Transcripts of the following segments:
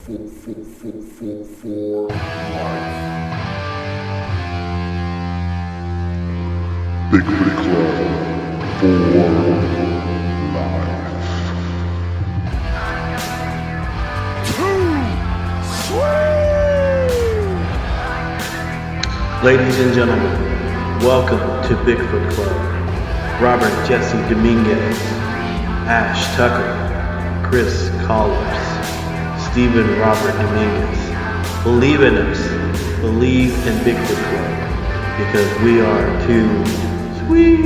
for Bigfoot Club for Ladies and gentlemen, welcome to Bigfoot Club. Robert Jesse Dominguez, Ash Tucker, Chris Colleps, Stephen Robert Dominguez. Believe in us. Believe in Bigfoot Club. Because we are too sweet.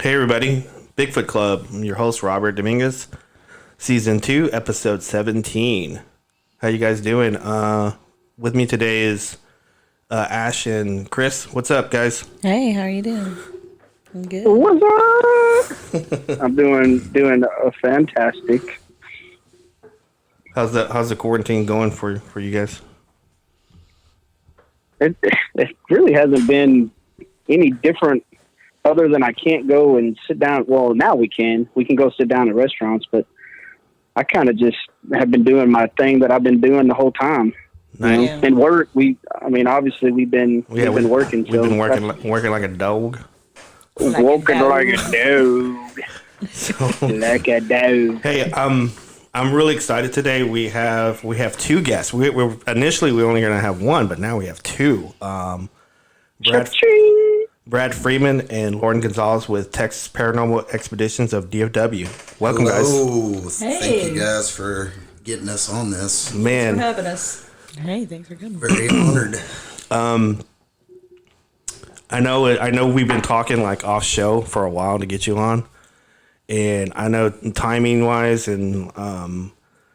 Hey everybody, Bigfoot Club. I'm your host, Robert Dominguez. Season 2, Episode 17. How you guys doing? With me today is Ash and Chris. What's up, guys? Hey, how are you doing? I'm good. What's up? I'm doing fantastic. How's the quarantine going for you guys? It really hasn't been any different other than I can't go and sit down. Well, now we can go sit down at restaurants, but I kind of just have been doing my thing that I've been doing the whole time. Nice. You know? And work. Obviously we've been working. We've been working like a dog. Working like a dog. Like a dog. Hey, I'm really excited today. We have two guests. We're initially only going to have one, but now we have two. Brad Freeman and Lauren Gonzales with Texas Paranormal Expeditions of DFW. Welcome, guys. Hey. Thank you guys for getting us on this. Man, Thanks for having us. Hey, thanks for coming. Very honored. I know we've been talking like off show for a while to get you on, and I know timing wise, and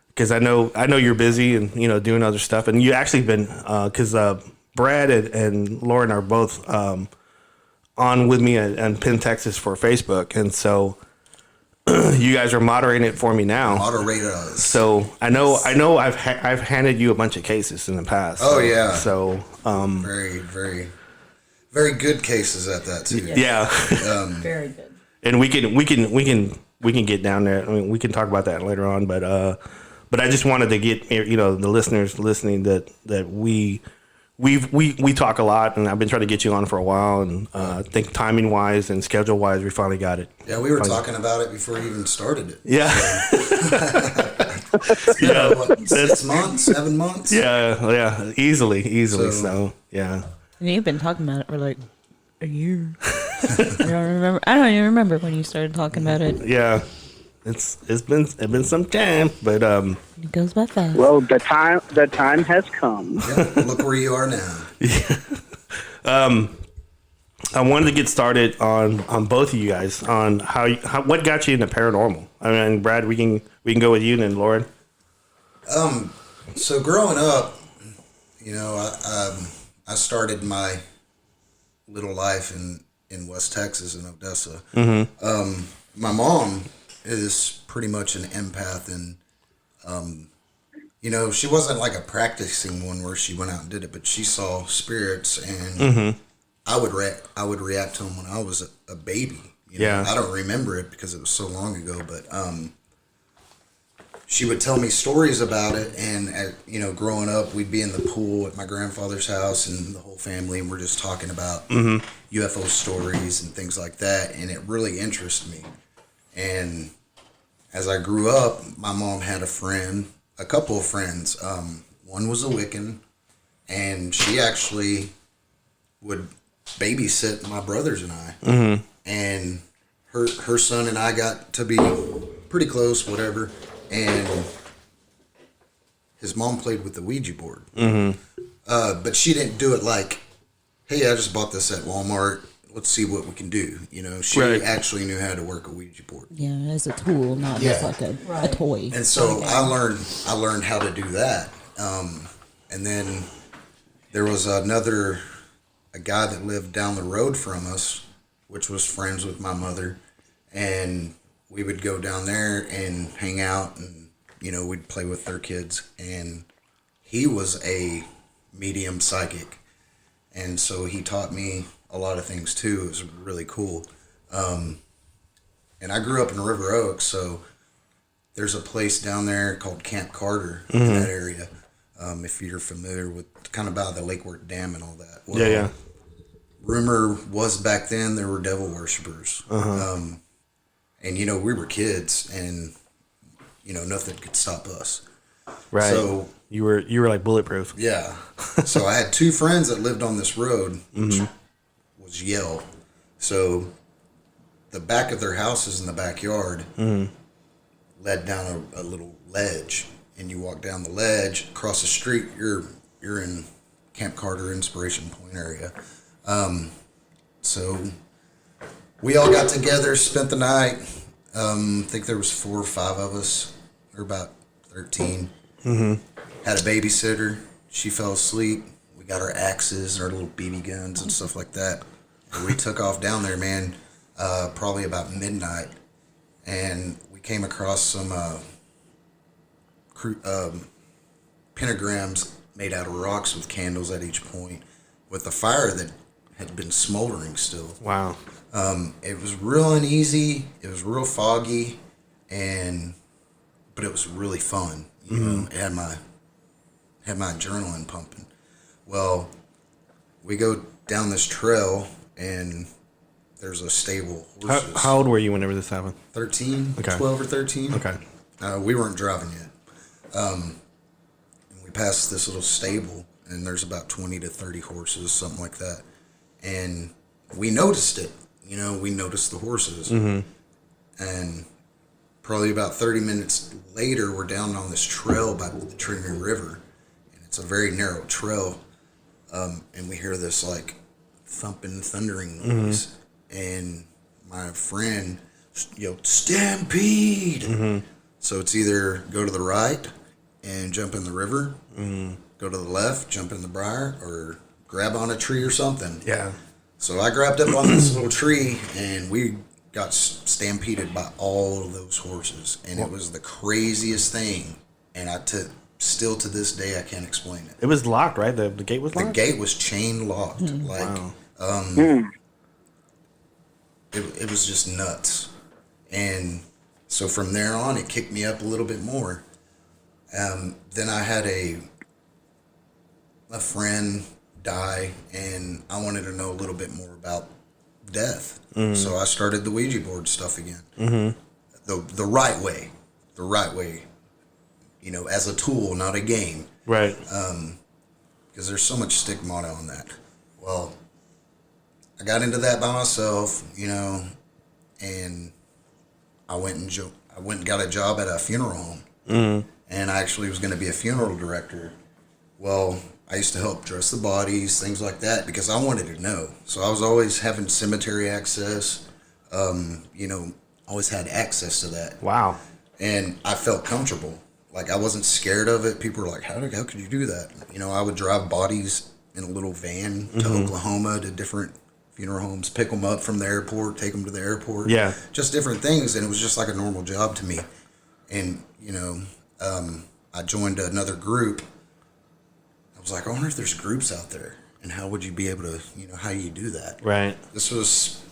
because I know you're busy and doing other stuff, and you actually been because Brad and Lauren are both on with me at Penn, Texas for Facebook, and so you guys are moderating it for me now. Moderate us. So I know I've handed you a bunch of cases in the past. Oh yeah. So very, very, very good cases at that too. Yeah. Very good. And we can get down there. I mean, we can talk about that later on, but I just wanted to get the listeners listening that we talk a lot, and I've been trying to get you on for a while, and I think timing wise and schedule wise, we finally got it. Yeah, we were talking about it before we even started it. Yeah. So. 6 months, 7 months? Yeah, easily. So yeah. And you've been talking about it for like a year. I don't even remember when you started talking about it. Yeah. It's been some time, but it goes by fast. Well, the time has come. Yeah, look where you are now. Yeah. I wanted to get started on both of you guys on how what got you into paranormal. I mean, Brad, we can go with you and then Lauren. So growing up, I started my little life in West Texas in Odessa. Mm-hmm. My mom is pretty much an empath, and she wasn't like a practicing one where she went out and did it, but she saw spirits, and mm-hmm. I would react to them when I was a baby. Yeah, I don't remember it because it was so long ago, but she would tell me stories about it, and growing up, we'd be in the pool at my grandfather's house, and the whole family, and we're just talking about mm-hmm. UFO stories and things like that, and it really interested me. And as I grew up, my mom had a couple of friends. One was a Wiccan, and she actually would babysit my brothers and I. Mm-hmm. And her son and I got to be pretty close, whatever. And his mom played with the Ouija board. Mm-hmm. But she didn't do it like, hey, I just bought this at Walmart. Let's see what we can do. She actually knew how to work a Ouija board. Yeah, as a tool, not just like a toy. And so I learned how to do that. And then there was a guy that lived down the road from us, which was friends with my mother, and we would go down there and hang out, and we'd play with their kids. And he was a medium psychic. And so he taught me a lot of things too. It was really cool. And I grew up in River Oaks, so there's a place down there called Camp Carter in that area. If you're familiar with kind of by the Lake Worth Dam and all that. Well, Yeah. Rumor was back then there were devil worshippers. And, you know, we were kids and, you know, nothing could stop us. Right. So you were like bulletproof. yeah. So I had two friends that lived on this road, which was Yale. So the back of their houses in the backyard led down a little ledge, and you walk down the ledge across the street. You're in Camp Carter Inspiration Point area. So we all got together, spent the night. I think there was 4 or 5 of us. We were about 13. Had a babysitter. She fell asleep. We got our axes and our little BB guns and stuff like that. And we took off down there, man, probably about midnight. And we came across some pentagrams made out of rocks with candles at each point with a fire that had been smoldering still. Wow. It was real uneasy. It was real foggy, but it was really fun. You know, it had my adrenaline pumping. Well, we go down this trail and there's a stable horses. How old were you whenever this happened? 13, Okay. 12 or 13. Okay. We weren't driving yet. And we passed this little stable, and there's about 20 to 30 horses, something like that. And we noticed it. You know, we noticed the horses. And probably about 30 minutes later, we're down on this trail by the Trinity River. And it's a very narrow trail. And we hear this, like, thumping, thundering noise. And my friend yelled, "Stampede!" So it's either go to the right and jump in the river, go to the left, jump in the briar, or grab on a tree or something. Yeah. So I grabbed up on this little tree, and we got stampeded by all of those horses. And it was the craziest thing. And still to this day, I can't explain it. It was locked, right? The gate was The locked? gate was chain locked. Wow. It was just nuts. And so from there on, it kicked me up a little bit more. Then I had a friend die, and I wanted to know a little bit more about death. So I started the Ouija board stuff again. The right way. The right way. You know, as a tool, not a game. Right. Because there's so much stigma on that. Well, I got into that by myself, you know, and I went and got a job at a funeral home. And I actually was going to be a funeral director. Well, I used to help dress the bodies, things like that, because I wanted to know. So I was always having cemetery access, you know, always had access to that. Wow. And I felt comfortable. Like, I wasn't scared of it. People were like, how could you do that? You know, I would drive bodies in a little van to Oklahoma to different funeral homes, pick them up from the airport, take them to the airport. Yeah. Just different things. And it was just like a normal job to me. And, you know, I joined another group. I was like, I wonder if there's groups out there. And how would you be able to, you know, how you do that? Right. This was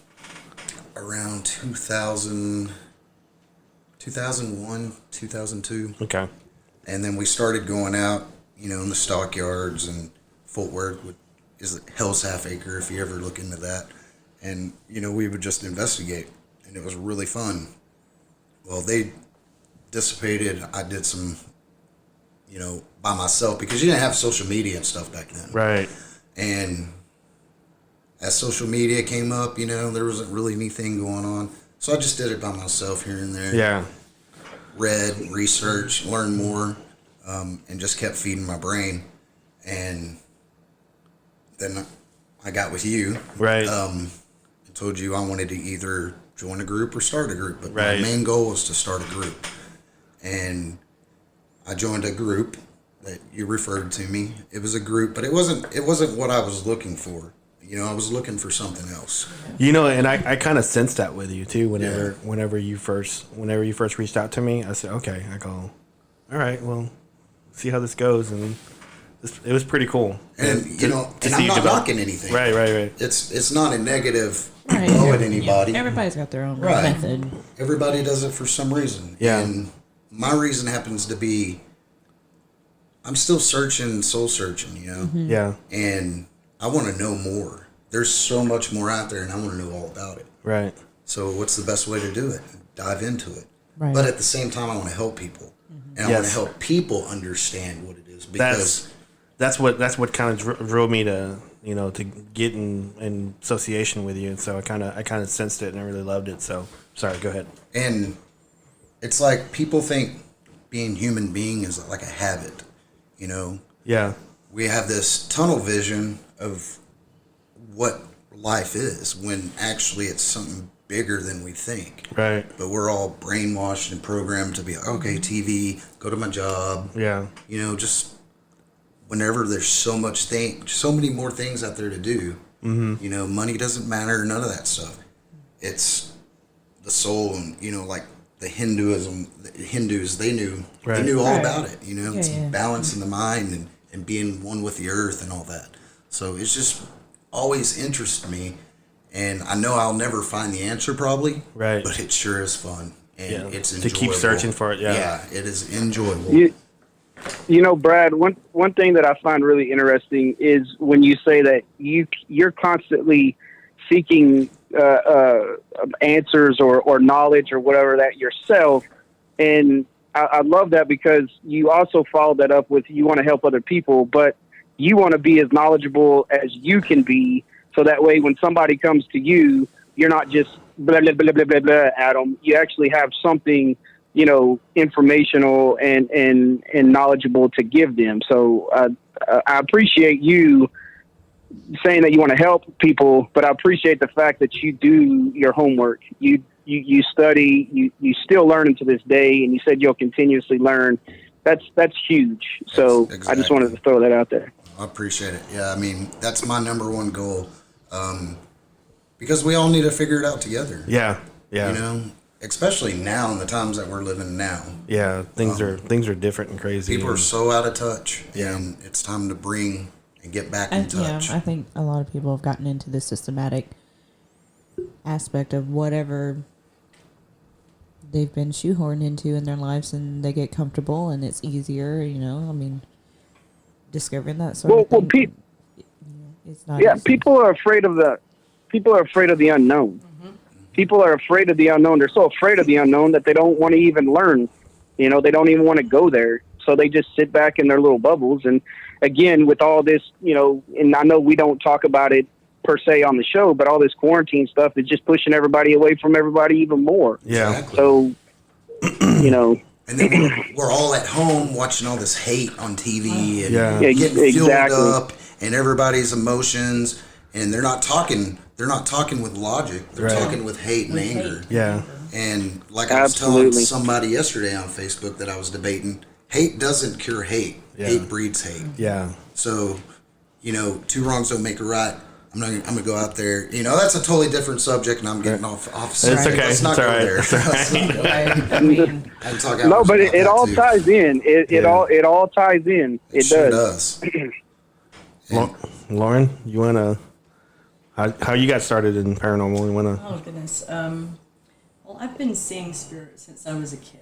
around 2001, 2002. Okay. And then we started going out, you know, in the stockyards and Fort Worth is Hell's Half Acre, if you ever look into that. And, you know, we would just investigate, and it was really fun. Well, they dissipated. I did some, you know, by myself, because you didn't have social media and stuff back then. Right. And as social media came up, you know, there wasn't really anything going on. So I just did it by myself here and there. Yeah. Read, researched, learned more, and just kept feeding my brain. And then I got with you. Right. I told you I wanted to either join a group or start a group. But Right. my main goal was to start a group. And I joined a group that you referred to me. It was a group, but it wasn't what I was looking for. You know, I was looking for something else. You know, and I kind of sensed that with you too. Whenever you first reached out to me, I said, okay. I go, all right, well, see how this goes. And it was pretty cool. And to and I'm see you not develop. knocking anything. Right. It's not a negative Right. blow at anybody. Everybody's got their own Right. method. Everybody does it for some reason. Yeah. And my reason happens to be I'm still searching, soul searching, Yeah. and I want to know more. There's so much more out there, and I want to know all about it. Right. So what's the best way to do it? Dive into it. Right. But at the same time, I want to help people. And I want to Yes. help people understand what it is. Because That's what kind of drove me to to get in association with you, and so I kind of sensed it and I really loved it. So sorry, go ahead. and it's like people think being human being is like a habit. Yeah. We have this tunnel vision of what life is when actually it's something bigger than we think. Right. But we're all brainwashed and programmed to be, okay, TV, go to my job. Yeah. Just whenever there's so many more things out there to do, money doesn't matter, none of that stuff. It's the soul and, like the Hindus, they knew all Right. about it, it's Yeah. balancing the mind and being one with the earth and all that. So it's just always interested me. And I know I'll never find the answer probably, Right. but it sure is fun. And Yeah. it's To enjoyable. keep searching for it, yeah. Yeah, it is enjoyable. Brad, one thing that I find really interesting is when you say that you're constantly seeking answers or knowledge or whatever that yourself. And I love that because you also follow that up with you want to help other people, but you want to be as knowledgeable as you can be. So that way, when somebody comes to you, you're not just blah, blah, blah, blah, blah, blah at them. You actually have something, informational and knowledgeable to give them. So I appreciate you saying that you want to help people, but I appreciate the fact that you do your homework. You study, you still learning to this day, and you said you'll continuously learn. That's huge. So Exactly. I just wanted to throw that out there. I appreciate it. Yeah, I mean, that's my number one goal. Because we all need to figure it out together. Yeah. Yeah. Especially now in the times that we're living now. Yeah. Things are different and crazy. People are so out of touch. Yeah. And it's time to bring and get back in touch. I think a lot of people have gotten into the systematic aspect of whatever they've been shoehorned into in their lives, and they get comfortable, and it's easier. Discovering that sort of thing. It's not. Yeah, easy. people are afraid of the unknown. People are afraid of the unknown. They're so afraid of the unknown that they don't want to even learn. They don't even want to go there. So they just sit back in their little bubbles. And again, with all this, and I know we don't talk about it per se on the show, but all this quarantine stuff is just pushing everybody away from everybody even more. Yeah. Exactly. So, And then we're all at home watching all this hate on TV and Yeah. getting filled Exactly. up, and everybody's emotions, and they're not talking with logic. They're Right. talking with hate and anger. Yeah. And like I was telling Absolutely. somebody yesterday on Facebook that I was debating, hate doesn't cure hate. Yeah. Hate breeds hate. Yeah. So, two wrongs don't make a right. I'm gonna go out there. That's a totally different subject, and I'm getting off. It's subject. okay. Let's not It's go all right. there. It's all Let's not go there. Right. I mean, I can talk no, hours but about it that, all too. ties in. It all ties in. It sure does. does. Lauren, you wanna? How you got started in paranormal? You wanna? Oh goodness. Well, I've been seeing spirits since I was a kid.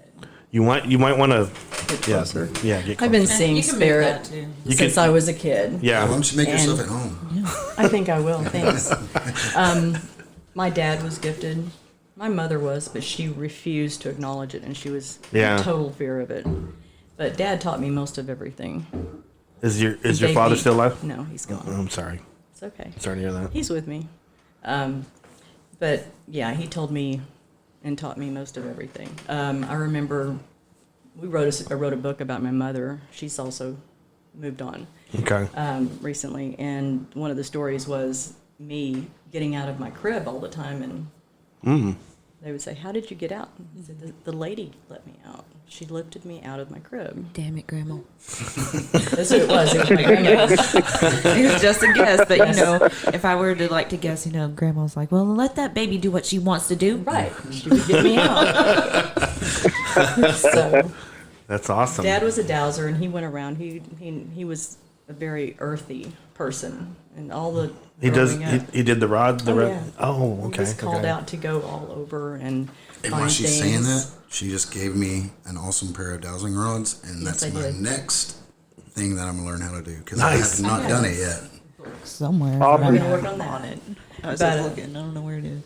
You might want to. Get Yeah. closer. Yeah. Get I've close. been seeing you can move spirit that, too. You since could- I was a kid. Why Yeah. don't you make And- yourself at home? I think I will. Thanks. My dad was gifted. My mother was, but she refused to acknowledge it, and she was Yeah. in total fear of it. But Dad taught me most of everything. Is your Gave father me- still alive? No, he's gone. I'm sorry. It's okay. Sorry to hear that. He's with me. But yeah, he told me and taught me most of everything. I remember I wrote a book about my mother. She's also moved on Okay. recently, and one of the stories was me getting out of my crib all the time, and they would say, "How did you get out?" I said, "The lady let me out. She lifted me out of my crib." damn it, Grandma. That's who it was. It was my grandma. It was just a guess, but if I were to guess, Grandma's like, well, let that baby do what she wants to do. Right. She would get me out. So That's awesome. Dad was a dowser, and he went around. He was a very earthy person, and all the He does. growing up- He did the rod. The Oh, red. yeah. Oh, He okay. was called okay. out to go all over and And find while she's saying things. that, she just gave me an awesome pair of dowsing rods, and Yes, that's I my did. next thing that I'm gonna learn how to do because Nice. I have not done it yet. Somewhere. Oh, but We're I gonna work haven't on that. it. I was But, just looking. I don't know where it is.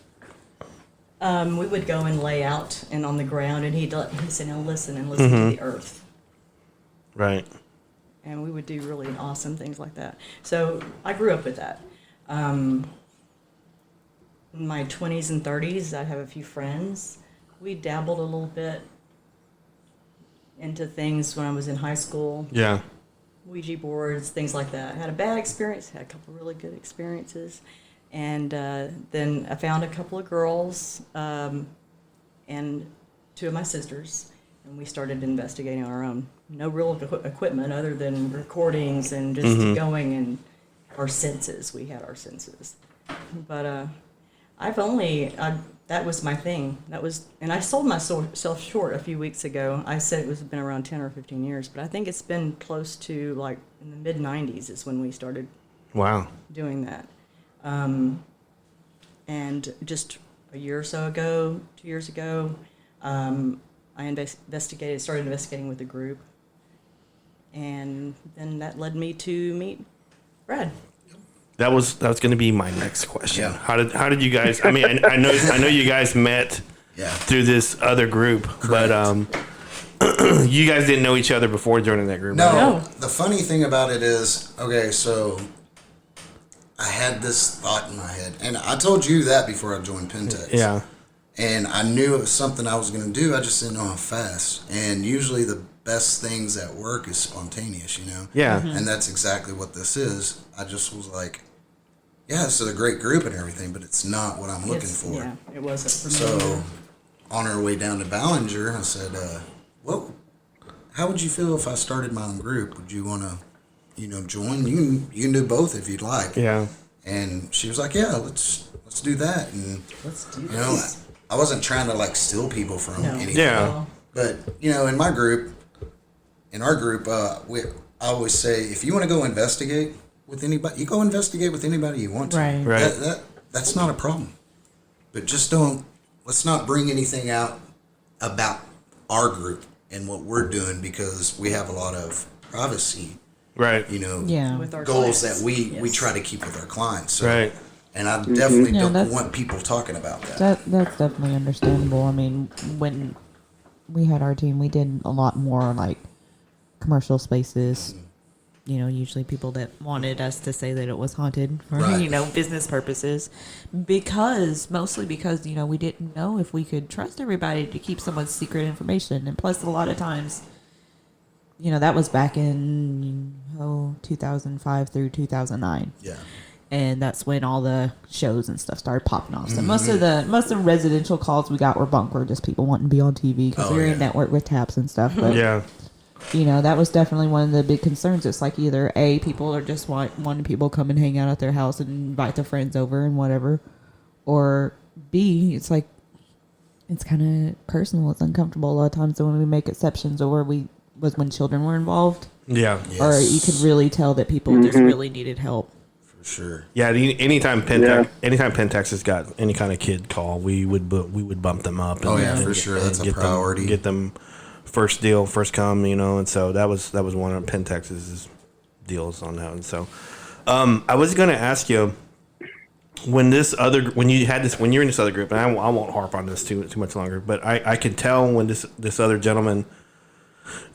We would go and lay out and on the ground, and he'd say, "Now listen and listen to the earth." Right. And we would do really awesome things like that. So I grew up with that. In my 20s and 30s, I have a few friends. We dabbled a little bit into things when I was in high school. Yeah. Ouija boards, things like that. I had a bad experience, had a couple really good experiences. And then I found a couple of girls and two of my sisters, and we started investigating on our own. No real equipment other than recordings and just going and our senses. We had our senses. But that was my thing. And I sold myself short a few weeks ago. I said it was been around 10 or 15 years, but I think it's been close to like in the mid 90s is when we started Wow. doing that. And just a year or so ago, 2 years ago, I started investigating with a group. And then that led me to meet Brad. That was going to be my next question. Yeah. How did you guys? I mean, I know you guys met Yeah. through this other group, but you guys didn't know each other before joining that group. No, right? No. the funny thing about it is, okay, so I had this thought in my head, and I told you that before I joined Pentex. Yeah. And I knew it was something I was going to do. I just didn't know how fast. And usually the best things at work is spontaneous, you know? Yeah. And that's exactly what this is. I just was like, yeah, this is a great group and everything, but it's not what I'm looking for. Yeah, it wasn't for me. So on our way down to Ballinger, I said, well, how would you feel if I started my own group? Would you want to, join? You can do both if you'd like. Yeah. And she was like, yeah, let's do that. And, Let's do you know, this. I wasn't trying to like steal people from No. anything. Yeah. But, in our group, I always say, if you want to go investigate with anybody, you go investigate with anybody you want to. Right. Right. That's not a problem. But just let's not bring anything out about our group and what we're doing because we have a lot of privacy, Right. Yeah. With our goals clients. that we Yes. try to keep with our clients. So, Right. And I definitely Yeah, don't that's- want people talking about that. That's definitely understandable. I mean, when we had our team, we did a lot more like commercial spaces. Usually people that wanted us to say that it was haunted for Right. business purposes, mostly because we didn't know if we could trust everybody to keep someone's secret information, and plus a lot of times, that was back in 2005 through 2009. Yeah. And that's when all the shows and stuff started popping off. So most of the residential calls we got were bunk, were just people wanting to be on TV because Oh, we were yeah. in network with taps and stuff. But Yeah. that was definitely one of the big concerns. It's like either A, people are just wanting people to come and hang out at their house and invite their friends over and whatever, or B, it's like it's kind of personal. It's uncomfortable a lot of times when we make exceptions, or was when children were involved, Yeah. or Yes. you could really tell that people just really needed help. For sure. Yeah. Anytime Pentex, Yeah. anytime Pentex has got any kind of kid call, we would bump them up. Oh, yeah, for sure. That's a get priority. Get them first deal, first come. And so that was one of Pentex's deals on that. And so I was going to ask you when you're in this other group, and I won't harp on this too much longer, but I could tell when this other gentleman.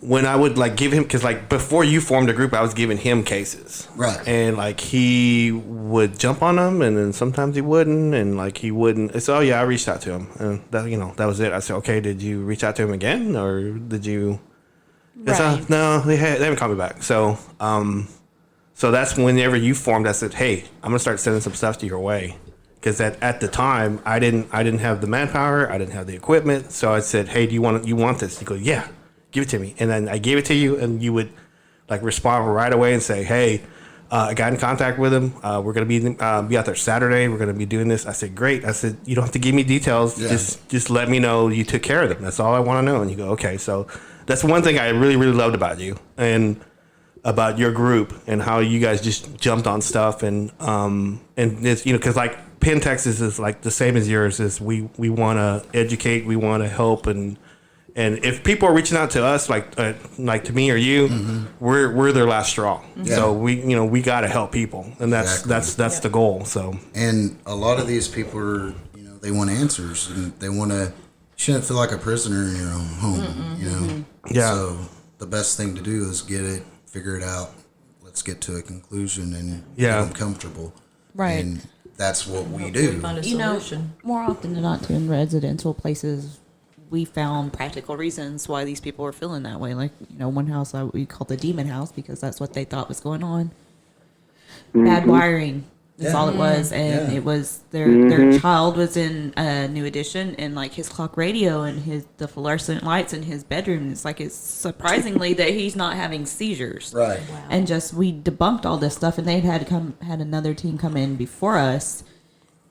When I would like give him, because like before you formed a group, I was giving him cases, Right. And like he would jump on them, and then sometimes he wouldn't, and like he wouldn't. It's I reached out to him, and that was it. I said, okay, did you reach out to him again, or did you? It's, Right. no, they haven't called me back. So so that's whenever you formed, I said, hey, I'm gonna start sending some stuff to your way, because at the time I didn't have the manpower, I didn't have the equipment, so I said, hey, do you want this? You go, yeah. Give it to me. And then I gave it to you, and you would like respond right away and say, hey, I got in contact with him. We're going to be out there Saturday. We're going to be doing this. I said, great. I said, you don't have to give me details. Yeah. Just let me know you took care of them. That's all I want to know. And you go, okay. So that's one thing I really, really loved about you. And about your group and how you guys just jumped on stuff and it's, because like Penn, Texas is like the same as yours. Is we want to educate, we want to help, and if people are reaching out to us like to me or you, we're their last straw. Yeah. So we got to help people, and that's the goal. So And a lot of these people are, they want answers, and they want to. Shouldn't feel like a prisoner in your own home. Yeah. So the best thing to do is get it, figure it out. Let's get to a conclusion and get them comfortable. Right. And that's what we do. Find a You know, solution. more often than not, too, in residential places, we found practical reasons why these people were feeling that way. Like, one house we called the demon house because that's what they thought was going on. Bad wiring is all it was, and it was their child was in a new addition, and like his clock radio and the fluorescent lights in his bedroom. It's like it's surprisingly that he's not having seizures. Right. Wow. And just we debunked all this stuff, and they had another team come in before us,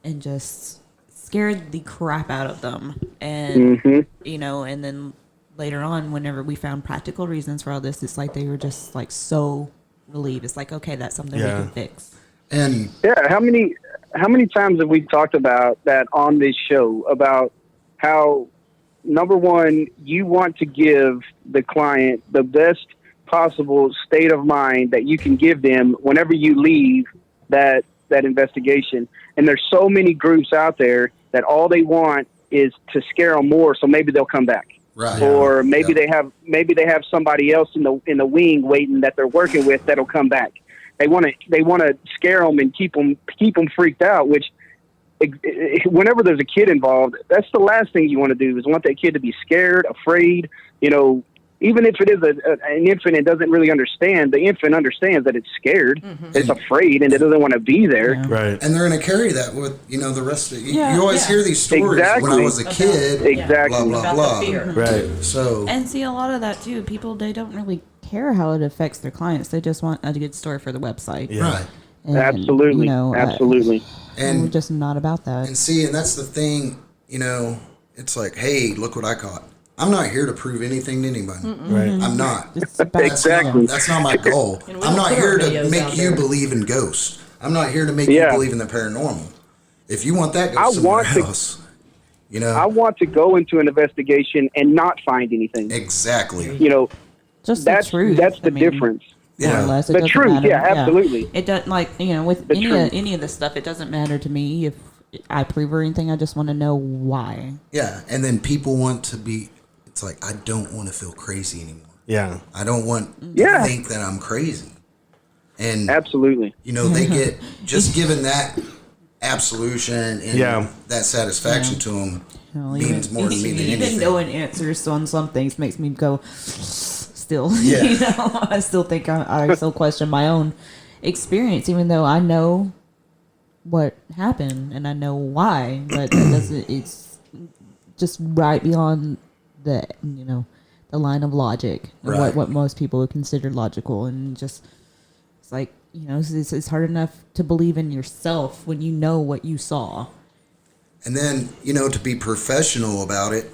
and just scared the crap out of them. And and then later on, whenever we found practical reasons for all this, it's like they were just like so relieved. It's like, okay, that's something we can fix. And how many times have we talked about that on this show about how, number one, you want to give the client the best possible state of mind that you can give them whenever you leave that investigation. And there's so many groups out there that all they want is to scare them more, so maybe they'll come back. right. Or maybe they have somebody else in the wing waiting that they're working with that'll come back. They want to scare them and keep them freaked out. Which, whenever there's a kid involved, that's the last thing you want to do is want that kid to be scared, afraid. Even if it is an infant and doesn't really understand, the infant understands that it's scared, it's afraid, and it doesn't want to be there. Yeah. right. And they're going to carry that with, the rest of it. Yeah, You always hear these stories Exactly. when I was a kid, Exactly. blah, blah, About blah. the fear. Right. So, And see, a lot of that too, people, they don't really care how it affects their clients. They just want a good story for the website. Yeah. right. And, Absolutely. Absolutely. we're And, just not about that. and see, and that's the thing, it's like, hey, look what I caught. I'm not here to prove anything to anybody. Right. I'm not. It's about Exactly. That's not my goal. And we I'm don't not put here our to videos make out you there. believe in ghosts. I'm not here to make you believe in the paranormal. If you want that, go somewhere else. I want to go into an investigation and not find anything. Exactly. just That's the truth. that's the I mean, difference. More or Yeah. less. It The doesn't truth, matter. yeah, absolutely. It doesn't with The truth. any of this stuff. It doesn't matter to me if I prove or anything. I just want to know why. Yeah. And then people want to be, it's like, I don't want to feel crazy anymore. Yeah. I don't want to Yeah. think that I'm crazy. And, Absolutely. they get just given that absolution and that satisfaction to them means more to me than even anything. knowing answers on some things makes me go still. Yeah. I still think I still question my own experience, even though I know what happened and I know why, but that doesn't. It's just right beyond the the line of logic and Right. what most people would consider logical, and just it's like it's hard enough to believe in yourself when you know what you saw. And then, to be professional about it,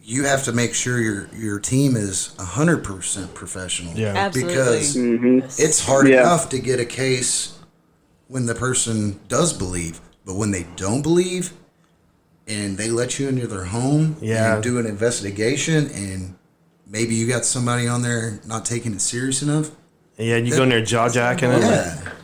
you have to make sure your team is 100% professional. Yeah. Absolutely. Because it's hard Yeah. enough to get a case when the person does believe, but when they don't believe and they let you into their home and do an investigation, and maybe you got somebody on there not taking it serious enough. Yeah, you go in there jaw jacking it.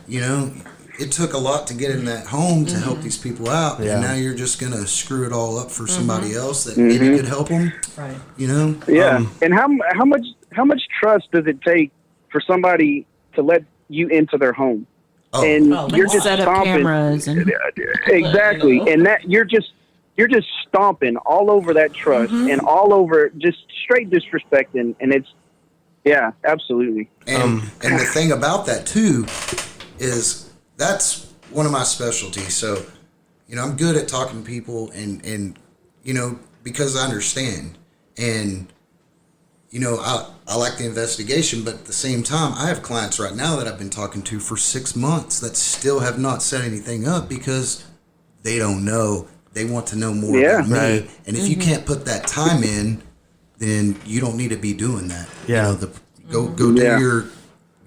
Yeah, it took a lot to get in that home to help these people out, Yeah. and now you're just gonna screw it all up for somebody else that maybe could help them. Right. Yeah. And how much trust does it take for somebody to let you into their home? Oh, And Oh, you're let's just set up stomping. cameras and Exactly. And that you're just stomping all over that trust and all over just straight disrespecting, and it's absolutely. and the thing about that too is that's one of my specialties. So, I'm good at talking to people and because I understand, and I like the investigation, but at the same time, I have clients right now that I've been talking to for 6 months that still have not set anything up because they don't know. They want to know more about me. Right. And if you can't put that time in, then you don't need to be doing that. Yeah. Go do Yeah. your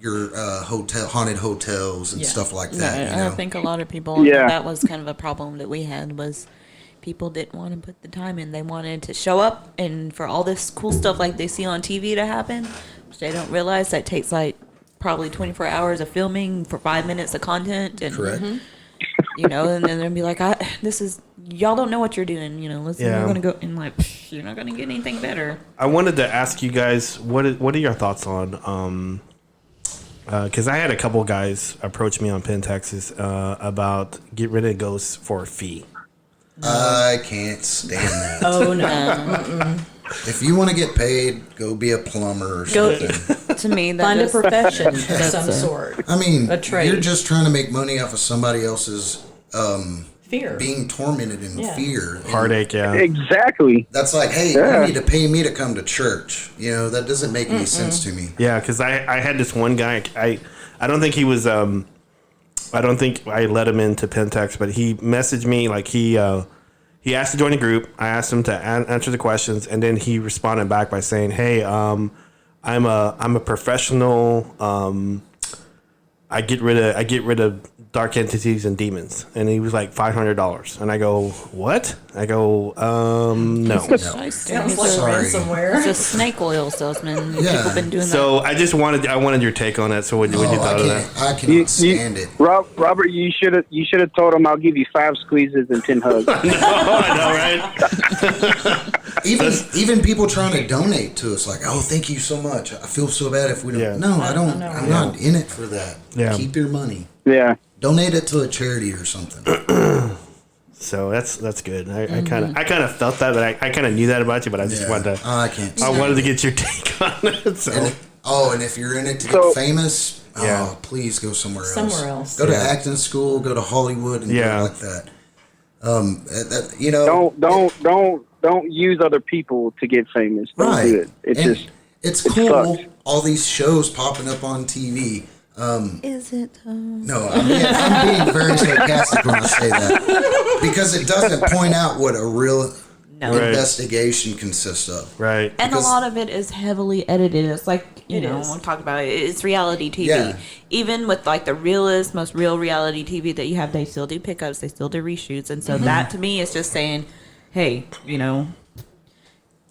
your haunted hotels and Yeah. stuff like No, that. You I know? think a lot of people, Yeah. that was kind of a problem that we had was people didn't want to put the time in. They wanted to show up and for all this cool stuff like they see on TV to happen, which they don't realize that takes like probably 24 hours of filming for 5 minutes of content. And, Correct. you know, and then they'll be like, y'all don't know what you're doing. You know, listen, Yeah. you're going to go and like, psh, you're not going to get anything better. I wanted to ask you guys what are your thoughts on because I had a couple guys approach me on Penn, Texas about get rid of ghosts for a fee. I can't stand that. Oh no. If you want to get paid, go be a plumber or Go- something. To me, that Find a just, profession of some sort. I mean, A trade. you're just trying to make money off of somebody else's Fear. being tormented in Yeah. fear. And Heartache, yeah. Exactly. that's like, hey, Yeah. you need to pay me to come to church. You know, that doesn't make any sense to me. Yeah, because I had this one guy. I don't think he was. I don't think I let him into Pentex, but he messaged me like he asked to join a group. I asked him to answer the questions, and then he responded back by saying, "Hey, I'm a professional. I get rid of dark entities and demons." And he was like $500, and I go, "What?" I go, "No." Sounds like Sorry. ransomware. It's a snake oil salesman. Yeah. People been doing So I wanted your take on that. So what you Oh, thought of that? I cannot stand it. Robert, you should have told him I'll give you 5 squeezes and 10 hugs. I know, right? Even people trying to donate to us, like, oh, thank you so much. I feel so bad if we don't. Yeah. No, I don't. know, I'm right? not in it for that. Yeah. Keep your money. Yeah. Donate it to a charity or something. So that's good. I kind of felt that, but I kind of knew that about you. But I just Yeah. wanted to. I can't. I wanted to stand get your take on it. So. and if you're in it to So- get famous, Yeah. please go somewhere else. Somewhere else. Go to Yeah. acting school. Go to Hollywood and Yeah. go like that. You know. Don't use other people to get famous. Don't Right. do it. It's And just it's it cool. sucks. All these shows popping up on TV. Is it? No, I'm being very sarcastic when I say that because it doesn't point out what a real No. Right. investigation consists of. Right. And Because- a lot of it is heavily edited. It's like, you It know, is. we'll talk about it. It's reality TV. Yeah. Even with like the realest, most real reality TV that you have, they still do pickups, they still do reshoots. And so that to me is just saying, hey, you know,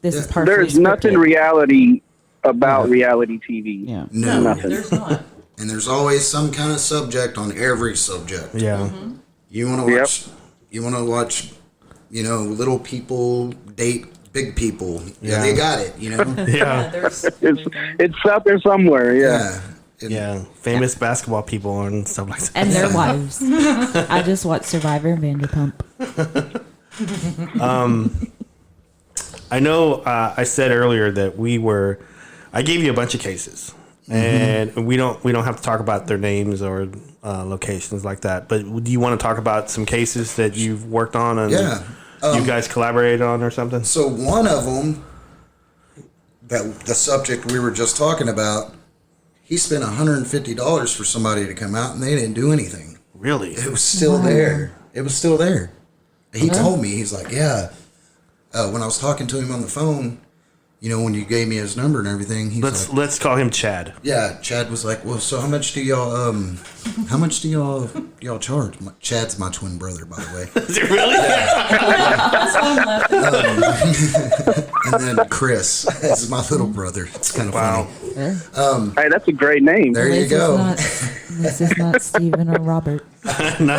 this is partially There's nothing scripted. reality about reality TV. Yeah. No, Nothing. There's not. and there's always some kind of subject on every subject. Yeah. You want to watch. You want to watch. You know, little people date big people. Yeah, Yeah. they got it. You know. Yeah. There's It's out there somewhere. Yeah. And Yeah. Famous basketball people and stuff like that. And their wives. I just watched Survivor and Vanderpump. I know I said earlier that I gave you a bunch of cases, and we don't have to talk about their names or locations like that. But do you want to talk about some cases that you've worked on and Yeah. you guys collaborated on or something? So one of them, that the subject we were just talking about, he spent $150 for somebody to come out, and they didn't do anything. Really? It was still there. It was still there. He told me, he's like, yeah. When I was talking to him on the phone, you know, when you gave me his number and everything, he's like, Let's call him Chad. yeah. Chad was like, well, so how much do y'all charge? Chad's my twin brother, by the way. Is it really? And then Chris is my little brother. It's kind of Wow. funny. Hey, that's a great name. There you This is go. this is not Stephen or Robert. No.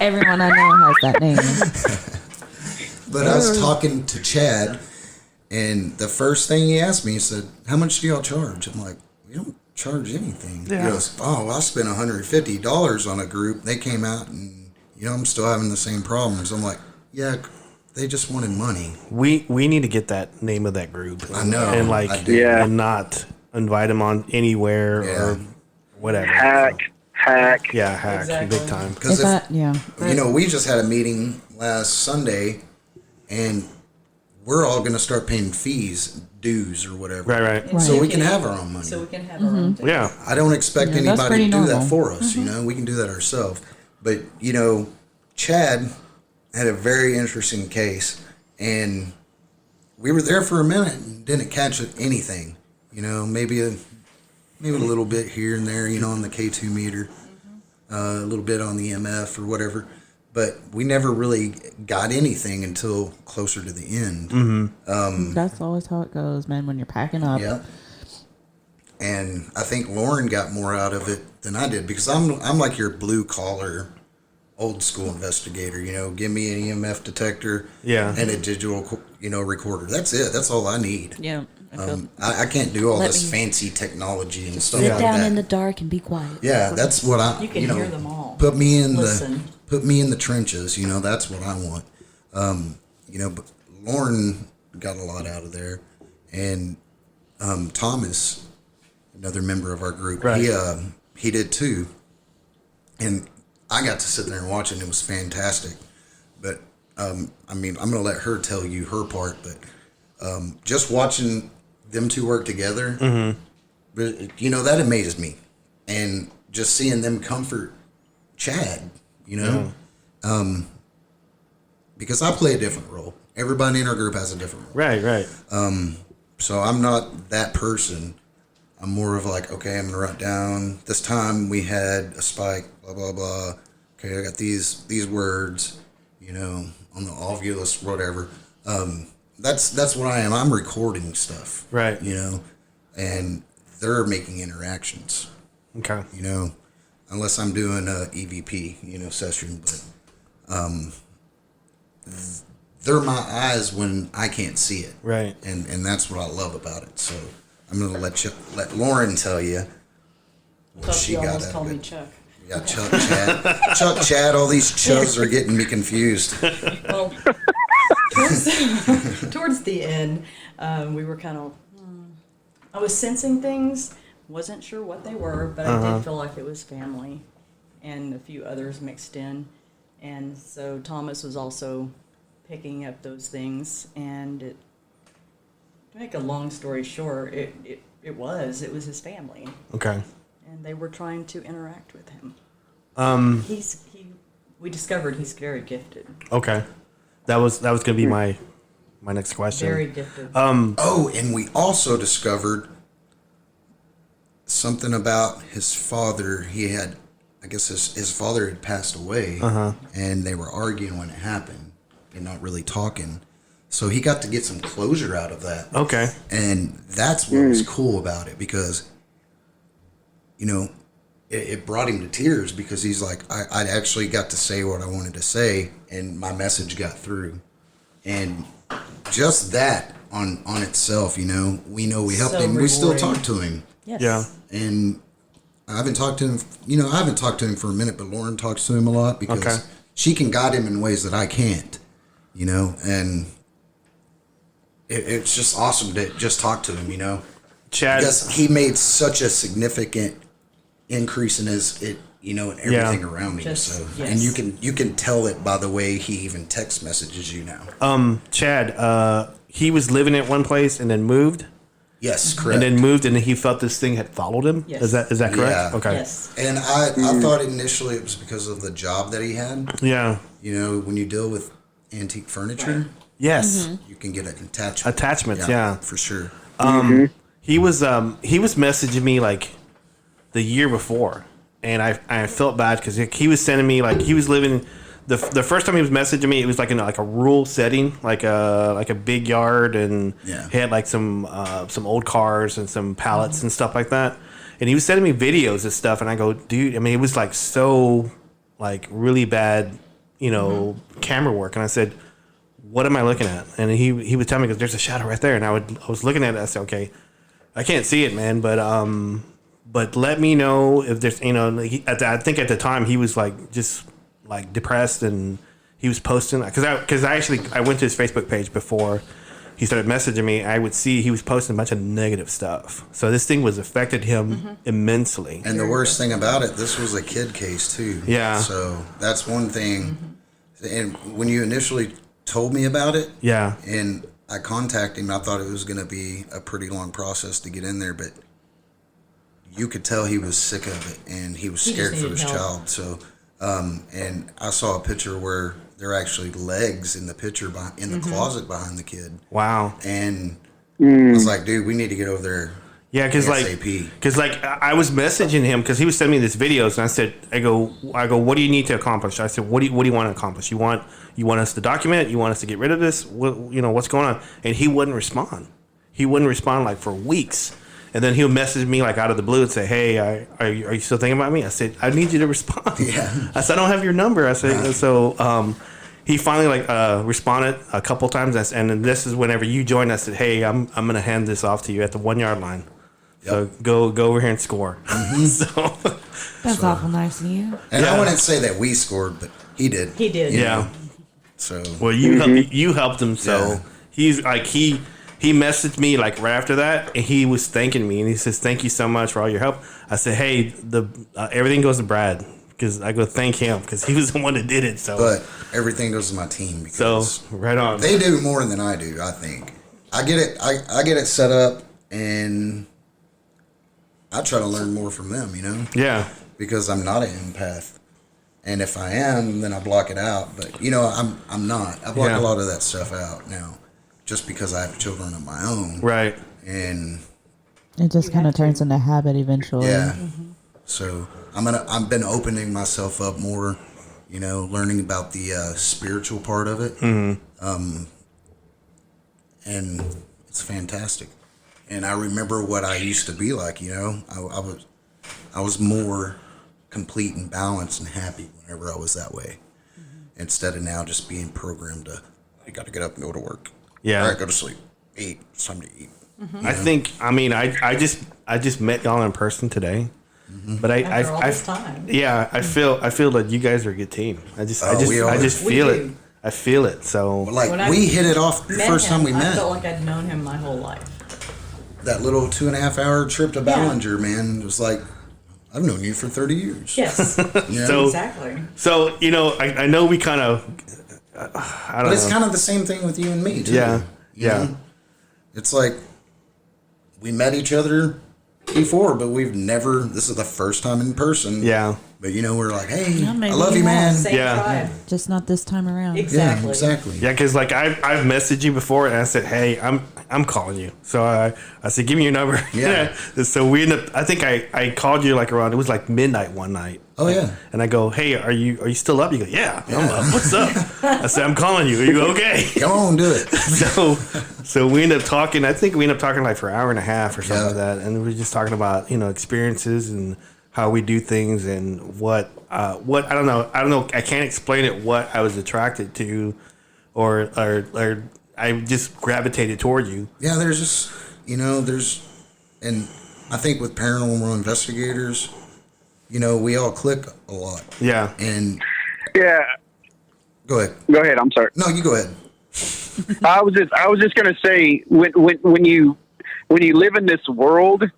Everyone I know has that name. But I was talking to Chad, and the first thing he asked me, he said, how much do y'all charge? I'm like, we don't charge anything. Yeah. He goes, oh, well, I spent $150 on a group. They came out, and, you know, I'm still having the same problems. I'm like, yeah, they just wanted money. We need to get that name of that group. I know, And like, I do. Yeah. and not invite them on anywhere or Yeah. whatever. Hack. Yeah, hack. Exactly. Big time. Because, Yeah. you know, we just had a meeting last Sunday, and we're all going to start paying fees, dues, or whatever. Right. So we can have our own money. So we can have our own thing. Yeah. I don't expect Yeah, that's anybody to pretty do that normal. for us. You know, we can do that ourselves. But you know, Chad had a very interesting case, and we were there for a minute and didn't catch anything. You know, maybe maybe a little bit here and there, on the K2 meter, a little bit on the MF or whatever. But we never really got anything until closer to the end. That's always how it goes, man. When you're packing up. Yeah. And I think Lauren got more out of it than I did because I'm like your blue collar, old school investigator. Give me an EMF detector, and a digital, recorder. That's it. That's all I need. Yeah. I can't do all Let this me fancy technology and stuff Sit like down that. in the dark and be quiet. Yeah, that's what I. You can hear them all. Put me in Listen. the trenches. That's what I want. But Lauren got a lot out of there, and Thomas, another member of our group, Right. he did too, and I got to sit there and watch it. And it was fantastic, but I'm gonna let her tell you her part, but just watching them two work together, that amazes me, and just seeing them comfort Chad, because I play a different role. Everybody in our group has a different role. Right. So I'm not that person. I'm more of like, okay, I'm gonna write down this time we had a spike, blah blah blah. Okay, I got these words, on the ovulus, whatever. That's what I am. I'm recording stuff, Right. and they're making interactions, Okay. unless I'm doing a EVP, session, but they're my eyes when I can't see it, Right. and that's what I love about it. So I'm gonna let Lauren tell you what she You got almost out called of me it. Chuck. Yeah, Chuck, Chad. All these Chucks are getting me confused. Well, towards the end, we were kind of. I was sensing things, wasn't sure what they were, but I did feel like it was family, and a few others mixed in, and so Thomas was also picking up those things, and to make a long story short, it was his family, Okay. and they were trying to interact with him. We discovered he's very gifted. Okay. That was gonna be my next question. Very gifted. Oh, and we also discovered something about his father. He had, I guess his father had passed away, and they were arguing when it happened and not really talking. So he got to get some closure out of that. Okay. And that's what was cool about it because, it brought him to tears because he's like, I actually got to say what I wanted to say and my message got through. And just that on itself, we know we helped So him. We still rewarding. talk to him. Yes. Yeah. And I haven't talked to him, I haven't talked to him for a minute, but Lauren talks to him a lot because Okay. she can guide him in ways that I can't, and it's just awesome to just talk to him, Chad. because he made such a significant increase in and everything around him. Just- So, yes. and you can tell it by the way he even text messages you now. Chad, he was living at one place and then moved, Yes, correct. and then moved, and then he felt this thing had followed him. Yes. Is that correct? Yeah. Okay. Yes. And I thought initially it was because of the job that he had. Yeah. When you deal with antique furniture, Yes. you can get an attachment. Attachments. Yeah. for sure. He was messaging me like the year before, and I felt bad because he was sending me like he was living. The first time he was messaging me, it was like in like a rural setting, like a big yard, and Yeah. he had like some old cars and some pallets and stuff like that. And he was sending me videos and stuff, and I go, dude, it was like so like really bad, camera work. And I said, what am I looking at? And he was telling me, because there's a shadow right there, and I was looking at it. I said, okay, I can't see it, man, but let me know if there's, I think at the time he was like just like depressed, and he was posting because I went to his Facebook page before he started messaging me. I would see he was posting a bunch of negative stuff. So this thing was affected him immensely. And the worst thing about it, this was a kid case too. Yeah. So that's one thing. And when you initially told me about it, Yeah. and I contacted him, I thought it was going to be a pretty long process to get in there, but you could tell he was sick of it and he was He just scared for needed his help. child. So, and I saw a picture where there are actually legs in the picture in the closet behind the kid. Wow. And I was like, dude, we need to get over there. Yeah, because I was messaging him because he was sending me these videos, and I said, I go, what do you need to accomplish? I said, what do you want to accomplish? You want us to document it? You want us to get rid of this? What's going on? And he wouldn't respond. He wouldn't respond like for weeks, and then he'll message me like out of the blue and say, hey, are you still thinking about me? I said, I need you to respond. Yeah. I said, I don't have your number. I said, so. He finally responded a couple times, and then this is whenever you joined. I said, hey, I'm gonna hand this off to you at the 1 yard line. So go over here and score. That's awful nice of you. And I wouldn't say that we scored, but he did. He did. Yeah. So well, you helped him. So he's like he messaged me like right after that, and he was thanking me, and he says, "Thank you so much for all your help." I said, "Hey, everything goes to Brad." Because I go thank him because he was the one that did it. So, but everything goes to my team because right on. They do more than I do. I think I get it. I get it set up, and I try to learn more from them. Yeah. Because I'm not an empath, and if I am, then I block it out. But I'm not. I block a lot of that stuff out now, just because I have children of my own. Right. And it just kind of turns into habit eventually. Yeah. Mm-hmm. So I've been opening myself up more, learning about the spiritual part of it. Mm-hmm. And it's fantastic. And I remember what I used to be like, I was more complete and balanced and happy whenever I was that way. Mm-hmm. Instead of now just being programmed to, you got to get up and go to work. Yeah. All right, go to sleep. Eat. It's time to eat. Mm-hmm. I just met y'all in person today. Mm-hmm. But After all this time. I feel that you guys are a good team. I just feel it. I feel it. So we hit it off the first time we met. I felt like I'd known him my whole life. That little 2.5 hour trip to Ballinger, man, was like, I've known you for 30 years. Yes. So, exactly. So I know we kind of I don't know. But it's kind of the same thing with you and me too. Yeah. You know? It's like we met each other before, but we've never. This is the first time in person. Yeah. But we're like, hey, maybe I love you, man. Same tribe. Just not this time around. Exactly. Yeah, exactly. Yeah, because like I've messaged you before, and I said, hey, I'm calling you. So I said, give me your number. Yeah. So we ended up. I think I called you like around. It was like midnight one night. Oh yeah. And I go, hey, are you still up? You go, yeah. I'm up. What's up? I said, I'm calling you. Are you okay? Come on, do it. So we ended up talking. I think we ended up talking like for an hour and a half or something like that, and we were just talking about experiences and how we do things and what I don't know. I can't explain it. What I was attracted to, or I just gravitated toward you. Yeah, there's just and I think with paranormal investigators, we all click a lot. Yeah. And yeah. Go ahead. Go ahead. I'm sorry. No, you go ahead. I was just gonna say when you live in this world,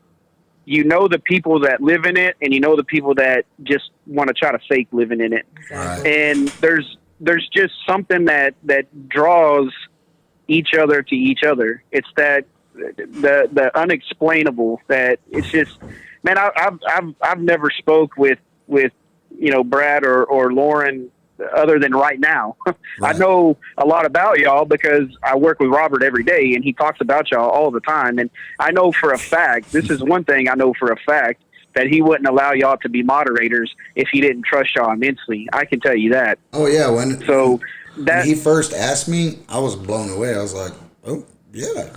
the people that live in it, and the people that just want to try to fake living in it. Exactly. And there's just something that draws each other to each other. It's that the unexplainable that it's just, man. I've never spoke with Brad or Lauren other than right now. Right. I know a lot about y'all because I work with Robert every day, and he talks about y'all all the time. And I know for a fact, this is one thing I know for a fact, that he wouldn't allow y'all to be moderators if he didn't trust y'all immensely. I can tell you that. Oh yeah, when he first asked me, I was blown away. I was like, oh yeah.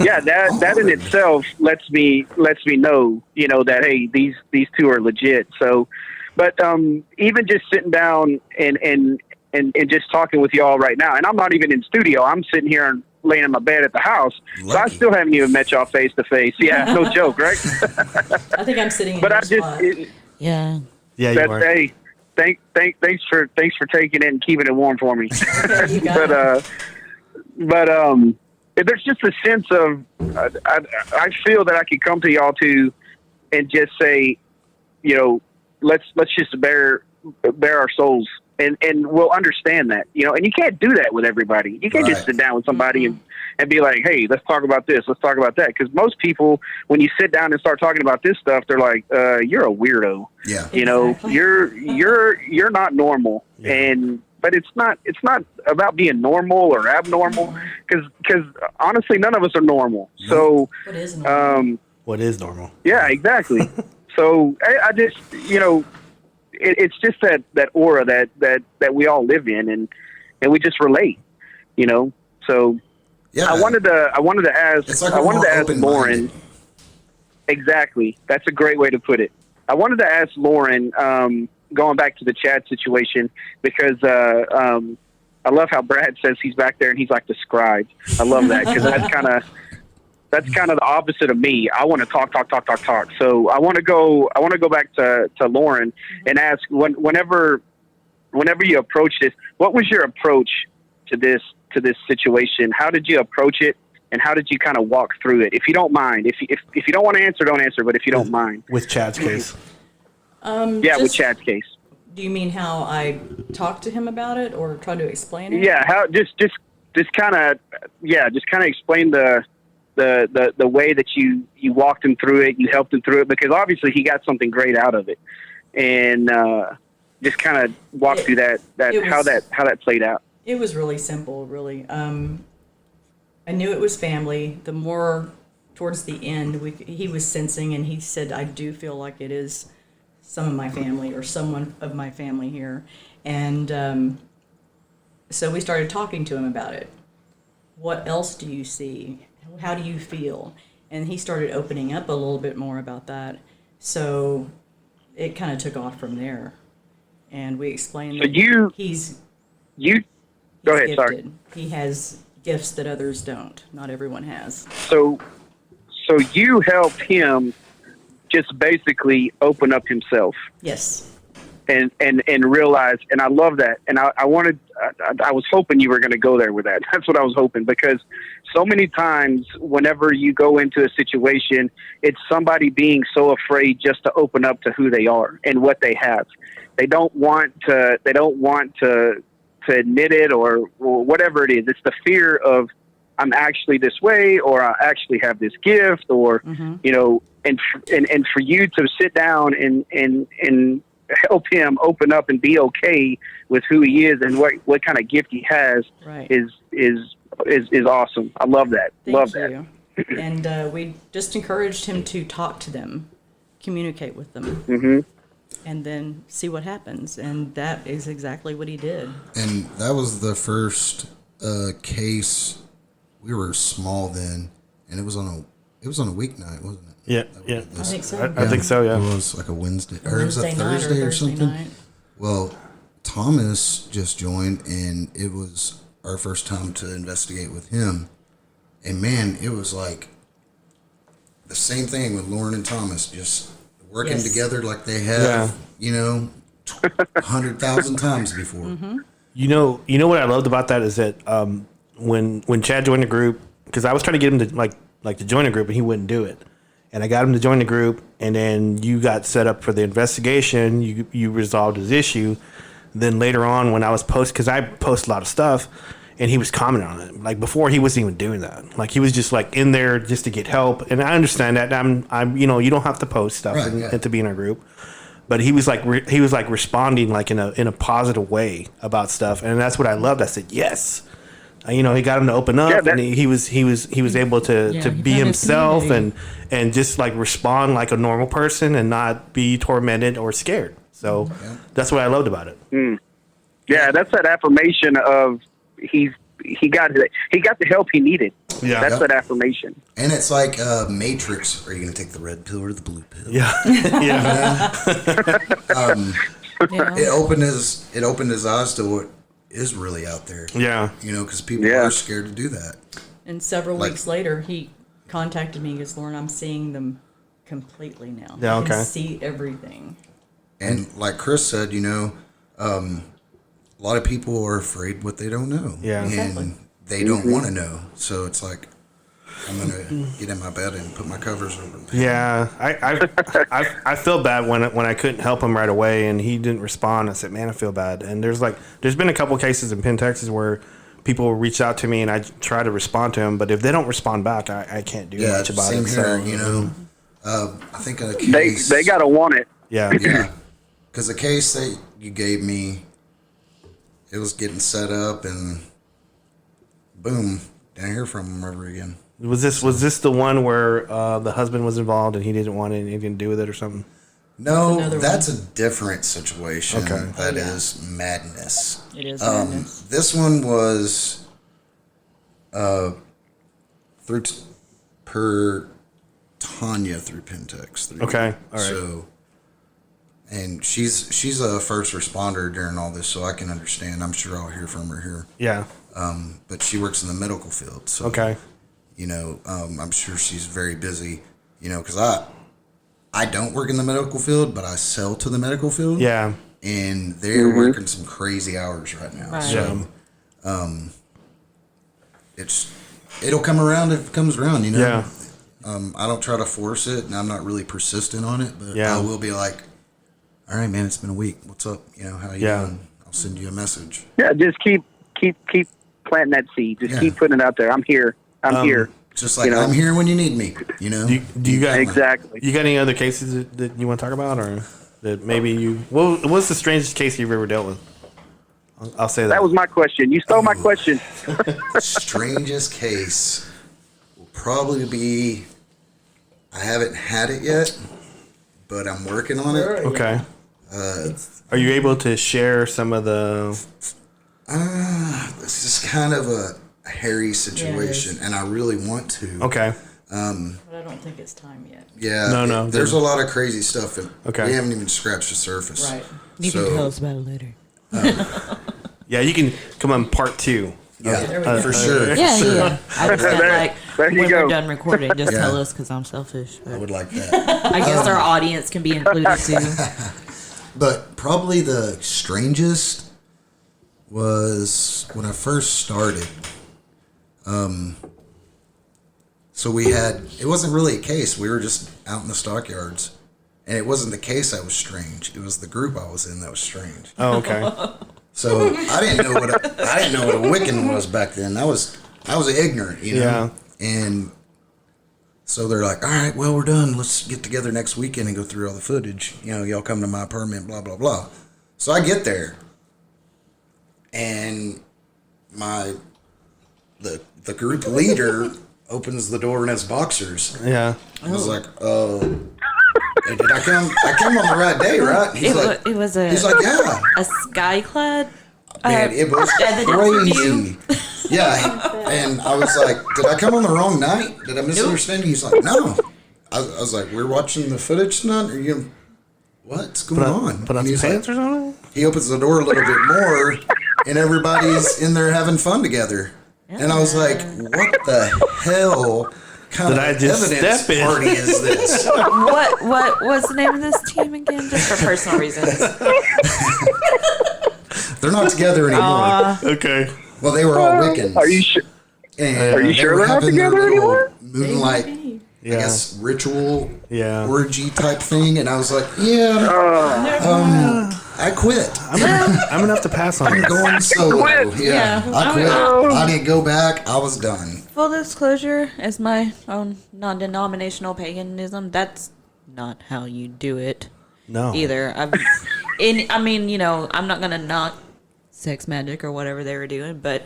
Yeah, that in itself lets me know, that hey, these two are legit. So, but even just sitting down and just talking with y'all right now, and I'm not even in studio. I'm sitting here and laying in my bed at the house. Lucky. So I still haven't even met y'all face to face. Yeah, no joke, right? I think I'm sitting in But your I just spot. Yeah. Yeah, you that's are. hey, thanks for taking it and keeping it warm for me. Okay, you got but there's just a sense of I feel that I could come to y'all too and just say, let's just bare our souls, and we'll understand that, and you can't do that with everybody. You can't just sit down with somebody and be like, hey, let's talk about this, let's talk about that. Because most people, when you sit down and start talking about this stuff, they're like, you're a weirdo. Yeah. Exactly. You're not normal. Yeah. But it's not about being normal or abnormal, because honestly, none of us are normal. So What is normal? what is normal. Yeah, exactly. So I just, it's just that aura that we all live in, and we just relate, So Yeah. I wanted to ask. It's like I we're wanted more to ask Lauren. open-minded. Exactly. That's a great way to put it. I wanted to ask Lauren, going back to the Chad situation, because I love how Brad says he's back there and he's like the scribe. I love that, because that's kind of the opposite of me. I want to talk. So I want to go back to Lauren and ask, whenever you approach this, what was your approach to this situation? How did you approach it, and how did you kind of walk through it? If you don't mind, if you don't want to answer, don't answer. But if you don't mind, With Chad's case. with Chad's case. Do you mean how I talked to him about it, or tried to explain it? Yeah, how just kind of explain the way that you walked him through it, you helped him through it, because obviously he got something great out of it, and just kind of walk through that how that played out. It was really simple, really. I knew it was family. The more towards the end, he was sensing, and he said, "I do feel like it is some of my family, or someone of my family here." And so we started talking to him about it. What else do you see? How do you feel? And he started opening up a little bit more about that. So it kind of took off from there. And we explained that he's go ahead. gifted. Sorry. He has gifts that others don't. Not everyone has. So you helped him just basically open up himself. Yes. And realize, and I love that. And I was hoping you were going to go there with that. That's what I was hoping, because so many times whenever you go into a situation, it's somebody being so afraid just to open up to who they are and what they have. They don't want to admit it, or whatever it is. It's the fear of, I'm actually this way, or I actually have this gift, or, and for you to sit down and help him open up and be okay with who he is and what kind of gift he has, right, is awesome. I love that. Thank you. And we just encouraged him to talk to them, communicate with them, and then see what happens. And that is exactly what he did. And that was the first case. We were small then, and it was on a weeknight, wasn't it? Yeah. I think so. I think so, yeah. It was like a Wednesday, or it was a Wednesday night Thursday or Thursday something. night. Well, Thomas just joined, and it was our first time to investigate with him. And man, it was like the same thing with Lauren and Thomas, just working together like they have, 100,000 times before. You know what I loved about that is that when Chad joined the group, because I was trying to get him to to join the group, and he wouldn't do it. And I got him to join the group, and then you got set up for the investigation. You resolved his issue. Then later on, when I was because I post a lot of stuff, and he was commenting on it. Like before, he wasn't even doing that. Like he was just like in there just to get help. And I understand that. I'm you don't have to post stuff and to be in our group. But he was like responding like in a positive way about stuff, and that's what I loved. I said yes. He got him to open up, and he was able to be himself and just like respond like a normal person and not be tormented or scared. So that's what I loved about it. Yeah, that's that affirmation of he got the help he needed. Yeah, that's that affirmation. And it's like Matrix. Are you going to take the red pill or the blue pill? Yeah, It opened his eyes to what is really out there. Yeah. Because people are scared to do that. And several weeks later, he contacted me and goes, "Lauren, I'm seeing them completely now. Yeah, I can see everything." And like Chris said, a lot of people are afraid what they don't know. Yeah. And they don't want to know. So it's like, I'm going to get in my bed and put my covers over. Yeah. I feel bad when I couldn't help him right away and he didn't respond. I said, man, I feel bad. And there's been a couple cases in Penn, Texas where people reach out to me and I try to respond to them. But if they don't respond back, I can't do much about it. Same here, I think a case. They got to want it. Yeah. Yeah. Because the case that you gave me, it was getting set up and boom, Didn't hear from him ever again. Was this the one where the husband was involved and he didn't want anything to do with it or something? No, that's a different situation. Okay. That is madness. It is madness. This one was through per Tanya through Pentex. Okay, all right. So, and she's a first responder during all this, so I can understand. I'm sure I'll hear from her here. Yeah. But she works in the medical field, so Okay. you know, I'm sure she's very busy. You know, because I don't work in the medical field, but I sell to the medical field. Yeah. And they're working some crazy hours right now. Right. So, it'll come around if it comes around, you know. Yeah. I don't try to force it, and I'm not really persistent on it, but Yeah. I will be like, all right, man, it's been a week. What's up? You know, how you doing? I'll send you a message. Yeah, just keep planting that seed. Just keep putting it out there. I'm here. I'm here. Just like, I'm here when you need me, you know? Do you got Exactly. You got any other cases that you want to talk about, or that maybe you? What's the strangest case you've ever dealt with? I'll say that. That was my question. You stole my question. Strangest case will probably be, I haven't had it yet, but I'm working on it. Okay. Are you able to share some of the? This is kind of a hairy situation, and I really want to. Okay. But I don't think it's time yet. Yeah. No. There's a lot of crazy stuff, and Okay. we haven't even scratched the surface. Right. You can tell us about it later. Yeah, you can come on part 2. Yeah, for sure. Yeah, yeah. I just meant like There you when go. we're done recording, just Yeah. tell us because I'm selfish. I But would like that. I guess our audience can be included too. But probably the strangest was when I first started. So it wasn't really a case. We were just out in the stockyards. And it wasn't the case that was strange. It was the group I was in that was strange. Oh, okay. So I didn't know what a Wiccan was back then. I was ignorant, you know. Yeah. And so they're like, all right, well, we're done. Let's get together next weekend and go through all the footage. You know, y'all come to my apartment, blah, blah, blah. So I get there. And the group leader opens the door in his boxers. Yeah. I was like, hey, did I come on the right day, right? He's It was a yeah. a skyclad. Man, it was at the crazy. Yeah, and I was like, did I come on the wrong night? Did I misunderstand you? He's like, no. I was like, we're watching the footage tonight? Are you, what's going on? Put on And some he's pants or something? he opens the door a little bit more, and everybody's in there having fun together. And I was like, what the hell kind Did of I just evidence step in? party is this? What was the name of this team again? Just for personal reasons. They're not together anymore. Okay. Well, they were all Wiccan. Are you sure? And Are you they sure were they're not having their together little anymore? Moonlight, Yeah. I guess, ritual Yeah. orgy type thing. And I was like, I quit. I'm gonna have to pass on I'm this. going solo. Yeah. I quit. I didn't go back. I was done. Full disclosure, as my own non-denominational paganism, that's not how you do it No. either. I'm not gonna knock sex magic or whatever they were doing, but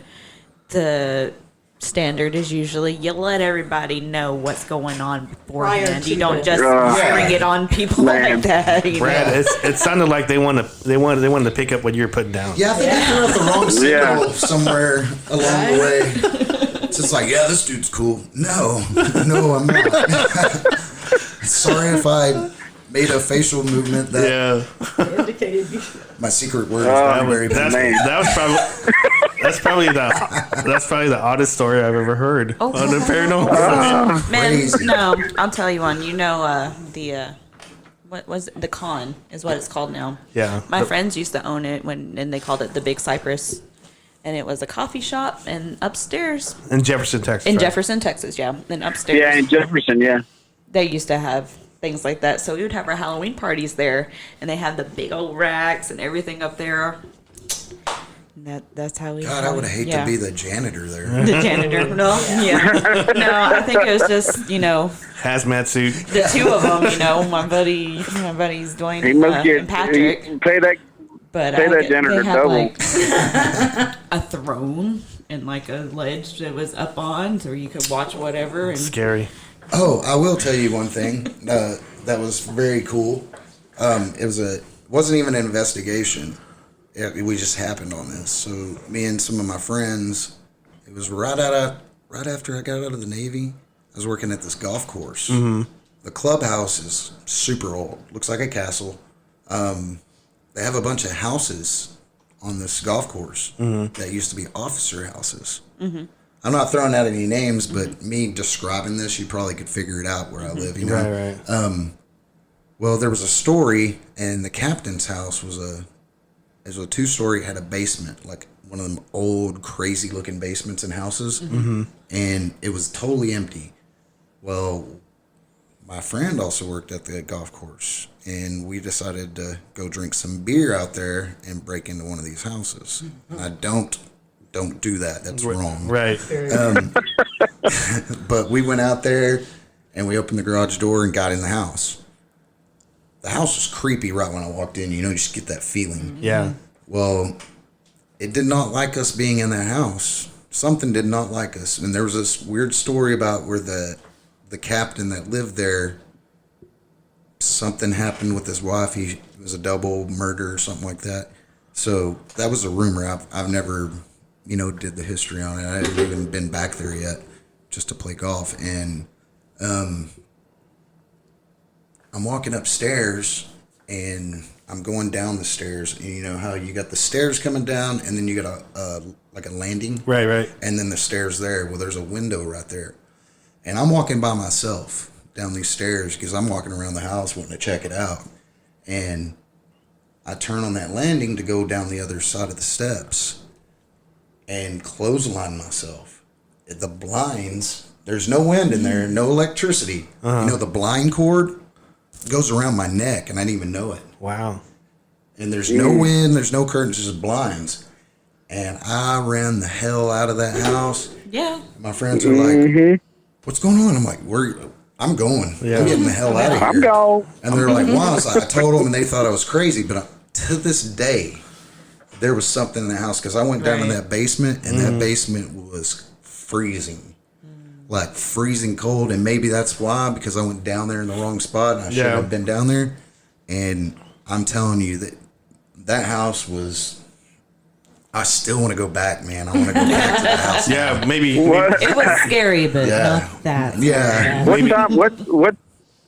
the standard is usually you let everybody know what's going on beforehand. to You don't the- just spring it on people Man. like that. You Brad, know? it sounded like they wanted to pick up what you're putting down. Yeah, I think I threw out the wrong signal somewhere along the way. It's just like, yeah, this dude's cool. No, I'm not. Sorry if I made a facial movement that Yeah. Indicated. my secret word is not very big. That's probably the oddest story I've ever heard Oh. on the paranormal. Man, Crazy. no, I'll tell you one. You know, what was it? The Con is what it's called now. Yeah. My friends used to own it and they called it the Big Cypress, and it was a coffee shop and upstairs In Jefferson, Texas. in right? Jefferson, Texas. Yeah, and upstairs. Yeah, in Jefferson, yeah. They used to have things like that. So we would have our Halloween parties there, and they had the big old racks and everything up there. And that's how we. God, I would hate to be the janitor there. the janitor. No, yeah, no. I think it was just Hazmat suit. the two of them. My buddies Dwayne He must get and Patrick. pay that But pay that janitor they had double. like a throne and like a ledge that was up on, so you could watch whatever. And Scary. Oh, I will tell you one thing that was very cool. It wasn't even an investigation. We just happened on this. So me and some of my friends, it was right after I got out of the Navy. I was working at this golf course. Mm-hmm. The clubhouse is super old. Looks like a castle. They have a bunch of houses on this golf course that used to be officer houses. Mm-hmm. I'm not throwing out any names, but me describing this, you probably could figure it out where I live. You know, Right. Well, there was a story, and the captain's house was a 2-story, had a basement, like one of them old, crazy-looking basements in houses, and it was totally empty. Well, my friend also worked at the golf course, and we decided to go drink some beer out there and break into one of these houses. And I don't do that. That's wrong. Right. But we went out there, and we opened the garage door and got in the house. The house was creepy right when I walked in. You know, you just get that feeling. Yeah. Well, it did not like us being in that house. Something did not like us. And there was this weird story about where the captain that lived there, something happened with his wife. It was a double murder or something like that. So that was a rumor. I've never, did the history on it. I haven't even been back there yet just to play golf. And I'm walking upstairs, and I'm going down the stairs. And you know how you got the stairs coming down, and then you got a landing. Right. And then the stairs there. Well, there's a window right there. And I'm walking by myself down these stairs because I'm walking around the house wanting to check it out. And I turn on that landing to go down the other side of the steps and clothesline myself. The blinds, there's no wind in there, no electricity. The blind cord goes around my neck, and I didn't even know it. Wow. And there's no wind, there's no curtains, just blinds. And I ran the hell out of that house. Yeah. My friends are like, what's going on? I'm like, I'm going. Yeah. I'm getting the hell out of here. I'm going. And they're like, wow. So I told them, and they thought I was crazy. But to this day, there was something in the house because I went down in that basement, and that basement was freezing. Like freezing cold, and maybe that's why, because I went down there in the wrong spot, and I shouldn't have been down there. And I'm telling you that house was. I still want to go back, man. I want to go back to the house. Yeah, maybe. it was scary, but not that. Yeah.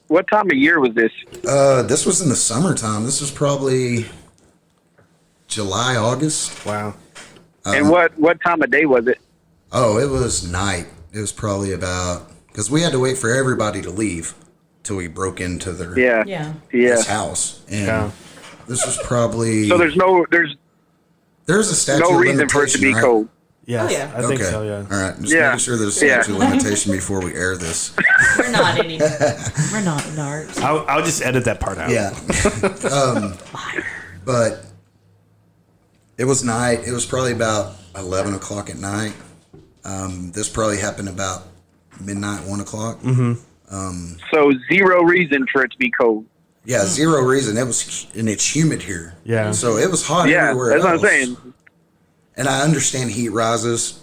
What time of year was this? This was in the summertime. This was probably July, August. Wow. And what time of day was it? Oh, it was night. It was probably because we had to wait for everybody to leave till we broke into their this house. And this was probably. So there's a statute no of reason for it to be limitation, right? cold. Yes, I think so, yeah. All right. Just making sure there's a statute of limitation before we air this. We're not any. We're not narcs. I'll just edit that part out. Yeah. But it was night. It was probably about 11 o'clock at night. This probably happened about midnight, 1 o'clock. So zero reason for it to be cold. Yeah, zero reason. And it's humid here. Yeah. So it was hot Yeah, everywhere that's else. what I'm saying. And I understand heat rises,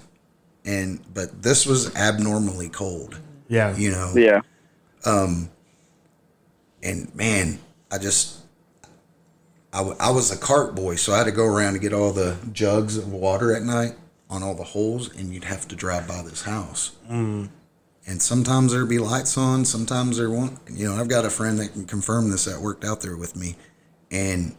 but this was abnormally cold. Yeah. Yeah. And man, I was a cart boy, so I had to go around to get all the jugs of water at night on all the holes, and you'd have to drive by this house. And sometimes there'd be lights on, sometimes there won't. I've got a friend that can confirm this that worked out there with me, and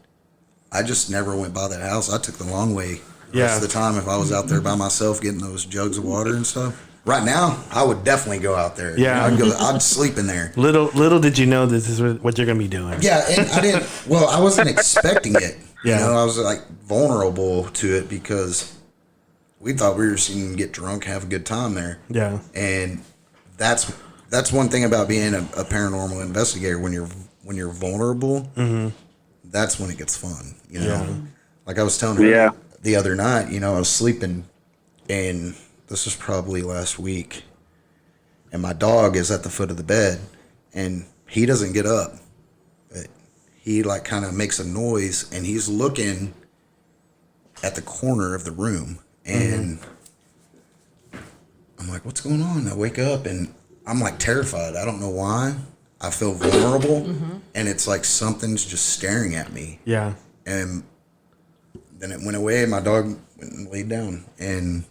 I just never went by that house. I took the long way the rest of the time if I was out there by myself getting those jugs of water and stuff. Right now, I would definitely go out there. Yeah. I'd sleep in there. Little did you know this is what you're going to be doing. Yeah, and I wasn't expecting it. Yeah. I was like vulnerable to it because we thought we were just going to get drunk, have a good time there. Yeah. And that's one thing about being a paranormal investigator. When you're vulnerable, that's when it gets fun. Yeah. Like I was telling her the other night, I was sleeping, and this was probably last week, and my dog is at the foot of the bed, and he doesn't get up, but he like kind of makes a noise, and he's looking at the corner of the room, and I'm like, what's going on? I wake up and I'm like terrified. I don't know why. I feel vulnerable, and it's like something's just staring at me. Yeah. And then it went away. My dog went and laid down, and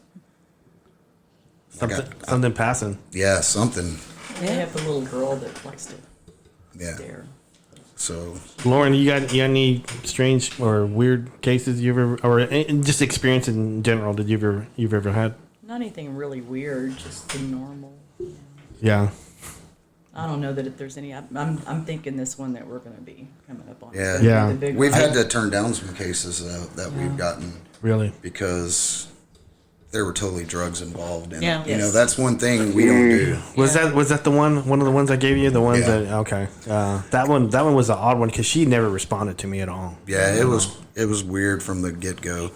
Something passing. yeah, something. They have the little girl that likes to Yeah. stare. So Lauren, you got any strange or weird cases you ever, or just experience in general that you've ever had? Not anything really weird, just the normal. Yeah. I don't know that if there's any. I'm thinking this one that we're going to be coming up on. is Yeah. gonna be Yeah. the big we've one. had to turn down some cases that we've gotten Really. because there were totally drugs involved, and Yeah. you know Yes. that's one thing we don't do. Was that the one of the ones I gave you? The ones Yeah. that okay. That one was an odd one because she never responded to me at all. Yeah, it was weird from the get go.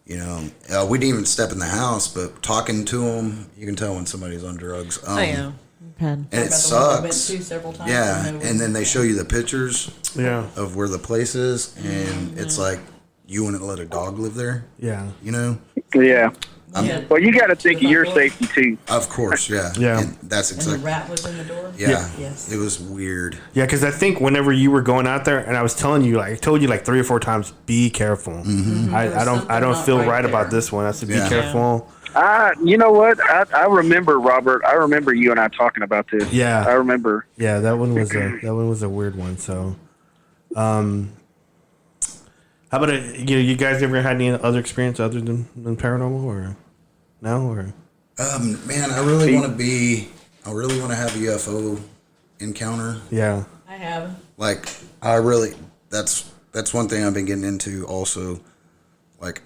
You know, we didn't even step in the house, but talking to them, you can tell when somebody's on drugs. Oh yeah. And About it the one we went sucks. to several times Yeah, and and then they show you the pictures Yeah. of where the place is, and it's like you wouldn't let a dog live there. Yeah. You know, Yeah. Yeah. Well, you got to think of your safety too. of course, yeah, Yeah. And that's And the exactly. rat was in the door. Yeah, Yes. it was weird. Yeah, because I think whenever you were going out there, and I was telling you, like I told you like 3 or 4 times, be careful. Mm-hmm. I There was don't something feel not right right about there. this one. I said, be Yeah. careful. You know what? I remember, Robert. I remember you and I talking about this. Yeah. I remember. Yeah, that one was a weird one. So, how about you guys ever had any other experience other than paranormal or no or? Man, I really want to have a UFO encounter. Yeah. I have. Like, that's one thing I've been getting into also. Like,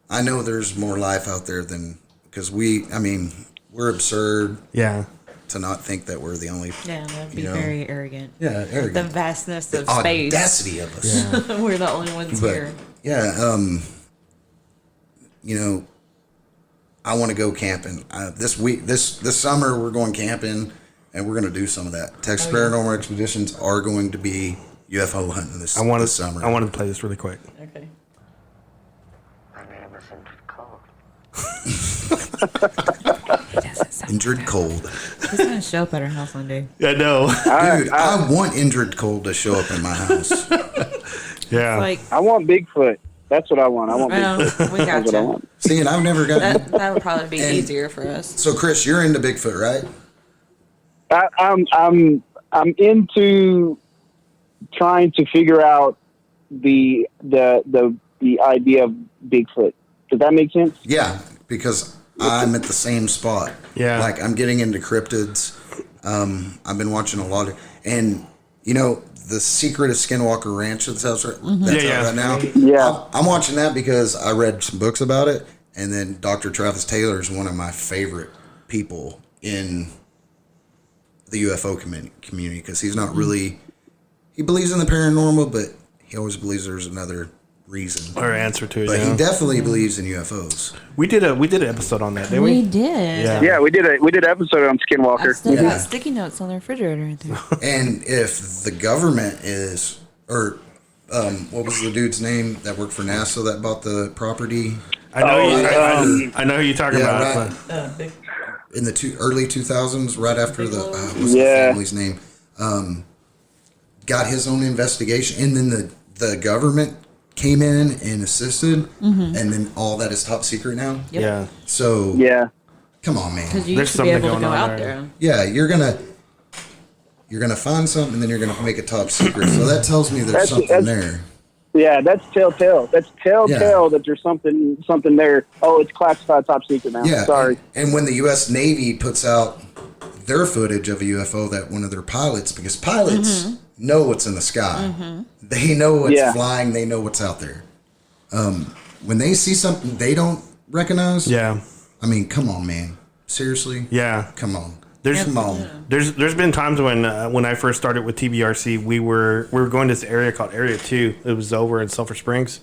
I know there's more life out there than, because we're absurd Yeah. to not think that we're the only, Yeah, that'd be You know. very arrogant. yeah, The arrogant. vastness The of space. audacity of us. Yeah. We're the only ones But, here. yeah, you know, I want to go camping. This summer, we're going camping, and we're going to do some of that. Texas Paranormal Expeditions are going to be UFO hunting this summer. I wanted to play this really quick. Okay. Injured Cold. He's gonna show up at our house one day. Yeah, no. Dude, I want Injured Cold to show up in my house. Yeah. Like, I want Bigfoot. That's what I want. I want I know, Bigfoot. we That's what I gotcha. want. See, and I've never gotten. That would probably be And- easier for us. So, Chris, you're into Bigfoot, right? I'm into trying to figure out the idea of Bigfoot. Does that make sense? Yeah, because I'm at the same spot. Yeah. Like, I'm getting into cryptids. I've been watching a lot of, and you know, the Secret of Skinwalker Ranch that's out that's Yeah, out right now. Yeah. I'm watching that because I read some books about it, and then Dr. Travis Taylor is one of my favorite people in the UFO community because he's not really, he believes in the paranormal, but he always believes there's another reason. Our answer to it. But Yeah. he definitely believes in UFOs. We did an episode on that, didn't we we? did. Yeah. Yeah, we did an episode on I Skinwalker. still Yeah. got sticky notes on the refrigerator right there. And if the government is, or what was the dude's name that worked for NASA that bought the property I know. Oh, I know who you're talking Yeah, about. right. but- Big. in the early 2000s, right after the Bigelow? what's the Yeah. family's name, got his own investigation, and then the government came in and assisted, and then all that is top secret now. Yep. Yeah. So Yeah. come on, man. Because you There's used to be something able to going go on out there. there. Yeah, you're gonna find something, and then you're gonna make it top secret. So that tells me there's something there. Yeah, that's telltale. That's telltale Yeah. that there's something there. Oh, it's classified top secret now. Yeah. Sorry. And when the U.S. Navy puts out their footage of a UFO that one of their pilots, because pilots know what's in the sky, they know what's Yeah. flying, they know what's out there. When they see something they don't recognize, Yeah. I mean, come on, man. Seriously? Yeah. Come on. There's Come on. There's been times when I first started with TBRC, we were going to this area called Area 2. It was over in Sulphur Springs,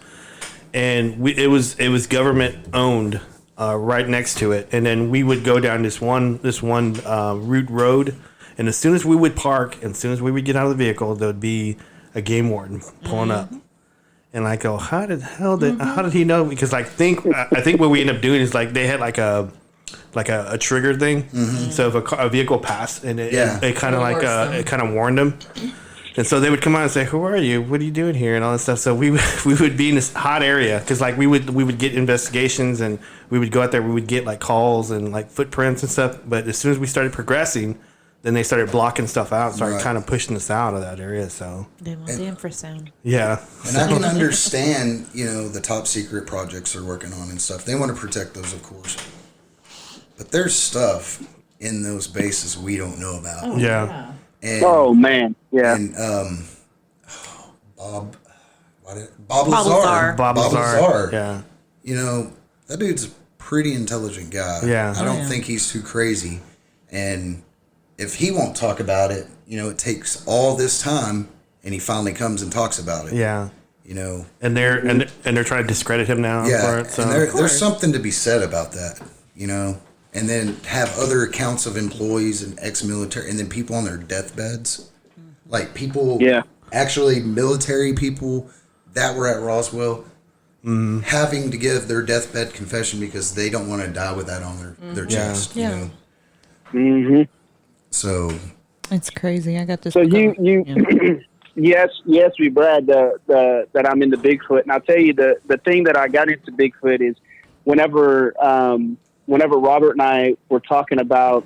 and it was government owned right next to it. And then we would go down this one route road, and as soon as we would park, and as soon as we would get out of the vehicle, there would be a game warden pulling up. And I go, how did he know? Because I think what we ended up doing is like they had like a like a trigger thing. So if a vehicle passed and it kind of like it kind of warned them. And so they would come out and say, "Who are you? What are you doing here?" and all that stuff. So we would be in this hot area because like we would get investigations and we would go out there. We would get like calls and like footprints and stuff. But as soon as we started progressing, then they started blocking stuff out, started kind of pushing us out of that area. So They want the infrasound. yeah, And I can understand, the top secret projects they're working on and stuff. They want to protect those, of course. But there's stuff in those bases we don't know about. yeah. And, Oh man, yeah. And Bob Lazar. Bob Lazar. Yeah. That dude's a pretty intelligent guy. Yeah. I don't think he's too crazy. And if he won't talk about it, it takes all this time, and he finally comes and talks about it. Yeah. And they're trying to discredit him now. Yeah. For it, so. And there's something to be said about that. And then have other accounts of employees and ex-military, and then people on their deathbeds, like people, actually military people that were at Roswell, having to give their deathbed confession because they don't want to die with that on their chest. Yeah. So It's crazy. I got this. So yes, we brag that I'm into Bigfoot, and I'll tell you the thing that I got into Bigfoot is whenever Robert and I were talking about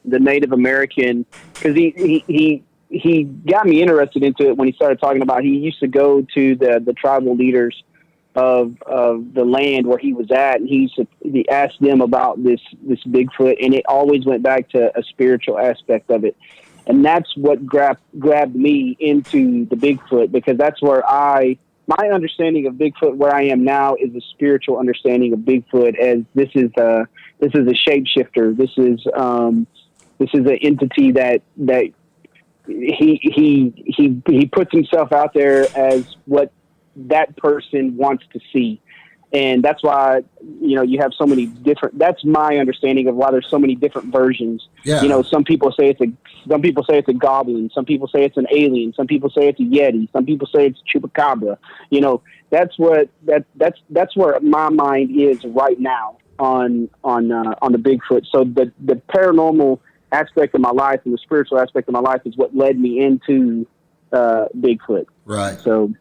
the Native American, because he got me interested into it when he started talking about he used to go to the tribal leaders of the land where he was at, and he asked them about this Bigfoot, and it always went back to a spiritual aspect of it. And that's what grabbed me into the Bigfoot, because that's where my understanding of Bigfoot, where I am now, is a spiritual understanding of Bigfoot, as this is a shapeshifter. This is an entity that he puts himself out there as what that person wants to see. And that's why, you have so many different, that's my understanding of why there's so many different versions. Yeah. Some people say it's a goblin. Some people say it's an alien. Some people say it's a Yeti. Some people say it's chupacabra. That's where my mind is right now on the Bigfoot. So the paranormal aspect of my life and the spiritual aspect of my life is what led me into Bigfoot. right. So,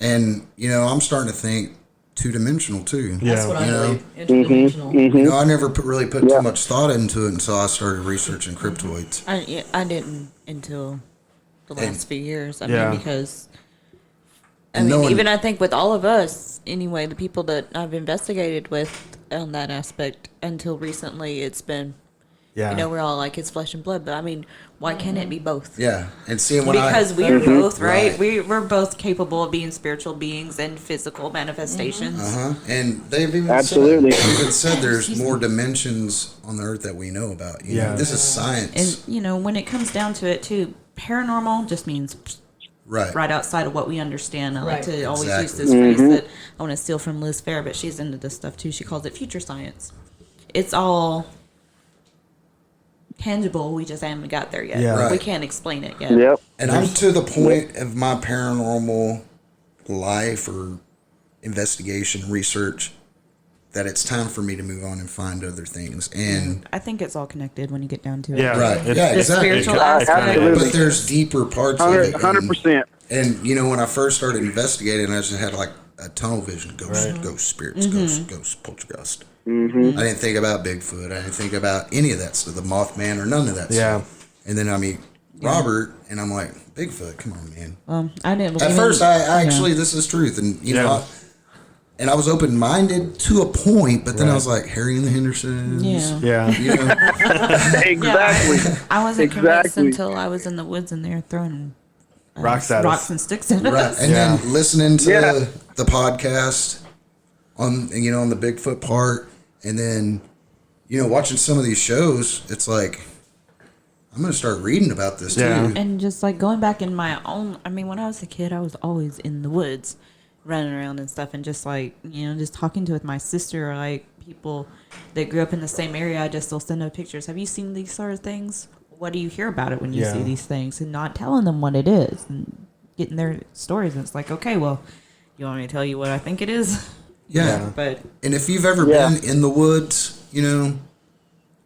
And I'm starting to think two-dimensional too. That's what I believe. Interdimensional. I never really put too much thought into it until I started researching cryptoids. I didn't until the last few years. I Yeah. mean, because And no one- even I think with all of us, anyway, the people that I've investigated with on that aspect until recently, it's been, Yeah. we're all like, it's flesh and blood. But I mean, why can't it be both? Yeah, and seeing when Because we're both, right? Right. We're both capable of being spiritual beings and physical manifestations. and they've even Absolutely. said there's more dimensions on the earth that we know about. This is science, And, when it comes down to it, too, paranormal just means right outside of what we understand. I like to always use this phrase that I want to steal from Liz Fair, but she's into this stuff, too. She calls it future science. It's all tangible, we just haven't got there yet. Yeah. Right. We can't explain it yet. yep. and I'm to the point of my paranormal life or investigation research that it's time for me to move on and find other things. And I think it's all connected when you get down to it. Yeah. right, It's- yeah, The exactly. spiritual It kinda aspect. is. But there's deeper parts of it. 100%. And when I first started investigating, I just had like a tunnel vision: ghost spirits, ghosts, poltergeist. I didn't think about Bigfoot. I didn't think about any of that stuff, the Mothman or none of that Yeah. stuff. And then I meet Robert, and I'm like, Bigfoot, come on, man. I didn't At believe first, in- I actually, this is truth, and and I was open minded to a point, but then I was like, Harry and the Hendersons. Yeah. Yeah. Exactly. I wasn't convinced Exactly. until I was in the woods and they were throwing Rocks at us. rocks and sticks at Right, us. and Yeah. then listening to Yeah. the podcast on on the Bigfoot part, and then watching some of these shows, it's like I'm gonna start reading about this Yeah. too. And just like going back in my own, I mean, when I was a kid, I was always in the woods, running around and stuff, and just like just talking with my sister, or like people that grew up in the same area. I just still send them pictures. Have you seen these sort of things? What do you hear about it when you see these things? And not telling them what it is and getting their stories. And it's like, okay, well, you want me to tell you what I think it is? Yeah. But And if you've ever been in the woods,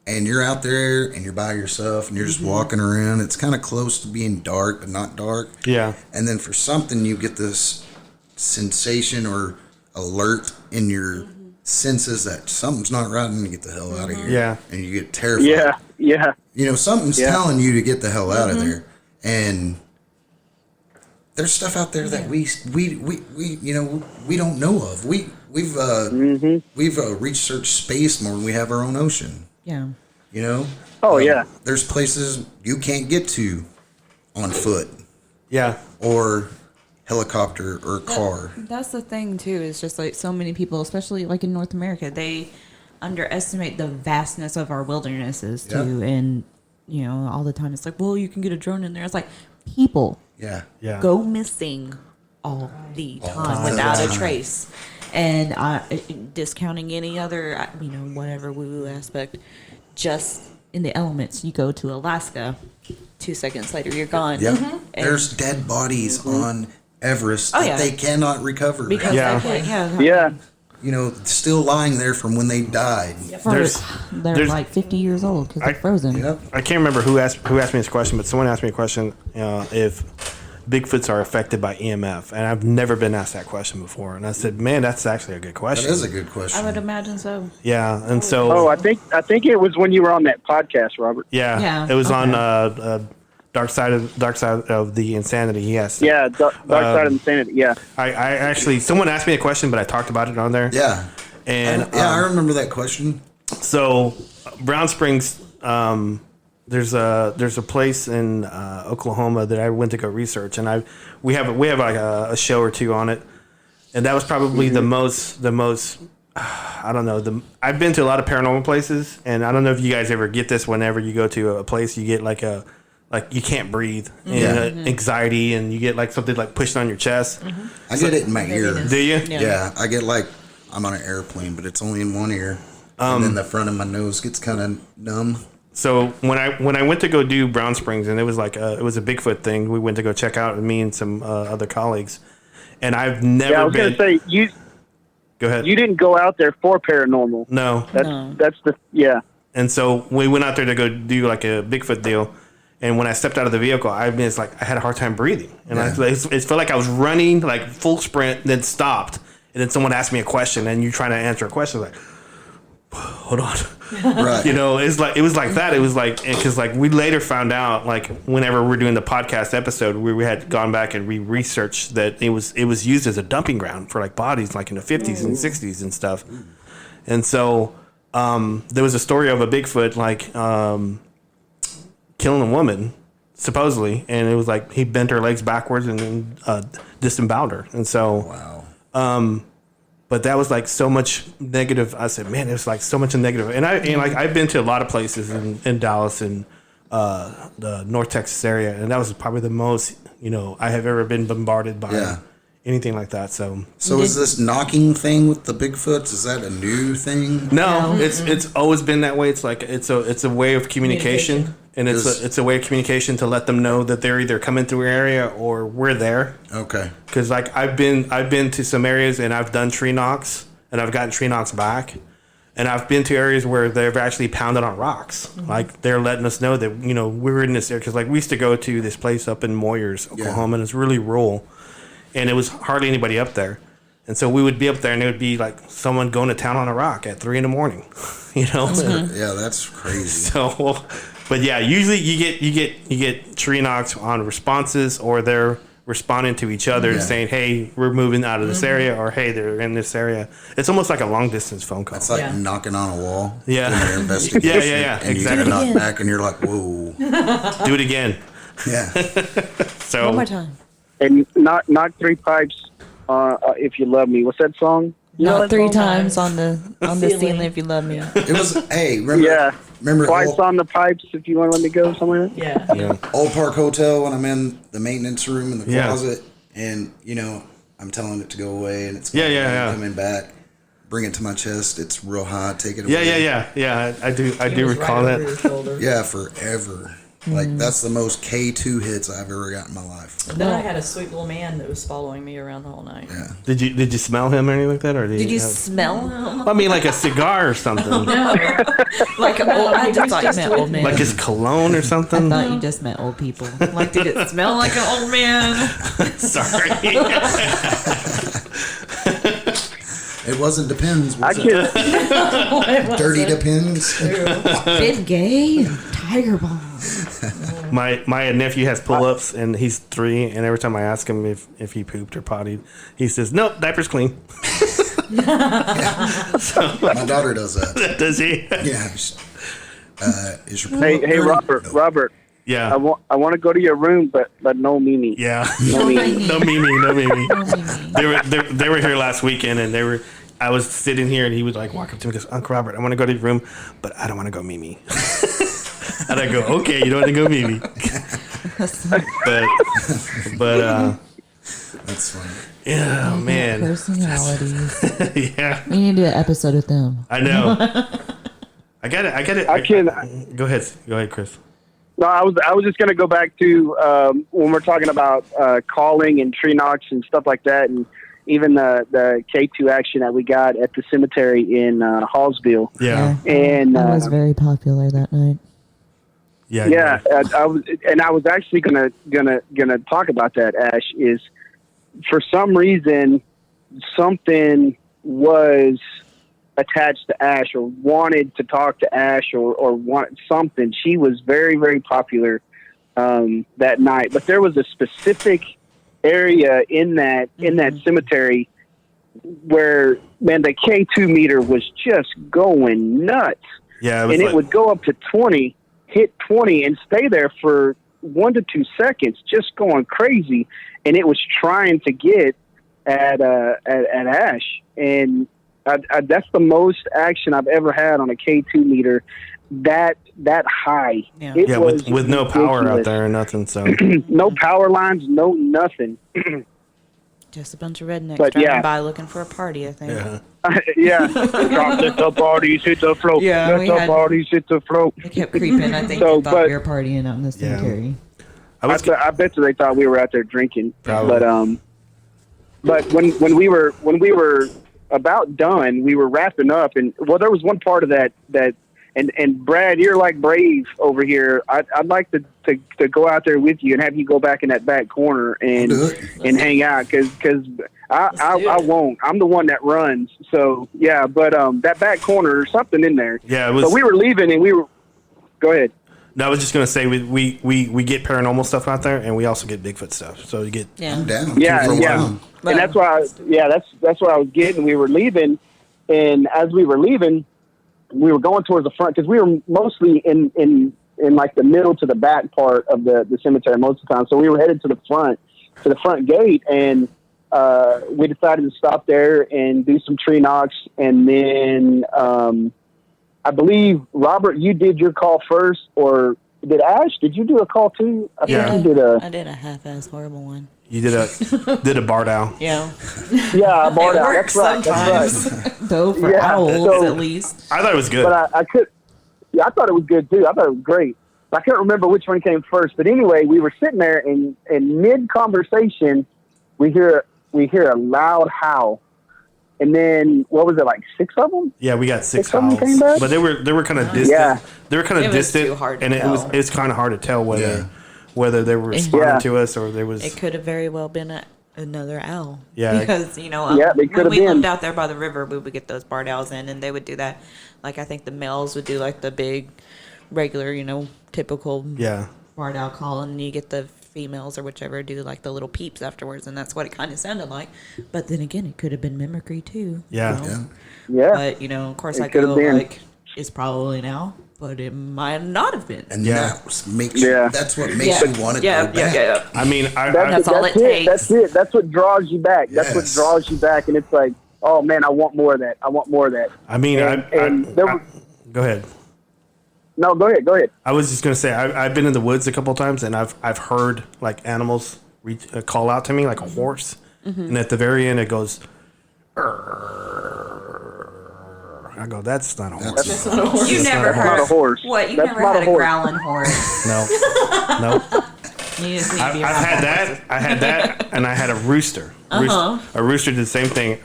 and you're out there and you're by yourself and you're just walking around. It's kind of close to being dark, but not dark. Yeah. And then for something, you get this sensation or alert in your senses that something's not right, and you get the hell out of here. Yeah. And you get terrified. Yeah. You know, something's telling you to get the hell out of there. And there's stuff out there that we you know, we don't know of. We've researched space more than we have our own ocean. Yeah. You know? Oh, yeah. There's places you can't get to on foot Yeah. or helicopter or car. That's the thing too. Is just like so many people, especially like in North America, they underestimate the vastness of our wildernesses too. And you know, all the time it's like, well, you can get a drone in there. It's like people Yeah. Yeah. go missing all the time without a trace. And discounting any other, you know, whatever woo-woo aspect, just in the elements, you go to Alaska, 2 seconds later you're gone. Yep. And There's dead bodies on Everest Oh, that yeah. they cannot recover. because Yeah. they can't, Yeah. You know, still lying there from when they died. they're there's- like 50 years old because they're frozen. Yep. I can't remember who asked me this question, but someone asked me a question if Bigfoots are affected by EMF, and I've never been asked that question before. And I said, "Man, that's actually a good That question." is a good question. I would imagine so. Yeah, and so Oh, I think it was when you were on that podcast, Robert. yeah, Yeah, it was on okay. Dark Side of the Insanity. Yes. Yeah, Dark Side of Insanity. Yeah. I actually someone asked me a question, but I talked about it on there. Yeah. And I remember that question. So Brown Springs, there's a place in Oklahoma that I went to go research, and we have like a show or two on it, and that was probably the most I don't know, I've been to a lot of paranormal places, and I don't know if you guys ever get this. Whenever you go to a place, you get like you can't breathe and anxiety, and you get like something like pushed on your chest. I get it in my ear. Do you? Yeah, I get like I'm on an airplane, but it's only in one ear, and then the front of my nose gets kind of numb. So when I went to go do Brown Springs, and it was like it was a Bigfoot thing, we went to go check out, me and some other colleagues, and I've never Yeah, I was been. going to say Go ahead. you didn't go out there for paranormal. No. That's the yeah. And so we went out there to go do like a Bigfoot deal, and when I stepped out of the vehicle, I had a hard time breathing, and it felt like I was running like full sprint, then stopped, and then someone asked me a question, and you're trying to answer a question like, hold on. Right. You know, it was like that. It was like, because like we later found out, like whenever we're doing the podcast episode, we had gone back and we researched that it was used as a dumping ground for like bodies, like in the 50s and 60s and stuff. And so there was a story of a Bigfoot like killing a woman supposedly, and it was like he bent her legs backwards and then disemboweled her. And so but that was like so much negative. I said, man, there's like so much negative. And I've been to a lot of places in Dallas and the North Texas area, and that was probably the most, you know, I have ever been bombarded by anything like that. So is this knocking thing with the Bigfoots? Is that a new thing? no, it's always been that way. It's like it's a way of communication. And it's a way of communication to let them know that they're either coming through our area or we're there. Okay. Because like I've been to some areas and I've done tree knocks and I've gotten tree knocks back, and I've been to areas where they've actually pounded on rocks. Like they're letting us know that, you know, we're in this area. Because like we used to go to this place up in Moyers, Oklahoma, and it's really rural, and it was hardly anybody up there. And so we would be up there, and it would be like someone going to town on a rock at 3 a.m. You know. Yeah, that's crazy. So. But yeah, usually you get tree knocks on responses, or they're responding to each other saying, "Hey, we're moving out of this area," or "Hey, they're in this area." It's almost like a long distance phone call. It's like knocking on a wall. Yeah. Doing your investigation. Yeah, And exactly. you knock back, and you're like, whoa. Do it again. Yeah. So One more time. And knock 3 pipes. If you love me. What's that song? You know Not that 3 song? times on the ceiling if you love me. It was, hey, remember? Yeah. Remember Twice on the pipes if you want to let me go, something like that. Yeah. Old Park Hotel when I'm in the maintenance room in the Yeah. closet, and, you know, I'm telling it to go away, and it's coming back. Bring it to my chest. It's real hot. Take it away. yeah. I do recall that. Yeah, forever. Like that's the most K2 hits I've ever got in my life. Then I had a sweet little man that was following me around the whole night. Yeah. Did you smell him or anything like that, or Did you have- smell him? I mean, like a cigar or something, Like an old, I just thought you meant old man. like his cologne or I something. thought you just meant old people. Like, did it smell like an old man? Sorry. It wasn't Depends. I Was it? can't. Dirty Depends. Big gay and tiger balm. My nephew has pull-ups and he's 3, and every time I ask him if he pooped or pottied, he says, "Nope, diaper's clean." My daughter does that. Does he? Yeah. Is your Hey, Robert. No. Robert. Yeah. I want to go to your room, but no Mimi. Yeah. No Mimi. No Mimi. They were here last weekend, and I was sitting here, and he would like walk up to me and goes, "Uncle Robert, I want to go to your room, but I don't want to go Mimi." And I go, "Okay, you don't want to go Mimi." but That's funny. yeah, man. Personalities. Yeah, We need to do an episode with them. I know. I got it. I can. Go ahead, Chris. No, I was just going to go back to when we're talking about calling and tree knocks and stuff like that, and even the K2 action that we got at the cemetery in Hallsville. Yeah. And That was very popular that night. Yeah. I was actually gonna talk about that. Ash, is for some reason something was attached to Ash or wanted to talk to Ash or want something. She was very, very popular that night, but there was a specific area in that cemetery where, man, the K2 meter was just going nuts. Yeah. And it would go up to 20, hit 20 and stay there for 1 to 2 seconds, just going crazy. And it was trying to get at Ash. And that's the most action I've ever had on a K2 meter. That high. Yeah. It Yeah, was with no power out ridiculous. there or nothing. So No power lines, no nothing. Just a bunch of rednecks But, driving yeah. by looking for a party, I think. yeah. Yeah. Let the parties hit the float. Yeah, Let we the had- parties hit the float. They kept creeping, I think. So, Thought but we were partying out in the cemetery. I bet you they thought we were out there drinking. Probably. But when we were about done, we were wrapping up, and there was one part of that and Brad, you're like brave over here. I'd like to go out there with you and have you go back in that back corner and I'll do it. hang out because I won't. I'm the one that runs. So yeah, but that back corner, there's something in there. Yeah, it was. But we were leaving and we were. Go ahead. No, I was just gonna say we get paranormal stuff out there, and we also get Bigfoot stuff. So you get I'm down. Yeah, Two for yeah. one. And that's why, that's what I was getting. We were leaving, and as we were leaving, we were going towards the front because we were mostly in like the middle to the back part of the cemetery most of the time. So we were headed to the front gate, and we decided to stop there and do some tree knocks, and then I believe Robert, you did your call first, or did Ash? Did you do a call too? I Yeah. think you did I did a half-ass horrible one. you did a bar down. Yeah. Yeah, I bought It out. works That's right. sometimes. Though for Yeah, owls, so- at least. I thought it was good. But I could. Yeah, I thought it was good too. I thought it was great. I couldn't remember which one came first. But anyway, we were sitting there, and in mid conversation, we hear a loud howl, and then what was it, like 6 of them? Yeah, we got 6 Six of them howls, came back? but they were kind of distant. Yeah. They were kind It of was distant, too hard to and tell. it's kind of hard to tell Yeah. whether they were responding Yeah. to us or there was. It could have very well been another owl. Yeah. Because, Yeah, they when could have we been. lived out there by the river, we would get those barred owls in, and they would do that. Like, I think the males would do, like, the big, regular, typical Yeah, barred owl call, and you get the females or whichever do, like, the little peeps afterwards, and that's what it kind of sounded like. But then again, it could have been mimicry, too. yeah. Yeah. Yeah. But, of course, It I could have go, been. like, it's probably an owl, but it might not have been. And Yeah. that's what makes you want to go back. I mean, That's all it takes. That's it. That's what draws you back. That's what Yes. draws you back, and it's like, oh man, I want more of that. I want more of that. I mean, go ahead. No, go ahead. I was just gonna say I've been in the woods a couple of times, and I've heard like animals call out to me like a horse, and at the very end it goes, "Arr." I go, that's not a horse. That's You never That's not heard a horse. What? You That's never not had a a horse. growling horse? No, no. You just need to I've be had around that. I had that, and I had a rooster. A rooster did the same thing.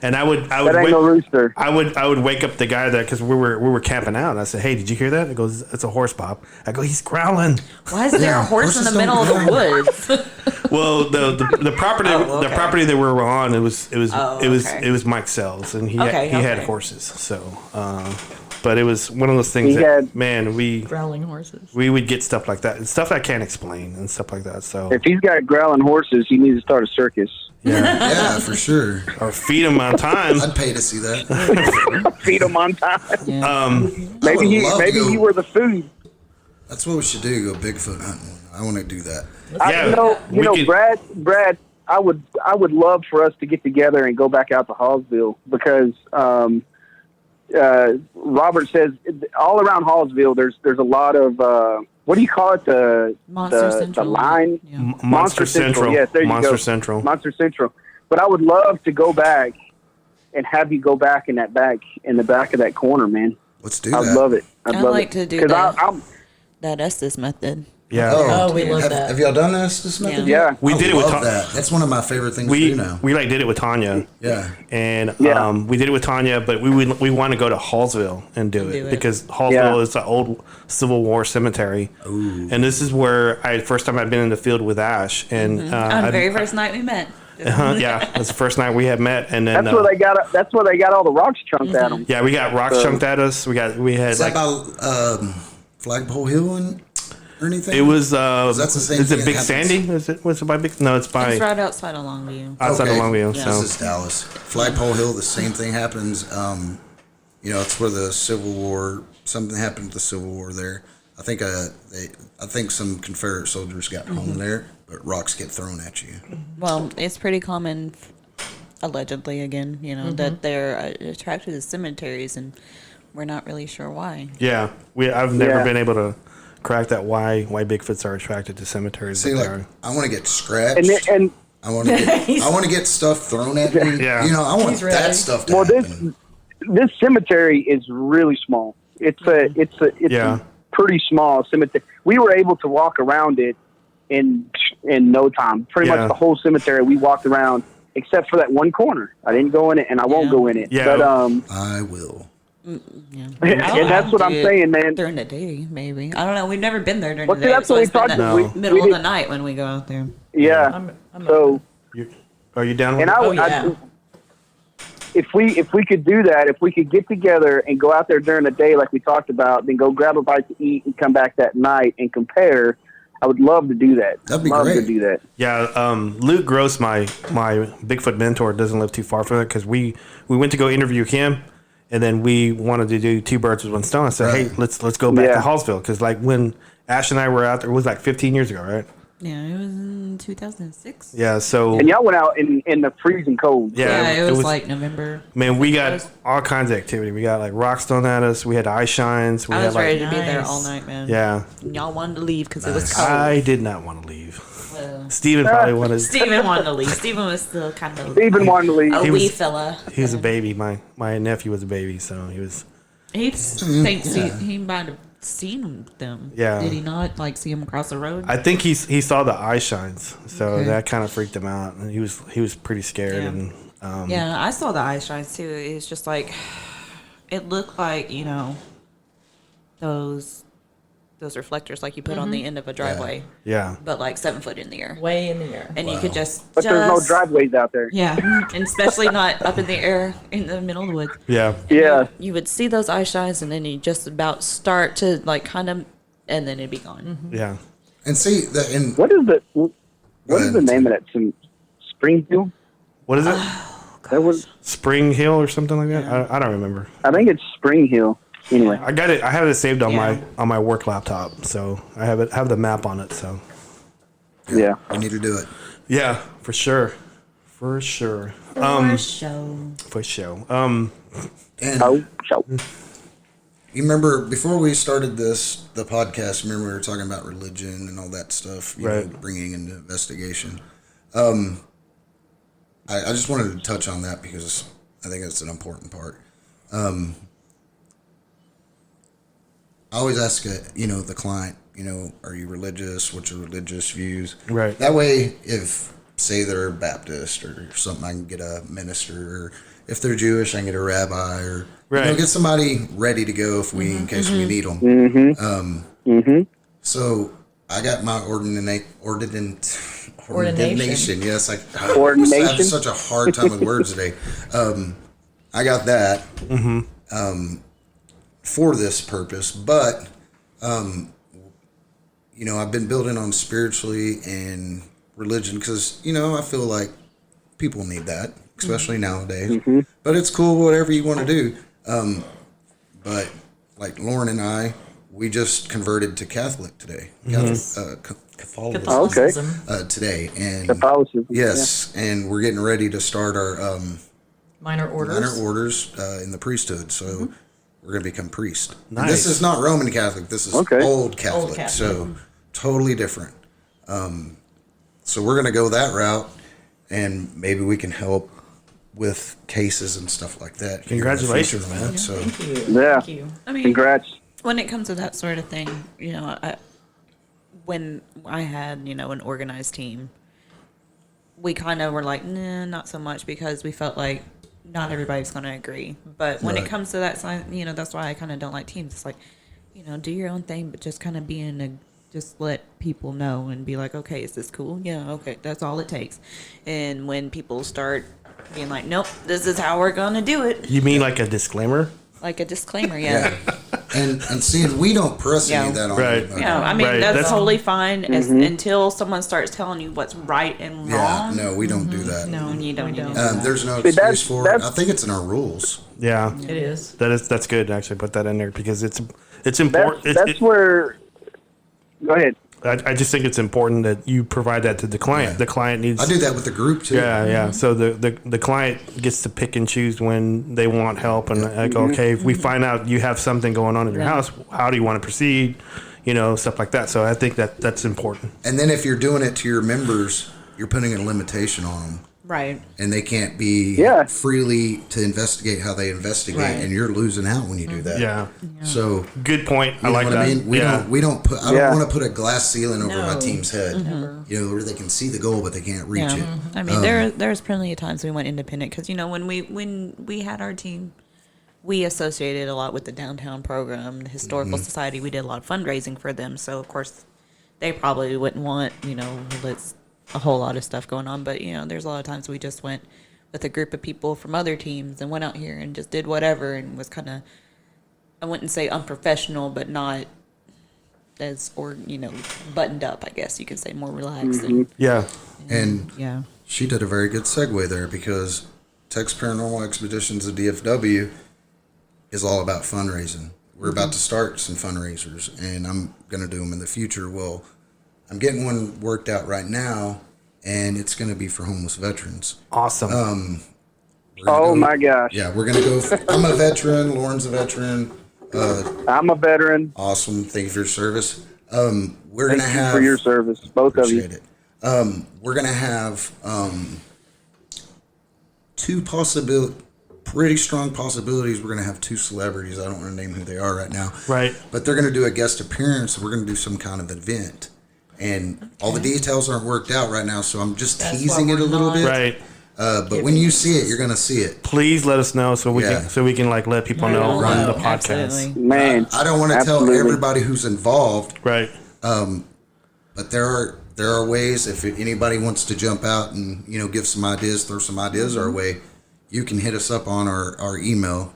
And I would That ain't no rooster. I would wake up the guy that because we were camping out, and I said, "Hey, did you hear that?" It goes, "It's a horse, Bob." I go, "He's growling." Why is there a horse in the horses middle of don't the woods? Well, the property Oh, the okay. property that we were on, it was okay. it was Mike Sells, and he Okay, had okay. horses. So, but it was one of those things He that had- man Growling horses. we would get stuff like that, and stuff I can't explain, and stuff like that. So If he's got growling horses, he needs to start a circus. Yeah, for sure. or feed them on time. I'd pay to see that. Feed him on time. I would Maybe love to maybe go- you were the food. That's what we should do. Go Bigfoot hunting. I want to do that. Yeah, You know, we could- Brad. I would love for us to get together and go back out to Hallsville because Robert says all around Hallsville there's a lot of what do you call it the line Yeah. Monster Central. Yes, there you Monster go. Central. Monster Central. But I would love to go back and have you go back in the back of that corner, man. Let's do I'd that. love it. I'd I'd love like it. to do 'Cause that. I'm That Estes method. Yeah. Oh, we love have, that. Have y'all done this method? yeah. We I did it with love Ta- that. That's one of my favorite things to we do now. did it with Tanya. Yeah. And Yeah. we did it with Tanya, but we want to go to Hallsville and do it because Hallsville Yeah. is an old Civil War cemetery. Ooh. And this is where first time I'd been in the field with Ash, and On the I'd- very first night we met. yeah, that's the first night we had met, and then That's where they got. That's where they got all the rocks chunked at them. yeah, we got rocks chunked at us. We had Is that like by Flagpole Hill or anything? it was that's the same is it thing Big that Sandy? Was it by Big? No, it's by It's right outside of Longview. outside of Longview. Yeah. So This is Dallas. Flagpole Hill, the same thing happens. It's where the Civil War, something happened to the Civil War there. I think some Confederate soldiers got home there, but rocks get thrown at you. Well, it's pretty common, allegedly, again, that they're attracted to cemeteries, and we're not really sure why. yeah, I've never Yeah. been able to crack that why Bigfoots are attracted to cemeteries. See, but they like are. I want to get scratched. And I want to get stuff thrown at me. Yeah. I want He's ready. that stuff to well, happen. this cemetery is really small. It's Yeah. a pretty small cemetery. We were able to walk around it in no time. Pretty Yeah. much the whole cemetery we walked around, except for that one corner. I didn't go in it, and I won't Yeah. go in it. Yeah. But I will. Yeah. and that's what I'm saying, man. During the day, maybe. I don't know. We've never been there during Well, the see, day. that's It's what we always been talked the about. middle We of did- the night when we go out there. Yeah. I'm So. Are you down? And I, Oh, I- yeah. if we could do that, if we could get together and go out there during the day like we talked about, then go grab a bite to eat and come back that night and compare, I would love to do that. That'd be love great. to do that. Yeah, Luke Gross, my Bigfoot mentor, doesn't live too far from it because we went to go interview him, and then we wanted to do two birds with one stone. I said, Right. hey, let's go back Yeah. to Hallsville because like when Ash and I were out there, it was like 15 years ago, right? Yeah, it was in 2006. Yeah, so And y'all went out in the freezing cold. yeah, it was like November. man, we got all kinds of activity. We got like rocks thrown at us. We had eye shines. We I had was like ready to be there Nice. all night, man. yeah. Y'all wanted to leave because it was cold. I did not want to leave. Well, Steven probably wanted. Steven wanted to leave. Steven was still kind of Stephen wanted to leave. a He wee was- fella. He was a baby. My nephew was a baby, so he was. He thinks he might have seen them. Yeah. Did he not like see him across the road? I think he saw the eye shines, so Okay. that kind of freaked him out, and he was pretty scared. Yeah. And Yeah, I saw the eye shines too. It's just like it looked like those reflectors like you put on the end of a driveway, yeah, but like 7 foot in the air, way in the air. and you could just. But there's no driveways out there. Yeah, and especially not up in the air in the middle of the woods. yeah, Yeah. You would see those eye shines, and then you just about start to like kind of, and then it'd be gone. yeah. And see that in What is the ahead. name of that? Some Springfield? What is it? That was. Spring Hill or something like that? I don't remember. I think it's Spring Hill. Anyway. I got it. I have it saved on Yeah. my work laptop, so I have the map on it. So Yeah. we need to do it. yeah, for sure, for sure, For show. for sure. And Oh, so. you remember before we started the podcast, remember we were talking about religion and all that stuff, you know, Right. bringing into investigation. I just wanted to touch on that because I think it's an important part. I always ask, the client, are you religious? What's your religious views? Right. That way, if, say, they're Baptist or something, I can get a minister. Or if they're Jewish, I can get a rabbi. Or get somebody ready to go in case we need them. Mm-hmm. So I got my ordination. Yes, I have such a hard time with words today. I got that for this purpose, but I've been building on spiritually and religion because I feel like people need that, especially nowadays. Mm-hmm. But it's cool, whatever you want to do. But like Lauren and I, we just converted to Catholic today. Catholicism. Today, and Catholicism. yes, and we're getting ready to start our Minor orders. In the priesthood. So we're going to become priest. Nice. This is not Roman Catholic. This is old Catholic. So totally different. So we're going to go that route, and maybe we can help with cases and stuff like that. Congratulations, man. So Thank you. Yeah. Thank you. I mean, Congrats. when it comes to that sort of thing, when I had, an organized team, we kind of were like, nah, not so much, because we felt like not everybody's going to agree. But when it comes to that side, that's why I kind of don't like teams. It's like, do your own thing, but just kind of just let people know and be like, okay, is this cool? Yeah, okay, that's all it takes. And when people start being like, nope, this is how we're going to do it. You mean like a disclaimer? Like a disclaimer, yeah. and seeing we don't press any of that on Right. anybody. Yeah, I mean, Right, that's that's- totally fine until someone starts telling you what's right and wrong. Yeah, no, we don't do that. No, you don't. There's no See, excuse for it. that's- I think it's in our rules. Yeah. It is. That's good to actually put that in there because it's important. That's where. Go ahead. I just think it's important that you provide that to the client. Yeah. The client needs. I do that with the group too. Yeah. So the client gets to pick and choose when they want help, and like, okay, if we find out you have something going on in your house, how do you want to proceed? Stuff like that. So I think that's important. And then if you're doing it to your members, you're putting a limitation on them. Right. And they can't be freely to investigate how they investigate, Right. and you're losing out when you do that. Yeah. So Good point. you I know like what that. I mean? We don't put. I don't want to put a glass ceiling over my No. team's head. Never. Where they can see the goal but they can't reach it. I mean, there's plenty of times we went independent because when we had our team, we associated a lot with the downtown program, the historical society. We did a lot of fundraising for them, so of course they probably wouldn't want a whole lot of stuff going on. But there's a lot of times we just went with a group of people from other teams and went out here and just did whatever and was kind of, I wouldn't say unprofessional, but not as buttoned up, I guess you could say, more relaxed. Yeah. And Yeah. she did a very good segue there because Texas Paranormal Expeditions of DFW is all about fundraising. We're about to start some fundraisers, and I'm going to do them in the future. Well, I'm getting one worked out right now, and it's going to be for homeless veterans. Awesome. Oh my gosh. Yeah, we're going to go. I'm a veteran. Lauren's a veteran. I'm a veteran. Awesome. Thank you for your service. We're going to Thank you have. for your service, both of you. Appreciate it. We're going to have pretty strong possibilities. We're going to have two celebrities. I don't want to name who they are right now. Right. But they're going to do a guest appearance. We're going to do some kind of event. And all the details aren't worked out right now, so I'm just That's teasing why it a we're little not- bit. Right. But when you see it, you're going to see it. Please let us know so we Yeah. can let people know on the podcast. Absolutely. Man. I don't want to tell absolutely. everybody who's involved, Right. but there are ways. If anybody wants to jump out and give some ideas, throw some ideas our way, you can hit us up on our email.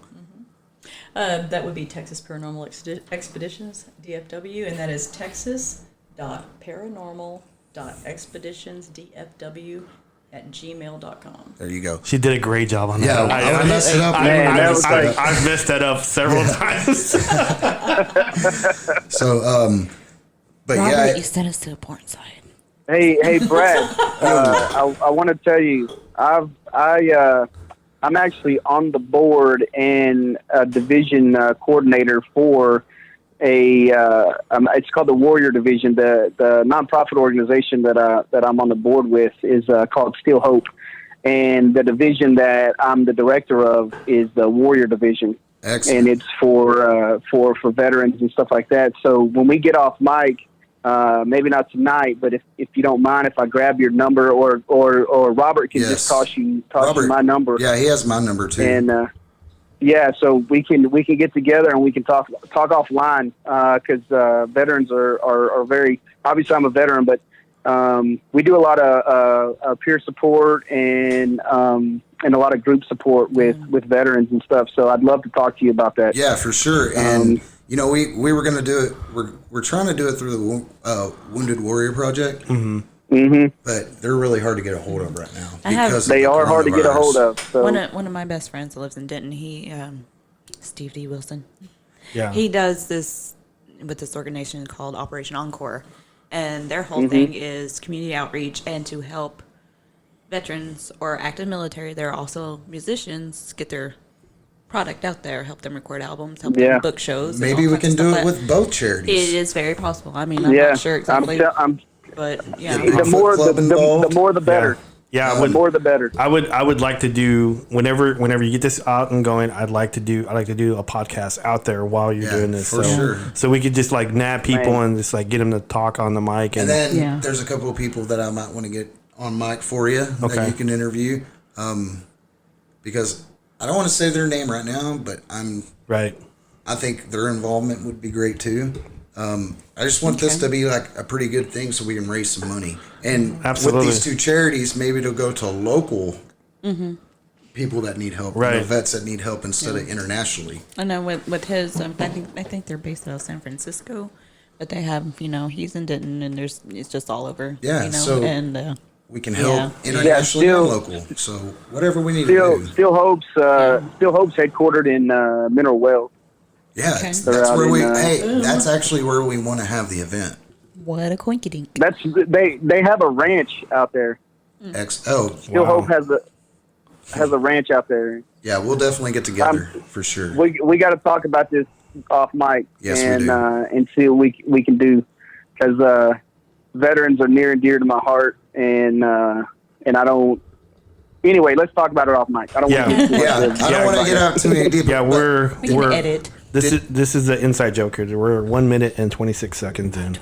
That would be Texas Paranormal Expeditions, DFW, and that is texas.paranormal.expeditionsdfw@gmail.com. There you go. She did a great job on that. Yeah, I would mess it up. Man, that was like- I've messed that up several times. So, but Robert, yeah, you sent us to the porn site. Hey, Brad. I want to tell you, I'm actually on the board and a division coordinator for it's called the Warrior Division. The nonprofit organization that I'm on the board with is called Steel Hope, and the division that I'm the director of is the Warrior division. Excellent. And it's for veterans and stuff like that. So when we get off mic, maybe not tonight, but if you don't mind, if I grab your number, or Robert can just toss you my number. Yeah, he has my number too. And so we can get together and we can talk offline, because veterans are very, obviously I'm a veteran, but we do a lot of peer support and a lot of group support with veterans and stuff. So I'd love to talk to you about that. Yeah, for sure. And we were going to do it. We're trying to do it through the Wounded Warrior Project. Mm-hmm. Mm-hmm. But they're really hard to get a hold of right now. They are hard to get a hold of. So. One of my best friends lives in Denton. He, Steve D. Wilson. Yeah. He does this with this organization called Operation Encore. And their whole thing is community outreach and to help veterans or active military. They're also musicians get their product out there, help them record albums, help them book shows. Maybe we can do it with both charities. It is very possible. I mean, I'm not sure exactly. But yeah, the more the better. Yeah, the more the better. I would like to do whenever you get this out and going. I'd like to do a podcast out there while you're doing this. For sure. So we could just like nab people and just like get them to talk on the mic. And then there's a couple of people that I might want to get on mic for you that you can interview. Because I don't want to say their name right now, but I think their involvement would be great too. I just want this to be like a pretty good thing so we can raise some money. And with these two charities, maybe it'll go to local people that need help, vets that need help instead of internationally. I know with his, I think they're based out of San Francisco, but they have, he's in Denton and it's just all over. Yeah, so and we can help internationally and local. So whatever we need to do. Still Hope's headquartered in Mineral Wells. Yeah, that's where that's actually where we want to have the event. What a coinkydink. They have a ranch out there. Still Hope has a ranch out there. Yeah, we'll definitely get together for sure. We got to talk about this off mic. Yes, and we do. And see what we can do, because veterans are near and dear to my heart, and I don't. Anyway, let's talk about it off mic. I don't want to. I don't want to get out too many deep. Yeah, we're edit. This is the inside joke here. We're 1 minute and 26 seconds in.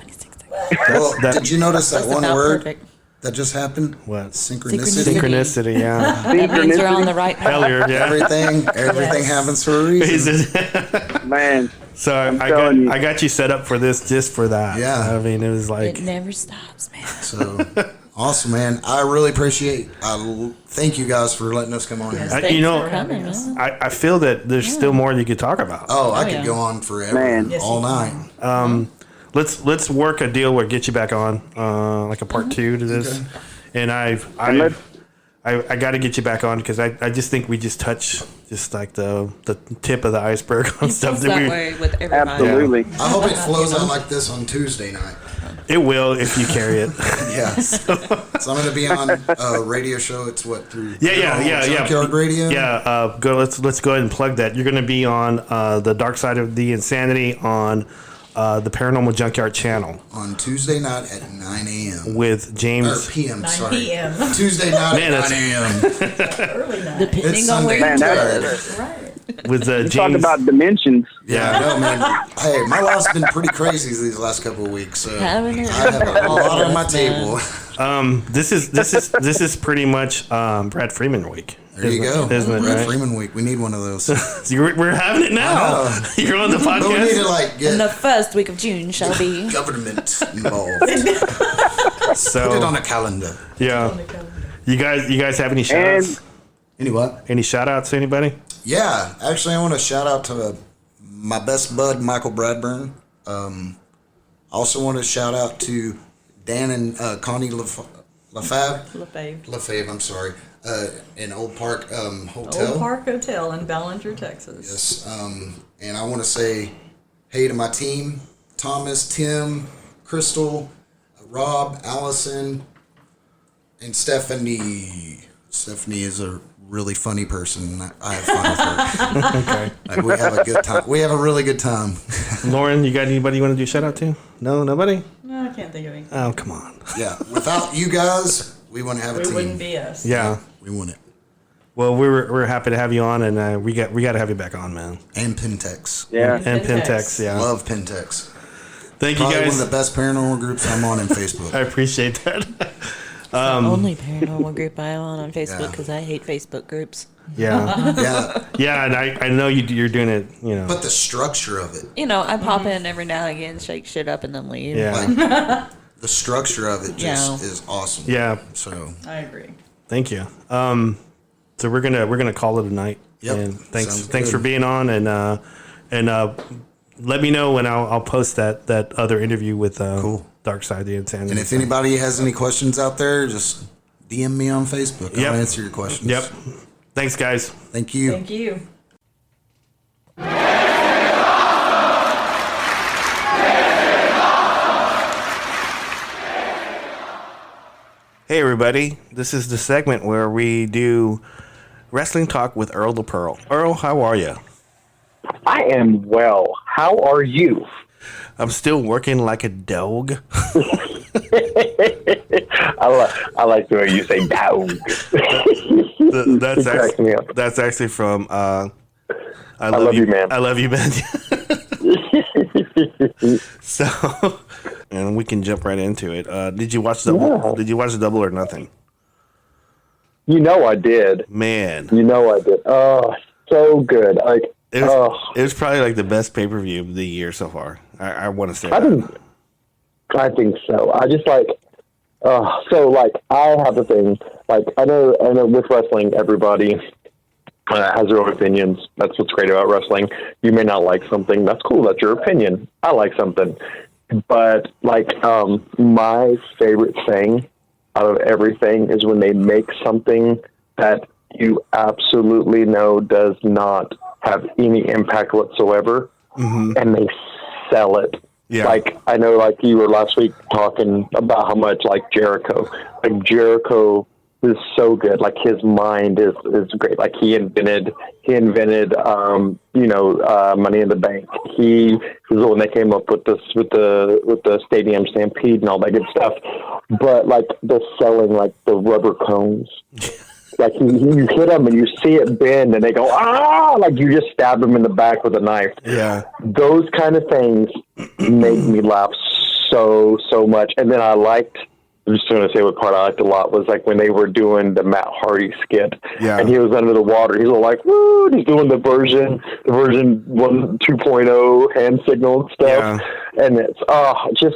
Well, did you notice that one word that just happened? What? Synchronicity. Yeah. That means we're on the right path. Everything happens for a reason. Man. So I got you set up for this just for that. Yeah. I mean, it was like it never stops, man. So awesome, man. I really appreciate. Thank you guys for letting us come on here. Thanks for coming, man. I feel that there's still more you could talk about. I could go on forever, all night. Let's work a deal where get you back on, like a part 2 to this. Okay. And I got to get you back on because I just think we just touch just like the tip of the iceberg on stuff that we. Way with everybody. Absolutely. Yeah. I hope it flows out like this on Tuesday night. It will if you carry it. Yeah. So I'm going to be on a radio show. It's what through Junkyard Radio. Yeah. Let's go ahead and plug that. You're going to be on the Dark Side of the Insanity on the Paranormal Junkyard channel on Tuesday night at 9 a.m. with James. Or p.m. 9 sorry. p.m. Tuesday night at 9 a.m. Early night. Depending on where you live. Right. With James. Talk about dimensions. Yeah, I know, man. Hey, my life's been pretty crazy these last couple of weeks. So I have a lot on my table. This is pretty much Brad Freeman week. There you go. Isn't it, Brad right? Freeman week. We need one of those. We're having it now. You're on the podcast. But we need to get in the first week of June shall be government involved. So put it on a calendar. Yeah. You guys have any shout outs? Any shout outs to anybody? Yeah. Actually, I want to shout out to my best bud, Michael Bradburn. I also want to shout out to Dan and Connie Lefebvre, I'm sorry. In Old Park Hotel. Old Park Hotel in Ballinger, Texas. Yes. And I want to say hey to my team, Thomas, Tim, Crystal, Rob, Allison, and Stephanie. Stephanie is a really funny person. I have fun with her. Okay. Like, we have a good time. We have a really good time. Lauren, you got anybody you want to do shout out to? No, nobody? No, I can't think of anything. Oh, come on. Yeah. Without you guys, we wouldn't have a team. It wouldn't be us. Yeah. We want it. Well, we're happy to have you on, and we got to have you back on, man. And Pentex. Yeah. And Pentex, yeah. Love Pentex. Thank Probably you guys. one of the best paranormal groups I'm on Facebook. I appreciate that. The only paranormal group I'm on Facebook Yeah. because I hate Facebook groups. Yeah, Yeah, yeah, and I know you're doing it. You know, but the structure of it, You know, I pop in every now and again, shake shit up, and then leave. yeah, like the structure of it just Yeah. is awesome. yeah. So I agree. Thank you. So we're gonna call it a night. Yep. And thanks Sounds for good. being on, and let me know when I'll post that other interview with Cool. Dark Side the Insanity. and if anybody has any questions out there, just DM me on Facebook. Yep. I'll answer your questions. Yep. Thanks, guys. Thank you. Thank you. Hey, everybody. This is the segment where we do wrestling talk with Earl the Pearl. Earl, how are you? I am well. How are you? I'm still working like a dog. I like the way you say dog. That's cracks me up. that's actually from I love you, man. I love you, man. So, and we can jump right into it. Did you watch Double? Yeah. Did you watch Double or Nothing? You know I did. Man, You know I did. Oh, so good. Like, it was probably like the best pay per view of the year so far. I want to say I that. think so. I just like, so like I have a thing. Like I know with wrestling, everybody has their own opinions. That's what's great about wrestling. You may not like something. That's cool. That's your opinion. I like something. But like, my favorite thing out of everything is when they make something that you absolutely know does not have any impact whatsoever, and they sell it. Yeah. Like, I know, like, you were last week talking about how much, like, Jericho is so good. Like, his mind is great. Like, he invented, Money in the Bank. He was the one that came up with this, with the Stadium Stampede and all that good stuff. But, like, the selling, like, the rubber cones. Like, you hit them and you see it bend and they go, ah! Like, you just stab them in the back with a knife. Yeah. Those kind of things make me laugh so much. And then I'm just going to say what part I liked a lot was like when they were doing the Matt Hardy skit, Yeah. and he was under the water. He's all like, woo! He's doing the version 2.0 hand signal and stuff. Yeah. And it's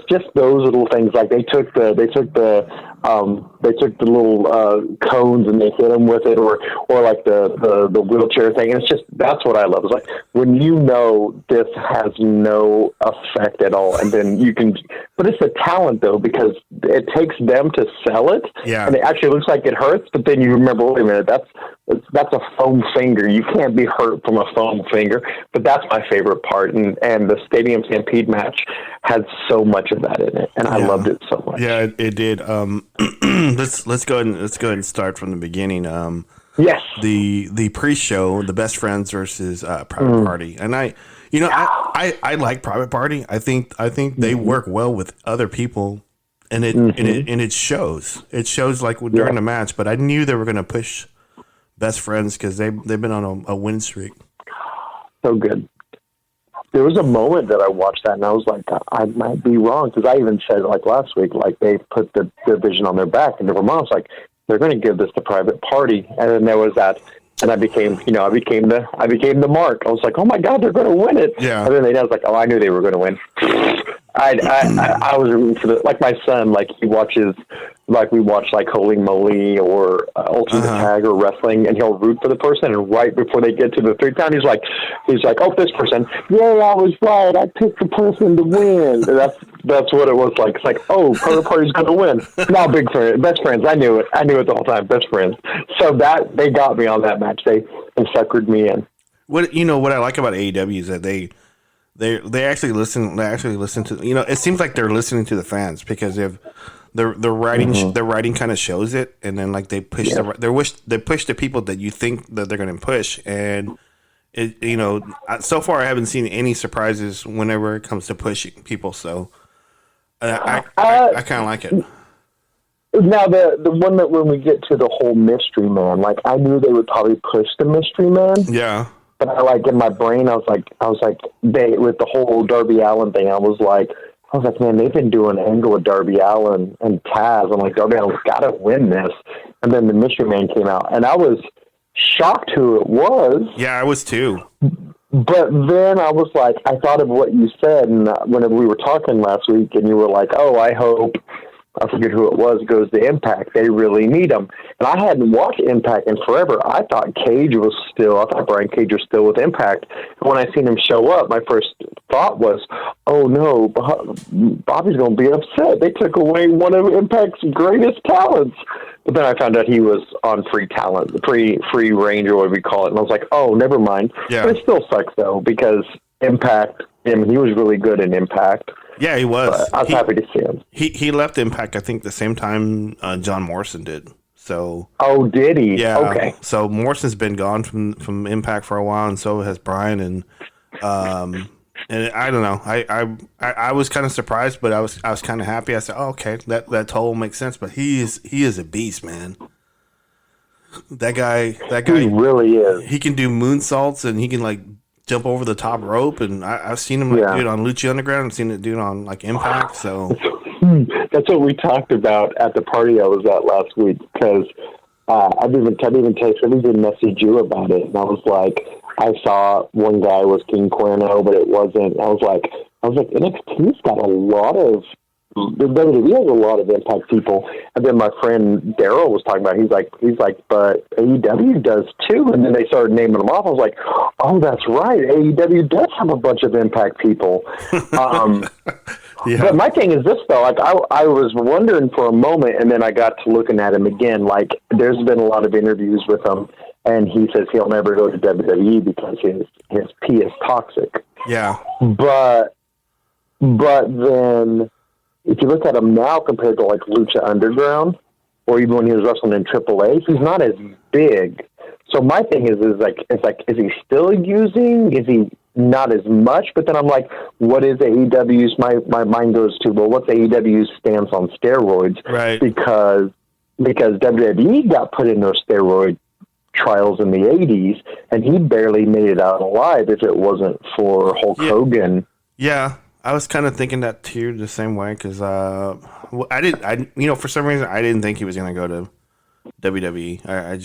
just those little things. Like they took the little cones and they hit them with it, or like the wheelchair thing. And it's just, that's what I love. It's like when you know this has no effect at all, and then you can. But it's the talent though, because it takes them to sell it. Yeah. And it actually looks like it hurts, but then you remember, wait a minute, that's a foam finger. You can't be hurt from a foam finger. But that's my favorite part, and the Stadium Stampede match had so much of that in it, and I loved it so much. Yeah, it did. Let's go ahead and start from the beginning. Yes. The pre-show, the Best Friends versus Private Party, and I like Private Party. I think they work well with other people, and it shows. It shows like during the match. But I knew they were going to push Best Friends because they've been on a win streak. So good. There was a moment that I watched that and I was like, I might be wrong, because I even said like last week, like they put the division on their back, and I was like, they're going to give this to Private Party, and then there was that, and I became the mark. I was like, oh my God, they're going to win it. Yeah. And then I was like, oh, I knew they were going to win. I was rooting for like my son, like he watches, like we watch like Holy Moly or Ultimate Tag or wrestling, and he'll root for the person, and right before they get to the 3 count, he's like, oh, this person, yeah, I was right, I picked the person to win. And that's what it was like. It's like, oh, Private Party's going to win. No, Best Friends. I knew it the whole time. Best Friends. So that they got me on that match. They suckered me in. What I like about AEW is that they actually listen. They actually listen to. It seems like they're listening to the fans, because their writing kind of shows it, and then like they push they push the people that you think that they're going to push, and it so far I haven't seen any surprises whenever it comes to pushing people. So I kind of like it. Now the one that when we get to the whole mystery man, like I knew they would probably push the mystery man. Yeah. But I like in my brain, I was like, they with the whole Darby Allin thing. I was like, man, they've been doing an angle with Darby Allin and Taz. I'm like, Darby Allin's got to win this. And then the Mystery Man came out, and I was shocked who it was. Yeah, I was too. But then I was like, I thought of what you said, and when we were talking last week, and you were like, oh, I hope. I forget who it was, goes to Impact. They really need him. And I hadn't watched Impact in forever. I thought Brian Cage was still with Impact. And when I seen him show up, my first thought was, oh no, Bobby's going to be upset. They took away one of Impact's greatest talents. But then I found out he was on free range or whatever we call it. And I was like, oh, never mind. Yeah. But it still sucks though, because Impact, he was really good in Impact. Yeah, he was. But I was happy to see him. He left Impact, I think, the same time John Morrison did. So. Oh, did he? Yeah. Okay. So Morrison's been gone from Impact for a while, and so has Brian. And I don't know. I was kind of surprised, but I was kind of happy. I said, oh, okay, that totally makes sense. But he is a beast, man. That guy. He really is. He can do moonsaults, and he can like jump over the top rope, and I've seen him do it on Lucha Underground. I've seen it do it on like Impact. So that's what we talked about at the party I was at last week. Because I didn't message you about it, and I was like, I saw one guy was King Cuerno, but it wasn't. I was like NXT's got a lot of. The WWE has a lot of Impact people, and then my friend Daryl was talking about. He's like, but AEW does too. And then they started naming them off. I was like, oh, that's right. AEW does have a bunch of Impact people. Yeah. But my thing is this though. Like I was wondering for a moment, and then I got to looking at him again. Like there's been a lot of interviews with him, and he says he'll never go to WWE because his pee is toxic. Yeah. But then. If you look at him now compared to like Lucha Underground, or even when he was wrestling in AAA, he's not as big. So my thing is is he still using? Is he not as much? But then I'm like, what is AEW's? My mind goes to, well, what's AEW's stance on steroids? Right. Because WWE got put in those steroid trials in the 80s, and he barely made it out alive if it wasn't for Hulk Hogan. Yeah. I was kind of thinking that too, the same way, because for some reason I didn't think he was going to go to WWE. I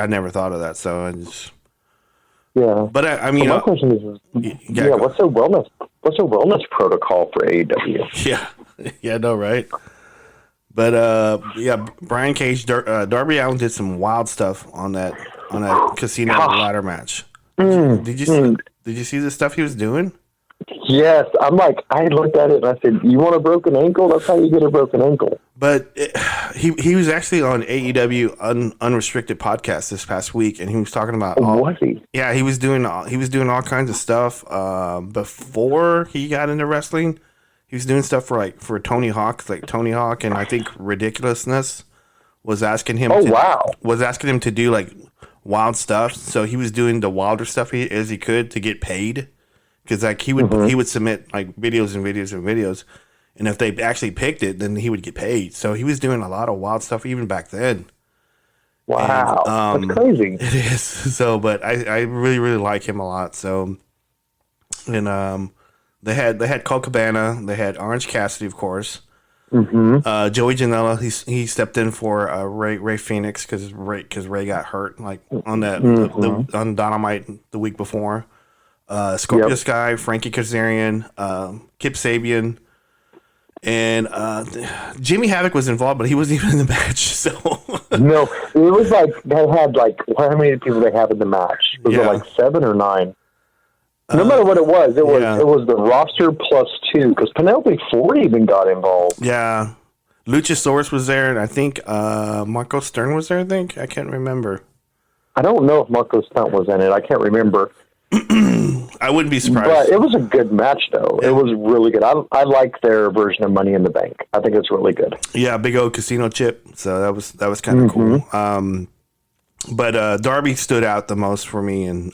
never thought of that, so I just But my question is what's their wellness protocol for AEW? Yeah, no, right. But Brian Cage, Darby Allin did some wild stuff on that casino ladder match. Did you see the stuff he was doing? Yes, I'm like, I looked at it and I said, you want a broken ankle? That's how you get a broken ankle. But he was actually on AEW Unrestricted podcast this past week, and he was talking about was he? Yeah, he was doing all kinds of stuff before he got into wrestling. He was doing stuff for Tony Hawk, like Tony Hawk, and I think Ridiculousness was asking him to do like wild stuff. So he was doing the wilder stuff as he could to get paid. Because like he would submit like videos and videos and videos, and if they actually picked it, then he would get paid. So he was doing a lot of wild stuff even back then. Wow, that's crazy. It is. So, but I really really like him a lot. So, and they had Colt Cabana, they had Orange Cassidy, of course. Mm-hmm. Joey Janela, he stepped in for Ray Phoenix because Ray got hurt like on that on Dynamite the week before. Scorpio Sky, Frankie Kazarian, Kip Sabian, and Jimmy Havoc was involved, but he wasn't even in the match. So no, it was like they had like how many people they have in the match? Was it like 7 or 9? No matter what it was the roster plus 2 because Penelope Ford even got involved. Yeah, Luchasaurus was there, and I think Marco Stern was there. I can't remember. I don't know if Marco Stunt was in it. I can't remember. I wouldn't be surprised. But it was a good match, though. Yeah. It was really good. I like their version of Money in the Bank. I think it's really good. Yeah, big old casino chip. So that was kind of cool. But Darby stood out the most for me, and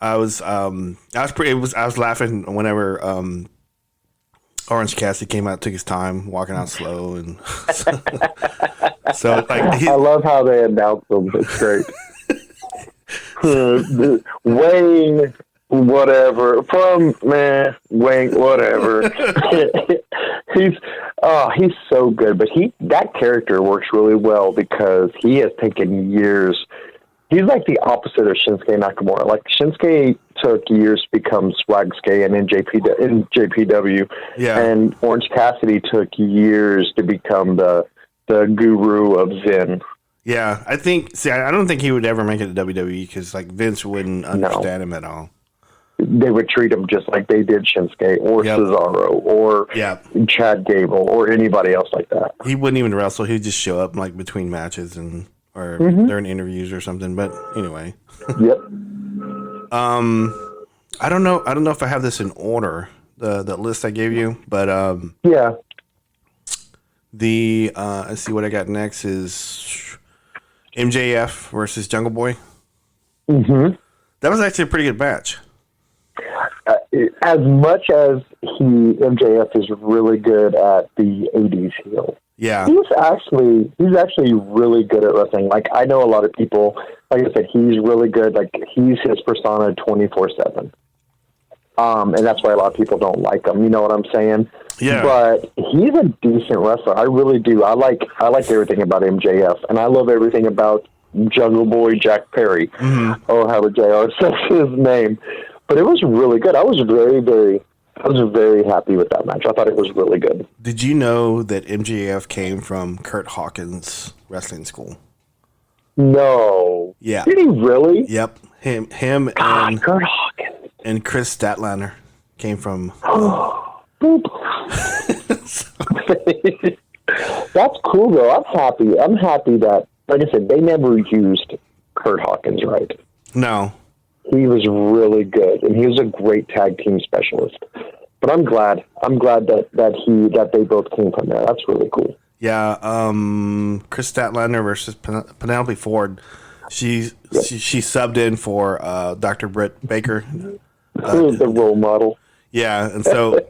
I was laughing whenever Orange Cassidy came out, took his time, walking out slow, and so like I love how they announce them. It's great. Wayne, whatever from Wayne, whatever. He's so good, but that character works really well because he has taken years. He's like the opposite of Shinsuke Nakamura. Like Shinsuke took years to become Swagsuke and in JPW, and Orange Cassidy took years to become the guru of Zen. Yeah, I don't think he would ever make it to WWE because like Vince wouldn't understand him at all. They would treat him just like they did Shinsuke or Cesaro or Chad Gable or anybody else like that. He wouldn't even wrestle. He'd just show up like between matches or during interviews or something. But anyway. Yep. I don't know if I have this in order, the list I gave you, but yeah. Let's see what I got next is MJF versus Jungle Boy. Mm-hmm. That was actually a pretty good match. As much as MJF is really good at the 80s heel. Yeah. He's actually really good at wrestling. Like, I know a lot of people, like I said, he's really good. Like, he's his persona 24/7. And that's why a lot of people don't like him. You know what I'm saying? Yeah. But he's a decent wrestler. I really do. I like everything about MJF, and I love everything about Jungle Boy Jack Perry. Mm-hmm. Oh, how JR says his name. But it was really good. I was very happy with that match. I thought it was really good. Did you know that MJF came from Kurt Hawkins' wrestling school? No. Yeah. Did he really? Yep. Him God, and Kurt Hawkins and Chris Statlander came from. That's cool though. I'm happy that, like I said, they never used Kurt Hawkins right. No. He was really good, and he was a great tag team specialist. But I'm glad that they both came from there. That's really cool. Yeah, Chris Statlander versus Penelope Ford. She subbed in for Dr. Britt Baker. The role model. Yeah, and so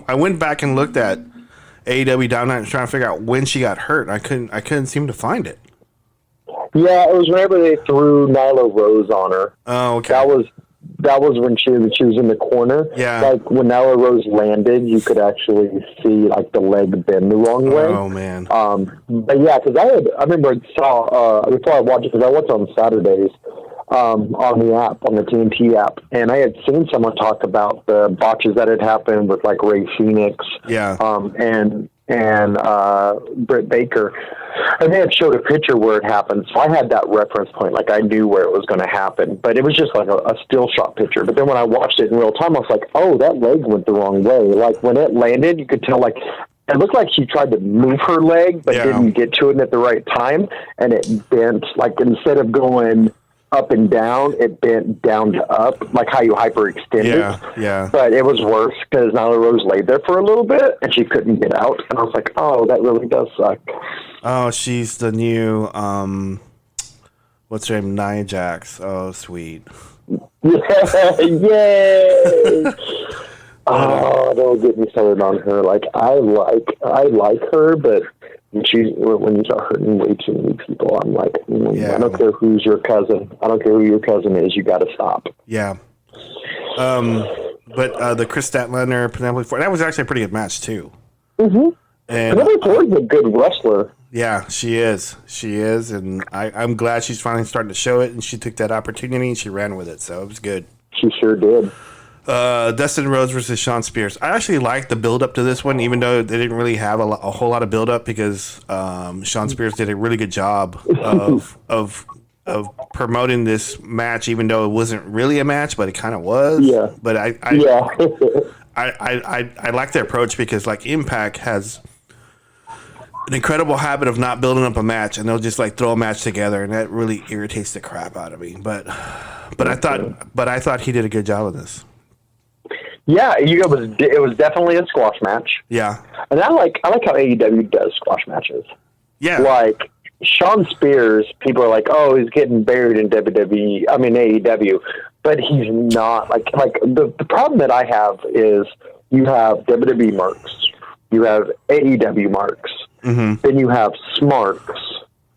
I went back and looked at AEW Dynamite trying to figure out when she got hurt. I couldn't seem to find it. Yeah, it was whenever they threw Nyla Rose on her. Oh, okay. That was when she was in the corner. Yeah. Like when Nyla Rose landed, you could actually see like the leg bend the wrong way. Oh man. But yeah, because I remember before I watched it, because I watched on Saturdays on the app, on the TNT app, and I had seen someone talk about the botches that had happened with like Ray Phoenix. Yeah. And Britt Baker. And they had showed a picture where it happened, so I had that reference point. Like, I knew where it was going to happen. But it was just like a still shot picture. But then when I watched it in real time, I was like, oh, that leg went the wrong way. Like, when it landed, you could tell, like, it looked like she tried to move her leg, but didn't get to it at the right time. And it bent, like, instead of going up and down, it bent down to up, like how you hyperextend it. Yeah. But it was worse because Nyla Rose laid there for a little bit and she couldn't get out. And I was like, oh, that really does suck. Oh, she's the new, what's her name? Nia Jax. Oh, sweet. Yay! Oh, don't get me started on her. Like, I like her, but when you start hurting way too many people, I'm like, I don't care who's your cousin. I don't care who your cousin is. You got to stop. Yeah. But the Chris Statlander, Penelope Ford, that was actually a pretty good match too. Mm-hmm. And Penelope Ford's a good wrestler. Yeah, she is. She is, and I'm glad she's finally starting to show it. And she took that opportunity and she ran with it, so it was good. She sure did. Dustin Rhodes versus Shawn Spears. I actually liked the build up to this one, even though they didn't really have a whole lot of build up because Shawn Spears did a really good job of promoting this match, even though it wasn't really a match, but it kind of was. Yeah. But I like their approach because like Impact has an incredible habit of not building up a match, and they'll just like throw a match together, and that really irritates the crap out of me. But I thought he did a good job of this. Yeah, it was definitely a squash match. Yeah, and I like how AEW does squash matches. Yeah, like Shawn Spears, people are like, oh, he's getting buried in AEW, but he's not. Like the problem that I have is you have WWE marks, you have AEW marks, then you have Smarks.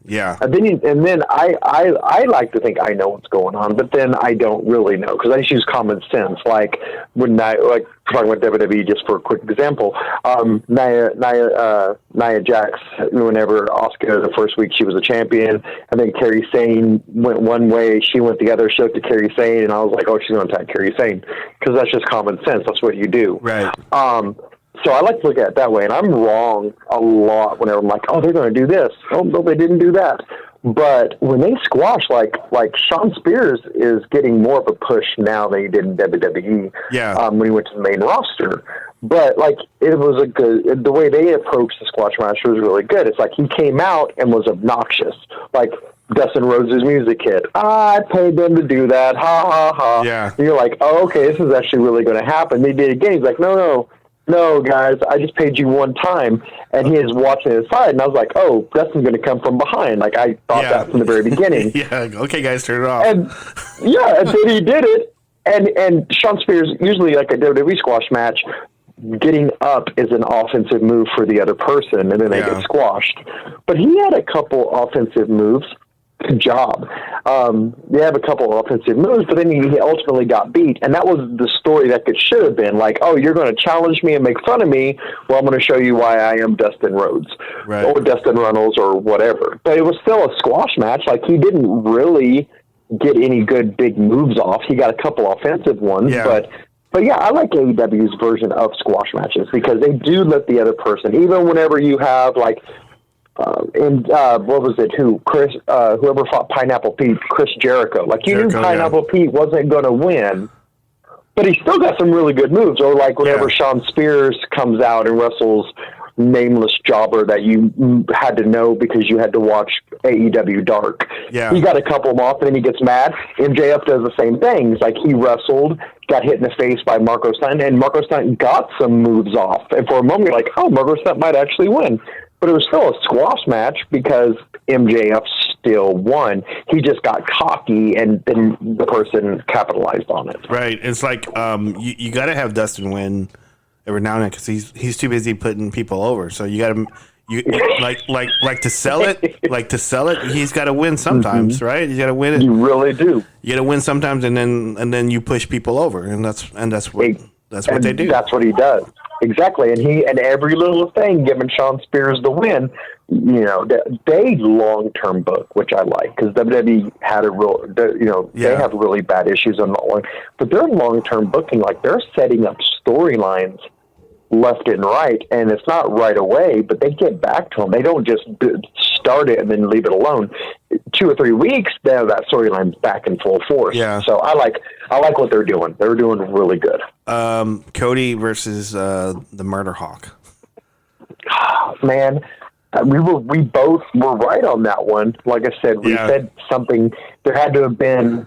Yeah. And then I like to think I know what's going on, but then I don't really know because I just use common sense. Like when talking about WWE, just for a quick example, Nia Jax, whenever Asuka the first week she was a champion, and then Kairi Sane went one way, she went the other, she looked at Kairi Sane, and I was like, oh, she's going to attack Kairi Sane because that's just common sense. That's what you do. Right. So I like to look at it that way, and I'm wrong a lot whenever I'm like, oh, they're going to do this. Oh, no, they didn't do that. But when they squash, like Shawn Spears is getting more of a push now than he did in WWE when he went to the main roster. But, it was the way they approached the squash match was really good. It's like he came out and was obnoxious. Like, Dustin Rhodes' music hit. I paid them to do that. Ha, ha, ha. Yeah. And you're like, oh, okay, this is actually really going to happen. They did it again. He's like, no, guys, I just paid you one time. And he is watching his side, and I was like, oh, Dustin's going to come from behind. Like, I thought that from the very beginning. Okay, guys, turn it off. And then he did it. And Shawn Spears, usually like a WWE squash match, getting up is an offensive move for the other person, and then they get squashed. But he had a couple offensive moves. Good job. They have a couple of offensive moves, but then he ultimately got beat, and that was the story that it should have been. Like, oh, you're going to challenge me and make fun of me? Well, I'm going to show you why I am Dustin Rhodes or Dustin Runnels or whatever. But it was still a squash match. Like, he didn't really get any good big moves off. He got a couple offensive ones, But yeah, I like AEW's version of squash matches because they do let the other person, even whenever you have what was it? Whoever fought Pineapple Pete, Chris Jericho. Like you knew Pineapple Pete wasn't going to win, but he still got some really good moves. Or like whenever Shawn Spears comes out and wrestles nameless jobber that you had to know because you had to watch AEW Dark. Yeah, he got a couple of them off, and then he gets mad. MJF does the same thing. It's like he wrestled, got hit in the face by Marco Stunt, and Marco Stunt got some moves off. And for a moment, you're like, oh, Marco Stunt might actually win. But it was still a squash match because MJF still won. He just got cocky, and then the person capitalized on it. Right. It's like you got to have Dustin win every now and then because he's too busy putting people over. So you got to like to sell it. He's got to win sometimes, right? You got to win it. You really do. You got to win sometimes, and then you push people over, and that's what they do. That's what he does. Exactly, and every little thing giving Shawn Spears the win. You know, they long-term book, which I like because WWE had they have really bad issues on that one, but they're long-term booking. Like they're setting up storylines left and right, and it's not right away, but they get back to them. They don't just start it and then leave it alone. 2 or 3 weeks, they have that storyline back in full force. Yeah. So I like what they're doing. They're doing really good. Cody versus the Murder Hawk. Man, we both were right on that one. Like I said, we said something. There had to have been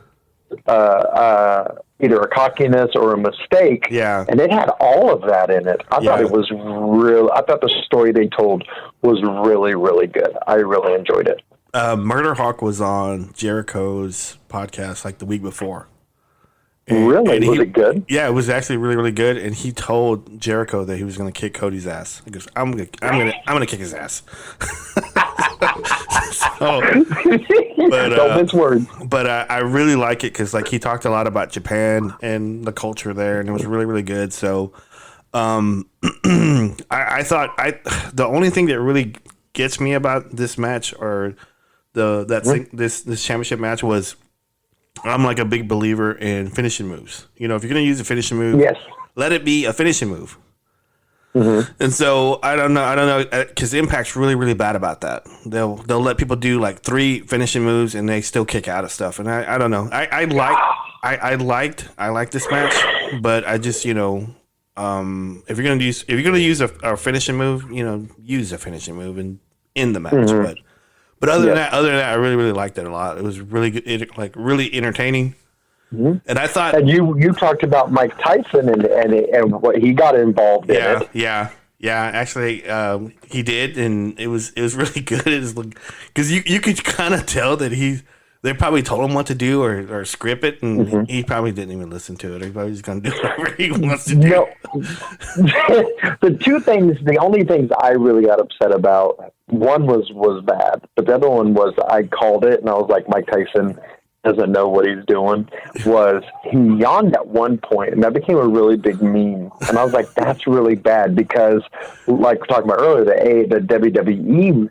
either a cockiness or a mistake. Yeah. And it had all of that in it. I thought it was real. I thought the story they told was really, really good. I really enjoyed it. Murder Hawk was on Jericho's podcast like the week before. Really? Was it good? Yeah, it was actually really, really good. And he told Jericho that he was going to kick Cody's ass. He goes, "I'm gonna kick his ass." Don't mince words. But I really like it because like he talked a lot about Japan and the culture there, and it was really, really good. So, I thought the only thing that really gets me about this match or this championship match was. I'm like a big believer in finishing moves. You know, if you're going to use a finishing move, let it be a finishing move. Mm-hmm. And so I don't know, because Impact's really, really bad about that. They'll let people do like 3 finishing moves and they still kick out of stuff. And I don't know. I liked this match, but I just if you're gonna use a finishing move, use a finishing move and in the match, mm-hmm. But other than that, I really, really liked it a lot. It was really good, really entertaining. Mm-hmm. And I thought, and you talked about Mike Tyson and what he got involved in it. Yeah. Actually, he did, and it was really good. Because you could kind of tell that they probably told him what to do or script it, and Mm-hmm. he probably didn't even listen to it. He probably just gonna do whatever he wants to do. No. The only things I really got upset about, one was bad, but the other one was I called it, and I was like, Mike Tyson doesn't know what he's doing, was he yawned at one point, and that became a really big meme. And I was like, that's really bad because, like we talking about earlier, the WWE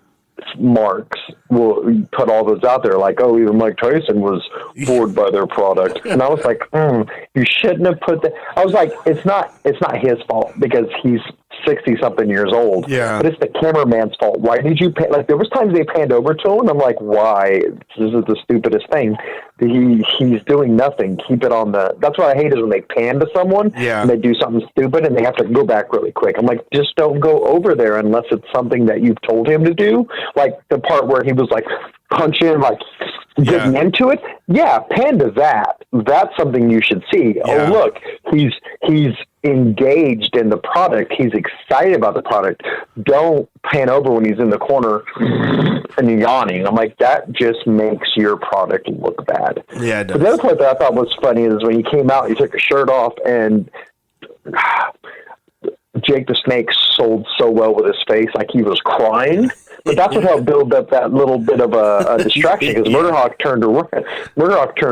marks will put all those out there like, oh, even Mike Tyson was bored by their product. And I was like, you shouldn't have put that. I was like, it's not his fault because he's 60 something years old. Yeah. But it's the cameraman's fault. Why did you pan? Like, there was times they panned over to him, and I'm like, why? This is the stupidest thing. He's doing nothing. Keep it on the. That's what I hate is when they pan to someone and they do something stupid and they have to go back really quick. I'm like, just don't go over there unless it's something that you've told him to do. Like the part where he was like punching, like getting into it. Yeah, pan to that. That's something you should see. Yeah. Oh, look, he's engaged in the product. He's excited about the product. Don't pan over when he's in the corner and yawning. I'm like, that just makes your product look bad. Yeah, it does. But the other part that I thought was funny is when he came out, he took his shirt off, and Jake the Snake sold so well with his face, like he was crying. But that's what helped build up that little bit of a distraction because Murderhawk turned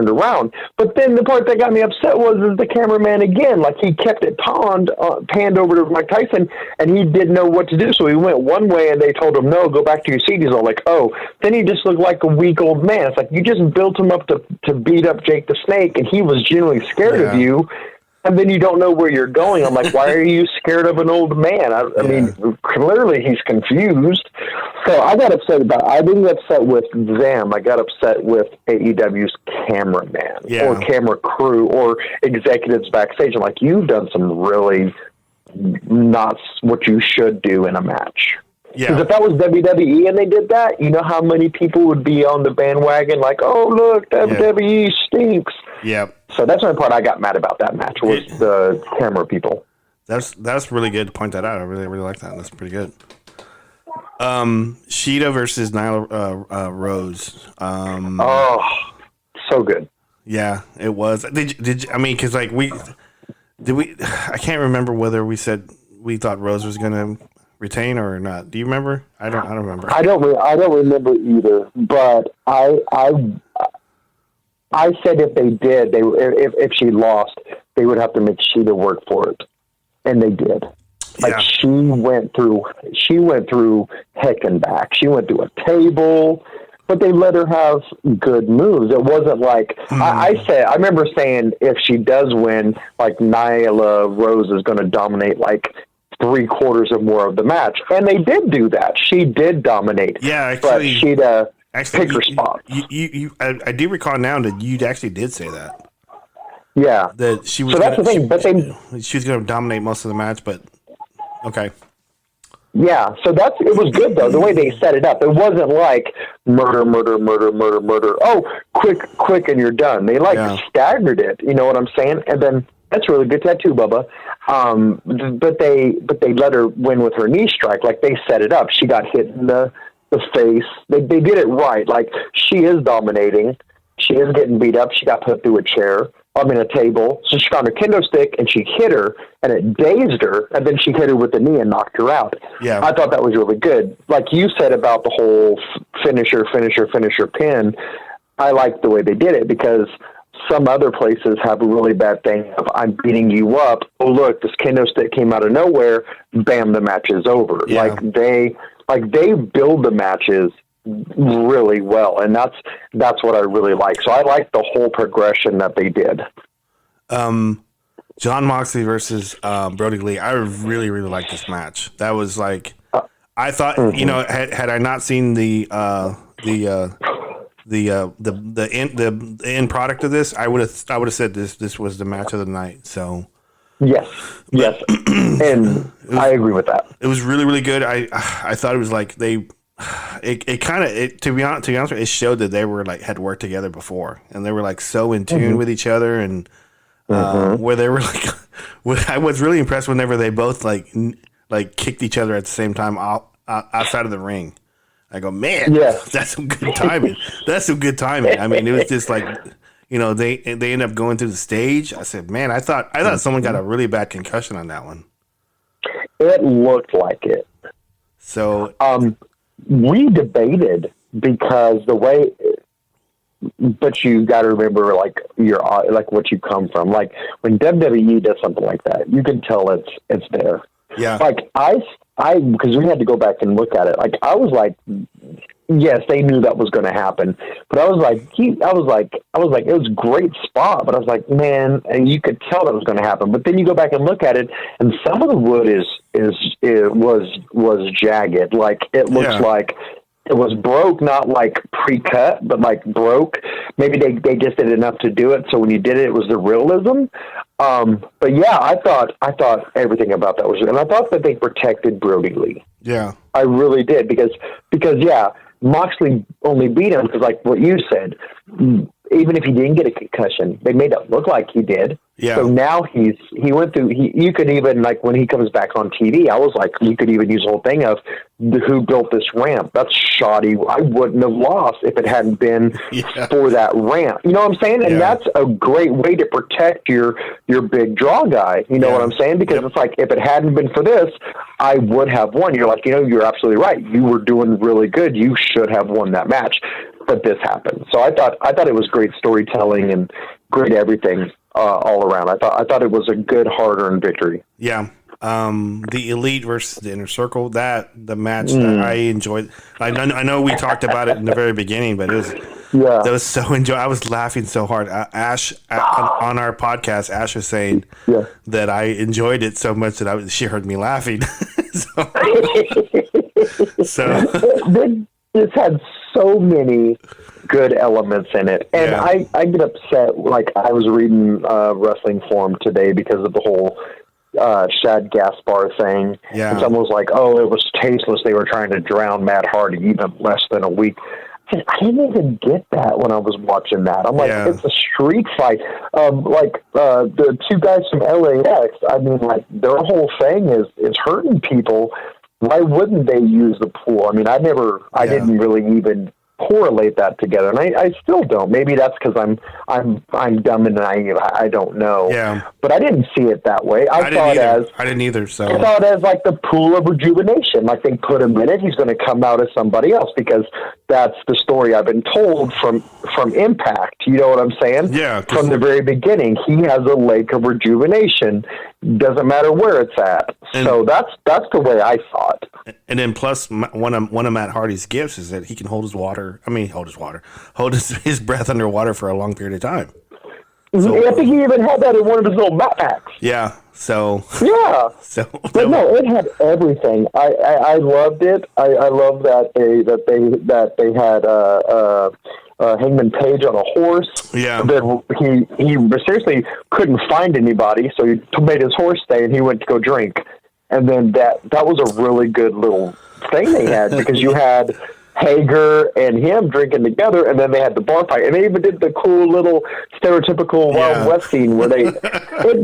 around. But then the part that got me upset was the cameraman again. Like he kept it panned over to Mike Tyson, and he didn't know what to do. So he went one way, and they told him, no, go back to your seat. He's all like, oh. Then he just looked like a weak old man. It's like you just built him up to beat up Jake the Snake, and he was genuinely scared of you. And then you don't know where you're going. I'm like, why are you scared of an old man? I mean, clearly he's confused. So I got upset I didn't get upset with them. I got upset with AEW's cameraman or camera crew or executives backstage. I'm like, you've done some really not what you should do in a match. Because if that was WWE and they did that, you know how many people would be on the bandwagon like, oh, look, WWE stinks. Yep. So that's the part I got mad about that match was the camera people. That's really good to point that out. I really like that. That's pretty good. Sheeta versus Nyla Rose. So good. Yeah, it was. Did you, I mean, because like I can't remember whether we said we thought Rose was gonna retain or not. Do you remember? I don't remember. I don't remember either. But I said if they did, if she lost, they would have to make Sheeta work for it, and they did. Like she went through heck and back. She went through a table, but they let her have good moves. It wasn't like I remember saying if she does win, like Nyla Rose is going to dominate like 3/4 or more of the match, and they did do that. She did dominate. Yeah, actually, but Sheeta picked her spot. I do recall now that you actually did say that. Yeah, that she was. So that's the thing. But she was going to dominate most of the match, but okay. Yeah, so it was good though, the way they set it up. It wasn't like murder. Oh, quick, and you're done. They staggered it. You know what I'm saying? And then that's really good tattoo, Bubba. But they let her win with her knee strike. Like they set it up. She got hit in the face. They did it right. Like she is dominating. She is getting beat up. She got put through a table. So she found a kendo stick and she hit her and it dazed her. And then she hit her with the knee and knocked her out. Yeah. I thought that was really good. Like you said about the whole finisher pin. I like the way they did it because some other places have a really bad thing of I'm beating you up. Oh, look, this kendo stick came out of nowhere. Bam, the match is over. Yeah. Like they build the matches really well, and that's what I really like. So I like the whole progression that they did. John Moxley versus Brody Lee. I really like this match. That was like I thought. You know, had I not seen the end product of this, I would have said this was the match of the night. So yes, and I agree with that. It was really good. I thought it was like they. To be honest, it showed that they were like had worked together before, and they were like so in tune with each other, and where they were like, I was really impressed whenever they both like kicked each other at the same time outside of the ring. I go, man, that's some good timing. That's some good timing. I mean, it was just like, they end up going through the stage. I said, man, I thought someone got a really bad concussion on that one. It looked like it. So, we debated because the way, but you got to remember, like what you come from. Like when WWE does something like that, you can tell it's there. Yeah. Like I because we had to go back and look at it. Like I was like, yes, they knew that was going to happen, but I was like, it was a great spot, but I was like, man, and you could tell that was going to happen. But then you go back and look at it, and some of the wood was jagged. Like it looks like it was broke, not like pre-cut, but like broke. Maybe they just did enough to do it. So when you did it, it was the realism. But yeah, I thought everything about that was, and I thought that they protected Brody Lee. Yeah, I really did because Moxley only beat him because, like what you said, even if he didn't get a concussion, they made it look like he did. Yeah. So now he went through. You could even, like, when he comes back on TV, I was like, you could even use the whole thing of who built this ramp. That's shoddy. I wouldn't have lost if it hadn't been for that ramp. You know what I'm saying? And that's a great way to protect your big draw guy. You know what I'm saying? Because it's like, if it hadn't been for this, I would have won. You're like, you're absolutely right. You were doing really good. You should have won that match. But this happened. So I thought it was great storytelling and great everything all around. I thought it was a good, hard-earned victory. Yeah. The Elite versus the Inner Circle, the match that I enjoyed. I know we talked about it in the very beginning, but that was so enjoyable. I was laughing so hard. Ash on our podcast, Ash was saying that I enjoyed it so much that she heard me laughing. so It's had so many good elements in it. And I get upset. Like, I was reading Wrestling Forum today because of the whole Shad Gaspar thing. Yeah. It's almost like, it was tasteless. They were trying to drown Matt Hardy even less than a week. I didn't even get that when I was watching that. I'm like, it's a street fight. The two guys from LAX, I mean, like, their whole thing is hurting people. Why wouldn't they use the pool? I mean, I didn't really even correlate that together, and I still don't. Maybe that's because I'm dumb and naive. I don't know. Yeah. But I didn't see it that way. I didn't either. So I thought as like the pool of rejuvenation. Like they put him in it, he's going to come out as somebody else because that's the story I've been told from Impact. You know what I'm saying? Yeah. From the very beginning, he has a lake of rejuvenation. Doesn't matter where it's at. So that's the way I saw it. And then plus one of Matt Hardy's gifts is that he can hold his breath underwater for a long period of time. So, I think he even had that in one of his little backpacks. Yeah. So. Yeah. But no, it had everything. I loved it. I love that they had Hangman Page on a horse. Yeah. Then he seriously couldn't find anybody, so he made his horse stay, and he went to go drink. And then that was a really good little thing they had because you had Hager and him drinking together, and then they had the bar fight, and they even did the cool little stereotypical Wild West scene where it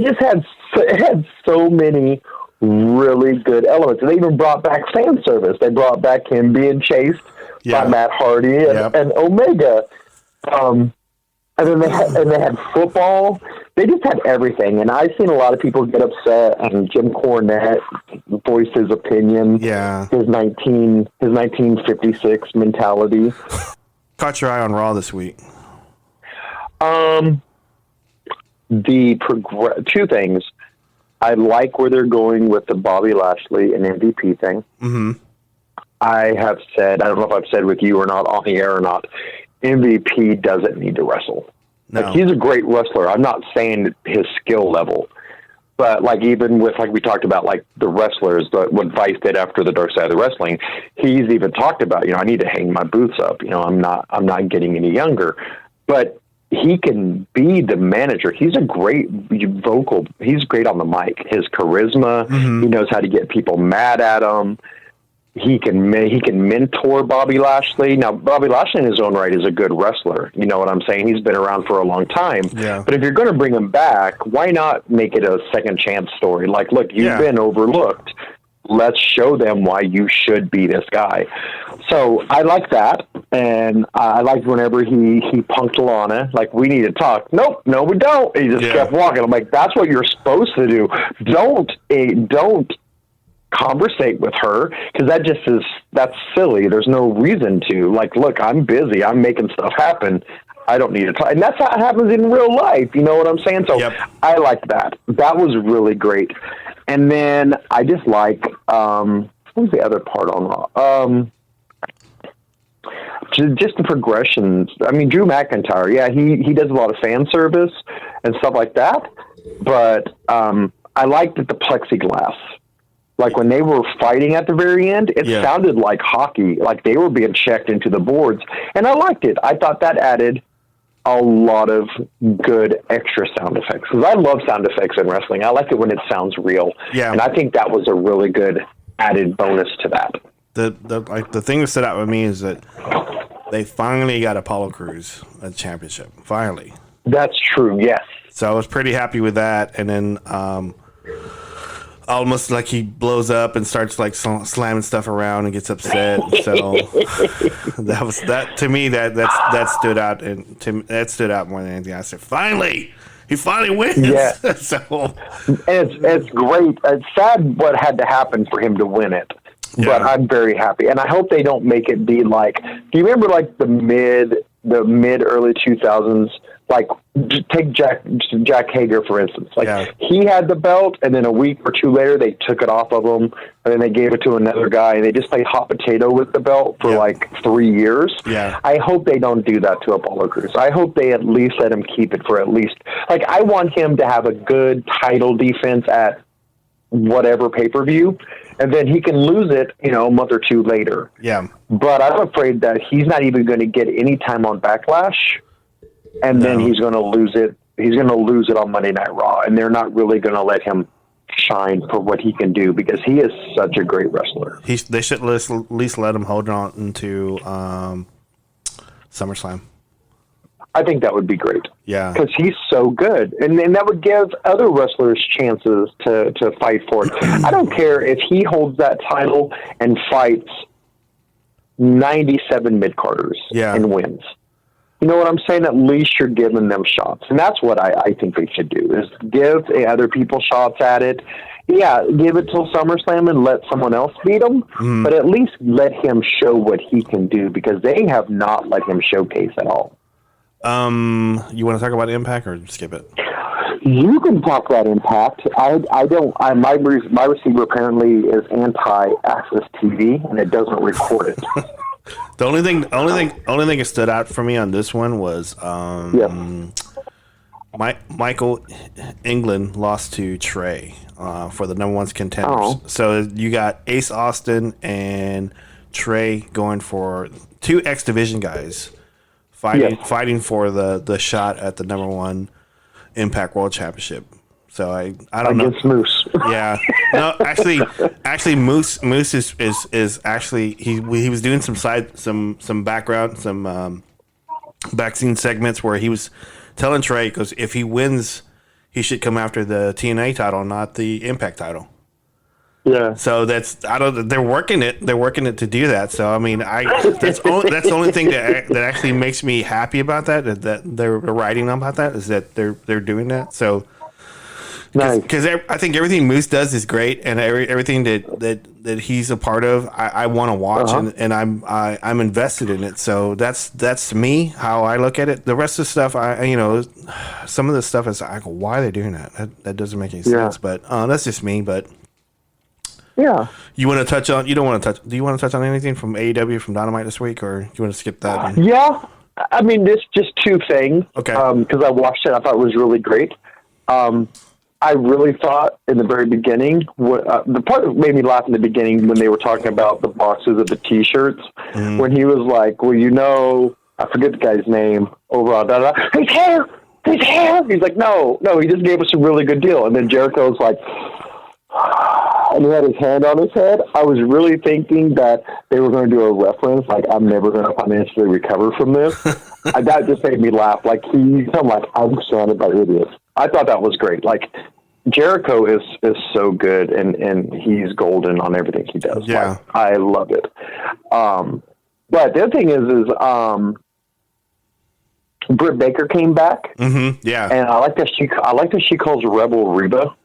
just had so many really good elements. And they even brought back fan service. They brought back him being chased by Matt Hardy and Omega. And then they had football. They just had everything. And I've seen a lot of people get upset, and Jim Cornette voiced his opinion. Yeah. His 1956 mentality. Caught your eye on Raw this week? Two things. I like where they're going with the Bobby Lashley and MVP thing. Mm-hmm. I have said, I don't know if I've said with you or not on the air or not, MVP doesn't need to wrestle. No. Like, he's a great wrestler. I'm not saying his skill level, but like even with, like we talked about, like the wrestlers, what Vice did after the Dark Side of the Wrestling, he's even talked about, I need to hang my boots up. I'm not getting any younger, but he can be the manager. He's a great he's great on the mic. His charisma, he knows how to get people mad at him. He can mentor Bobby Lashley. Now, Bobby Lashley in his own right is a good wrestler. You know what I'm saying? He's been around for a long time. Yeah. But if you're going to bring him back, why not make it a second chance story? Like, look, you've been overlooked. Let's show them why you should be this guy. So I like that, and I liked whenever he punked Lana. Like, we need to talk. Nope, no, we don't. He just kept walking. I'm like, that's what you're supposed to do. Don't conversate with her, because that's silly. There's no reason to. Like, look, I'm busy. I'm making stuff happen. I don't need to talk. And that's how it happens in real life. You know what I'm saying? So I like that. That was really great. And then I just like, what was the other part on Raw? Just the progressions. I mean, Drew McIntyre, he does a lot of fan service and stuff like that. But I liked that the plexiglass. Like, when they were fighting at the very end, it sounded like hockey, like they were being checked into the boards. And I liked it. I thought that added a lot of good extra sound effects, because I love sound effects in wrestling. I like it when it sounds real. Yeah. And I think that was a really good added bonus to that. The thing that stood out with me is that they finally got Apollo Crews a championship. Finally. That's true, yes. So I was pretty happy with that. And then almost like he blows up and starts like slamming stuff around and gets upset. So that to me that stood out, and that stood out more than anything. I said, finally, he finally wins. Yeah. So it's great. It's sad what had to happen for him to win it, but I'm very happy, and I hope they don't make it be like. Do you remember like the mid early 2000s? Like, take Jack Hager, for instance. Like, he had the belt, and then a week or two later, they took it off of him, and then they gave it to another guy, and they just played hot potato with the belt for, like, 3 years. Yeah. I hope they don't do that to Apollo Crews. I hope they at least let him keep it for at least... Like, I want him to have a good title defense at whatever pay-per-view, and then he can lose it, a month or two later. Yeah. But I'm afraid that he's not even going to get any time on Backlash, and then he's going to lose it. He's going to lose it on Monday Night Raw, and they're not really going to let him shine for what he can do, because he is such a great wrestler. They should at least let him hold on into SummerSlam. I think that would be great. Yeah. Because he's so good. And that would give other wrestlers chances to fight for it. I don't care if he holds that title and fights 97 mid-carders and wins. You know what I'm saying? At least you're giving them shots. And that's what I think they should do, is give other people shots at it. Yeah, give it till SummerSlam and let someone else beat him. But at least let him show what he can do, because they have not let him showcase at all. You want to talk about Impact or skip it? You can talk about Impact. I don't. My receiver apparently is anti-access TV, and it doesn't record it. The only thing that stood out for me on this one was Michael England lost to Trey for the number one contenders. Oh. So you got Ace Austin and Trey going for two X Division guys fighting for the shot at the number one Impact World Championship. So I don't know. Against Moose. Yeah. No, actually Moose is actually he was doing some background, some back-scene segments where he was telling Trey, because if he wins, he should come after the TNA title, not the Impact title. Yeah. So they're working it to do that. So I mean, that's the only thing that actually makes me happy about that they're writing about that, is that they're doing that. So because I think everything Moose does is great, and everything that he's a part of, I want to watch, and I'm invested in it. So that's me, how I look at it. The rest of the stuff, some of the stuff is like, why are they doing that? That doesn't make any sense. But that's just me. But yeah, you want to touch on? You don't want to touch? Do you want to touch on anything from AEW, from Dynamite this week, or do you want to skip that? Yeah, I mean, this just two things. Okay. Because I watched it, I thought it was really great. I really thought in the very beginning, the part that made me laugh in the beginning when they were talking about the boxes of the T-shirts, when he was like, well, I forget the guy's name, overall, his hair. He's like, no, he just gave us a really good deal. And then Jericho's like, and he had his hand on his head. I was really thinking that they were going to do a reference, like, I'm never going to financially recover from this. That just made me laugh. Like, I'm surrounded by idiots. I thought that was great. Like, Jericho is so good, and he's golden on everything he does. Yeah. Like, I love it. But the other thing is Britt Baker came back. Mm-hmm. Yeah. And I like that she calls Rebel Reba.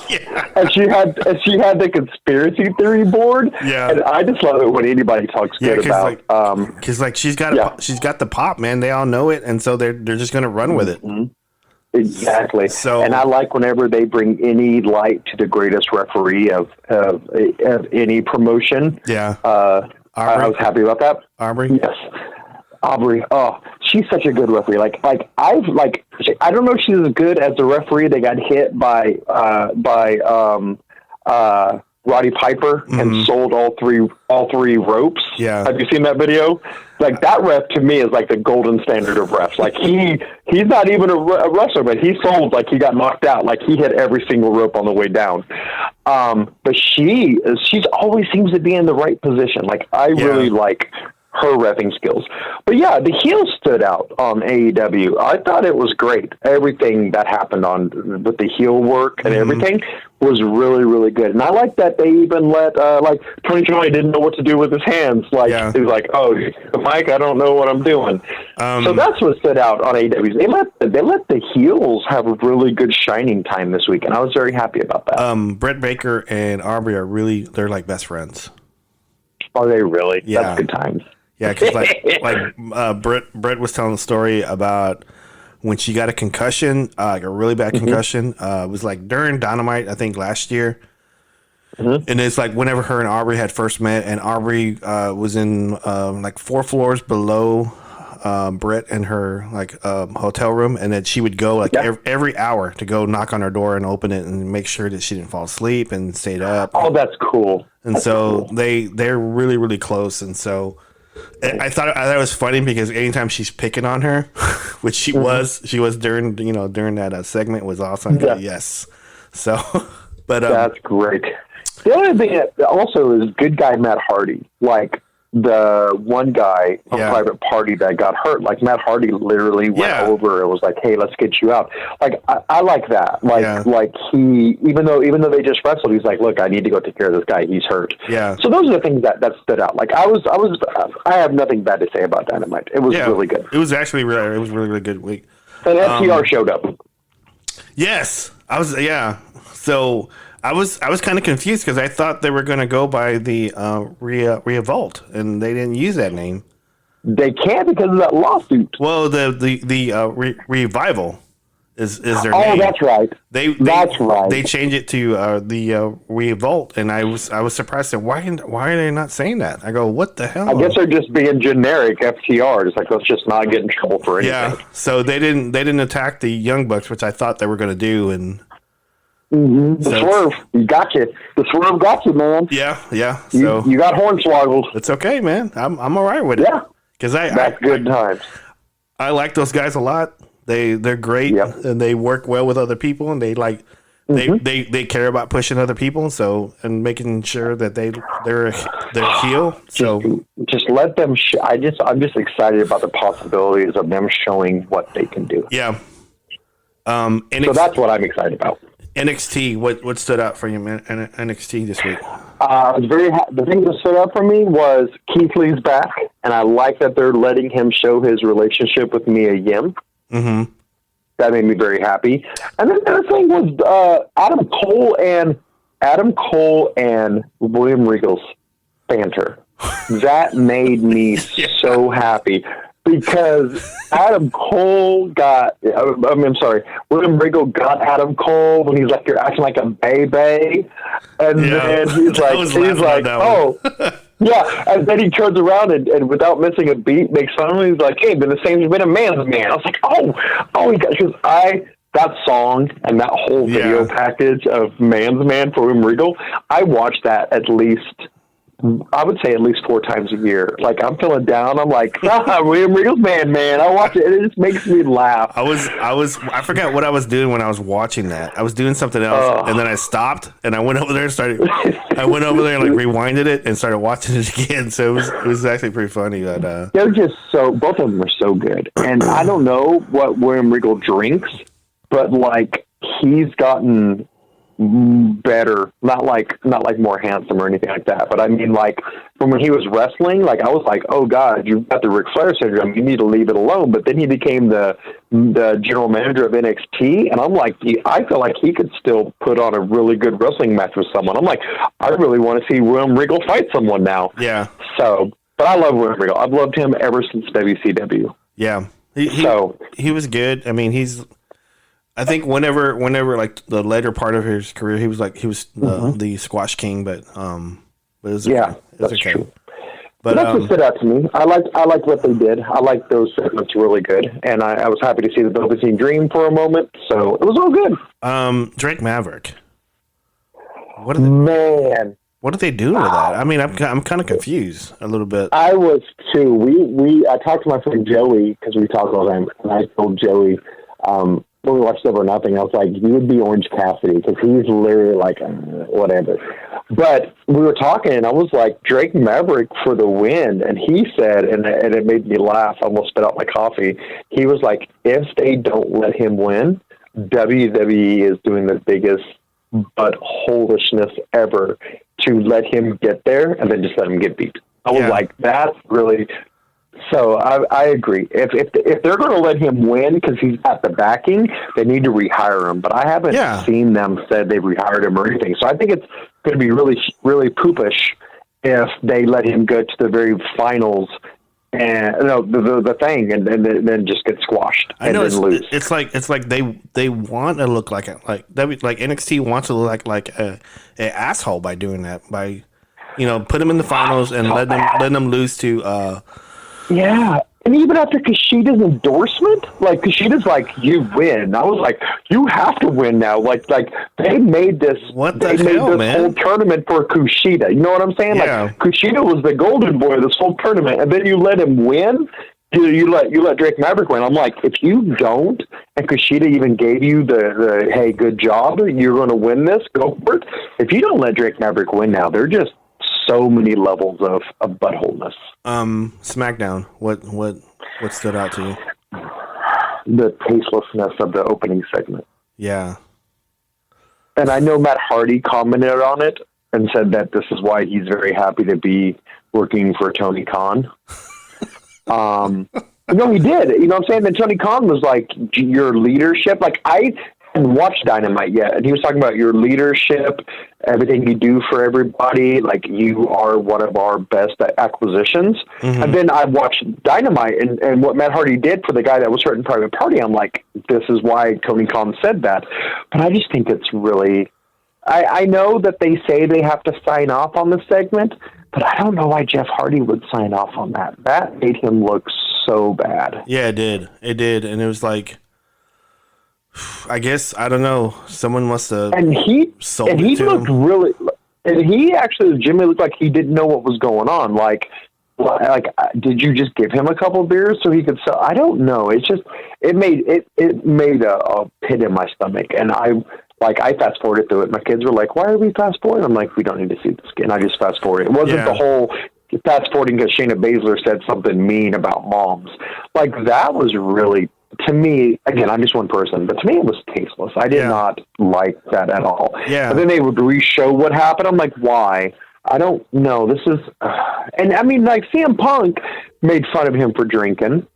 Yeah. And she had the conspiracy theory board. Yeah. And I just love it when anybody talks good about because she's got she's got the pop, man. They all know it, and so they're just gonna run with it. Exactly. So, and I like whenever they bring any light to the greatest referee of any promotion. Yeah. I was happy about that. Aubrey. Yes. Aubrey, oh, she's such a good referee. I don't know if she's as good as the referee that got hit by Roddy Piper and sold all three ropes. Yeah. Have you seen that video? Like, that ref to me is like the golden standard of refs. Like, he's not even a wrestler, but he sold like he got knocked out. Like, he hit every single rope on the way down. But she's always seems to be in the right position. Like, I really like her reffing skills. But yeah, the heel stood out on AEW. I thought it was great. Everything that happened with the heel work and everything was really, really good. And I like that they even let Tony Schiavone didn't know what to do with his hands. Like he was like, "Oh, Mike, I don't know what I'm doing." So that's what stood out on AEW. They let the heels have a really good shining time this week, and I was very happy about that. Britt Baker and Aubrey they're like best friends. Are they really? Yeah. That's good times. Yeah, because Brett was telling the story about when she got a concussion, like a really bad concussion. It was like during Dynamite, I think last year. And it's like whenever her and Aubrey had first met, and Aubrey was in like 4 floors below Brett in her like hotel room, and that she would go like every hour to go knock on her door and open it and make sure that she didn't fall asleep and stayed up. Oh, that's cool. And so they're really, really close, and so. I thought it was funny because anytime she's picking on her, which she was during that segment was awesome. Yeah. Yes. So, but that's great. The other thing that also is good guy Matt Hardy, like the one guy from Private Party that got hurt. Like Matt Hardy literally went over and was like, "Hey, let's get you out." Like I like that. Like he even though they just wrestled, he's like, "Look, I need to go take care of this guy. He's hurt." Yeah. So those are the things that stood out. Like I have nothing bad to say about Dynamite. It was really good. It was actually really good week. And FTR showed up. Yes, I was. Yeah. So. I was kind of confused because I thought they were going to go by the Revolt, and they didn't use that name. They can't because of that lawsuit. Well, the Revival is their name. Oh, that's right. That's right. They changed it to the Revolt, and I was surprised. Why are they not saying that? I go, what the hell? I guess they're just being generic FTR. It's like, let's just not get in trouble for anything. Yeah. So they didn't attack the Young Bucks, which I thought they were going to do, and. The Swerve, you got you. The Swerve got you, man. Yeah. So you got hornswoggled. It's okay, man. I'm all right with it. Yeah, because that's good times. I like those guys a lot. They're great, and they work well with other people, and they like they care about pushing other people, and making sure that they're heel. So just let them. I'm just excited about the possibilities of them showing what they can do. Yeah. So that's what I'm excited about. NXT, what stood out for you, man? NXT this week? I was very the thing that stood out for me was Keith Lee's back, and I like that they're letting him show his relationship with Mia Yim. Mm-hmm. That made me very happy. And then the other thing was Adam Cole and William Regal's banter. That made me so happy. Because William Regal got Adam Cole when he's like, "You're acting like a baby," and then he's like, "Oh, yeah," and then he turns around and without missing a beat makes fun of him. He's like, "Hey, been the same as been a man's man." I was like, "Oh, because that song and that whole video package of Man's Man for William Regal, I watched that at least." I would say at least 4 times a year. Like I'm feeling down. I'm like, William Regal's man. I watch it. It just makes me laugh. I forgot what I was doing when I was watching that. I was doing something else, and then I stopped and I went over there and like rewinded it and started watching it again. So it was actually pretty funny. But they're just both of them are so good. And I don't know what William Regal drinks, but like he's gotten better, not like more handsome or anything like that, but I mean, like, from when he was wrestling, like, I was like, oh God, you've got the Ric Flair syndrome, you need to leave it alone. But then he became the general manager of NXT, and I'm like, I feel like he could still put on a really good wrestling match with someone. I'm like, I really want to see William Regal fight someone now. Yeah. So, but I love William Regal. I've loved him ever since WCW. Yeah. He was good. I mean, I think whenever like the later part of his career, he was the squash king, but it was okay. It was that's okay. true. But that's what stood out to me. I like what they did. I like those segments really good, and I was happy to see the Velveteen Dream for a moment. So it was all good. Drake Maverick. What are they doing with that? I mean, I'm kind of confused a little bit. I was too. I talked to my friend Joey because we talk all the time, and I told Joey when we watched Double or Nothing, I was like, you would be Orange Cassidy because he's literally like whatever. But we were talking, and I was like, Drake Maverick for the win, and he said, and it made me laugh. I almost spit out my coffee. He was like, if they don't let him win, WWE is doing the biggest buttholishness ever to let him get there and then just let him get beat. I was like, that's really. So I agree. If they're going to let him win because he's got the backing, they need to rehire him. But I haven't seen them said they've rehired him or anything. So I think it's going to be really, really poopish if they let him go to the very finals and the thing and then just get squashed and then lose. It's like they want to look like NXT wants to look like an asshole by doing that, by put them in the finals and let them lose to. Yeah, and even after Kushida's endorsement, like Kushida's like, you win. I was like, you have to win now. Like they made this. What the hell, man? Whole tournament for Kushida. You know what I'm saying? Yeah. Like Kushida was the golden boy of this whole tournament, and then you let him win. You let Drake Maverick win. I'm like, if you don't, and Kushida even gave you the hey, good job, you're going to win this. Go for it. If you don't let Drake Maverick win now, they're just so many levels of buttholeness. Smackdown. What stood out to you? The tastelessness of the opening segment. Yeah. And I know Matt Hardy commented on it and said that this is why he's very happy to be working for Tony Khan. No, he did. You know what I'm saying? And Tony Khan was like, your leadership. Like, I hadn't watched Dynamite yet, and he was talking about your leadership, everything you do for everybody. Like, you are one of our best acquisitions. Mm-hmm. And then I watched Dynamite, and what Matt Hardy did for the guy that was hurt in Private Party. I'm like, this is why Tony Khan said that. But I just think it's really. I know that they say they have to sign off on the segment, but I don't know why Jeff Hardy would sign off on that. That made him look so bad. Yeah, it did. It did. And it was like, I guess, I don't know. Someone must have sold it to him. And he looked really, and he actually legitimately looked like he didn't know what was going on. Like, did you just give him a couple of beers so he could sell? I don't know. It's just, it made a pit in my stomach. And I fast forwarded through it. My kids were like, why are we fast forwarding? I'm like, we don't need to see this again. I just fast forwarded. It wasn't the whole fast forwarding because Shayna Baszler said something mean about moms. Like, that was really, to me, again, I'm just one person, but to me it was tasteless. I did not like that at all. Yeah. And then they would re-show what happened. I'm like, why? I don't know. This is, and I mean, like, CM Punk made fun of him for drinking,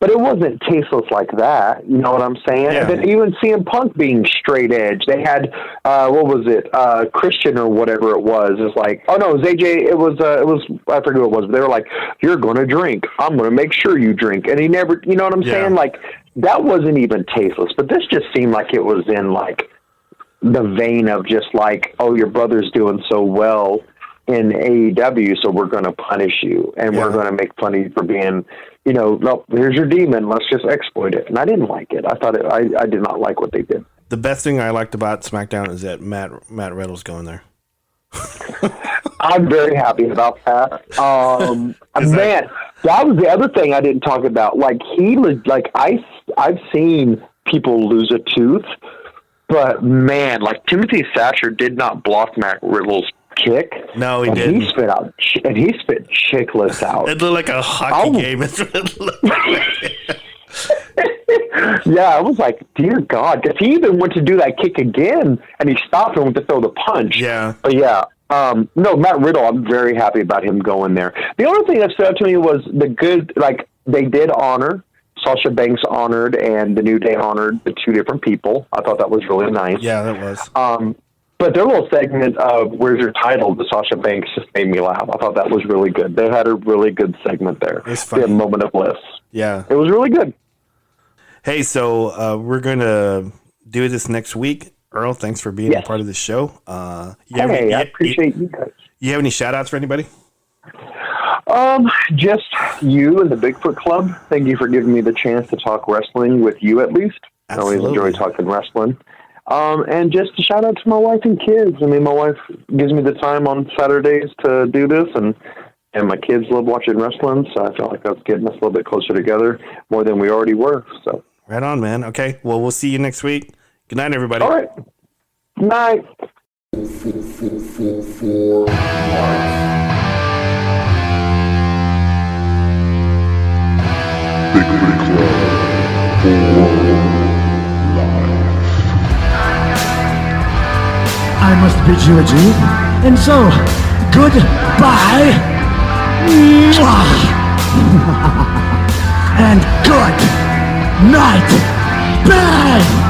but it wasn't tasteless like that. You know what I'm saying? Yeah. And then even CM Punk being straight edge, they had, what was it? Christian or whatever it was. It's like, oh no, it was AJ. It was, I forget who it was, but they were like, you're going to drink. I'm going to make sure you drink. And he never, you know what I'm saying? Like, that wasn't even tasteless, but this just seemed like it was in like the vein of just like, oh, your brother's doing so well in AEW, so we're going to punish you, and we're going to make fun of you for being, you know, no, here's your demon, let's just exploit it. And I didn't like it. I thought I did not like what they did. The best thing I liked about SmackDown is that Matt Riddle's going there. I'm very happy about that. Man, that was the other thing I didn't talk about. Like, I've seen people lose a tooth, but man, like, Timothy Thatcher did not block Matt Riddle's kick. No, he didn't. He spit chicklets out. It looked like a hockey game. Yeah, I was like, dear God, because he even went to do that kick again, and he stopped and went to throw the punch. Yeah. But yeah, no, Matt Riddle, I'm very happy about him going there. The only thing that stood out to me was the good, like, they did honor, Sasha Banks honored, and the New Day honored the two different people. I thought that was really nice. Yeah, that was. But their little segment of "Where's Your Title?" to Sasha Banks just made me laugh. I thought that was really good. They had a really good segment there. It's The funny. moment of bliss. Yeah. It was really good. Hey, so we're going to do this next week. Earl, thanks for being a Yes. part of the show. I appreciate you guys. You have any shout-outs for anybody? Just you and the Bigfoot Club. Thank you for giving me the chance to talk wrestling with you, at least. Absolutely. I always enjoy talking wrestling. And just a shout out to my wife and kids. I mean, my wife gives me the time on Saturdays to do this, and my kids love watching wrestling, so I felt like that's getting us a little bit closer together, more than we already were. So, Right on, man. Okay, well, we'll see you next week. Good night, everybody. all right. Night. For Bigfoot Club for life. I must bid you adieu. And so, goodbye. Mwah. And good night. Bang!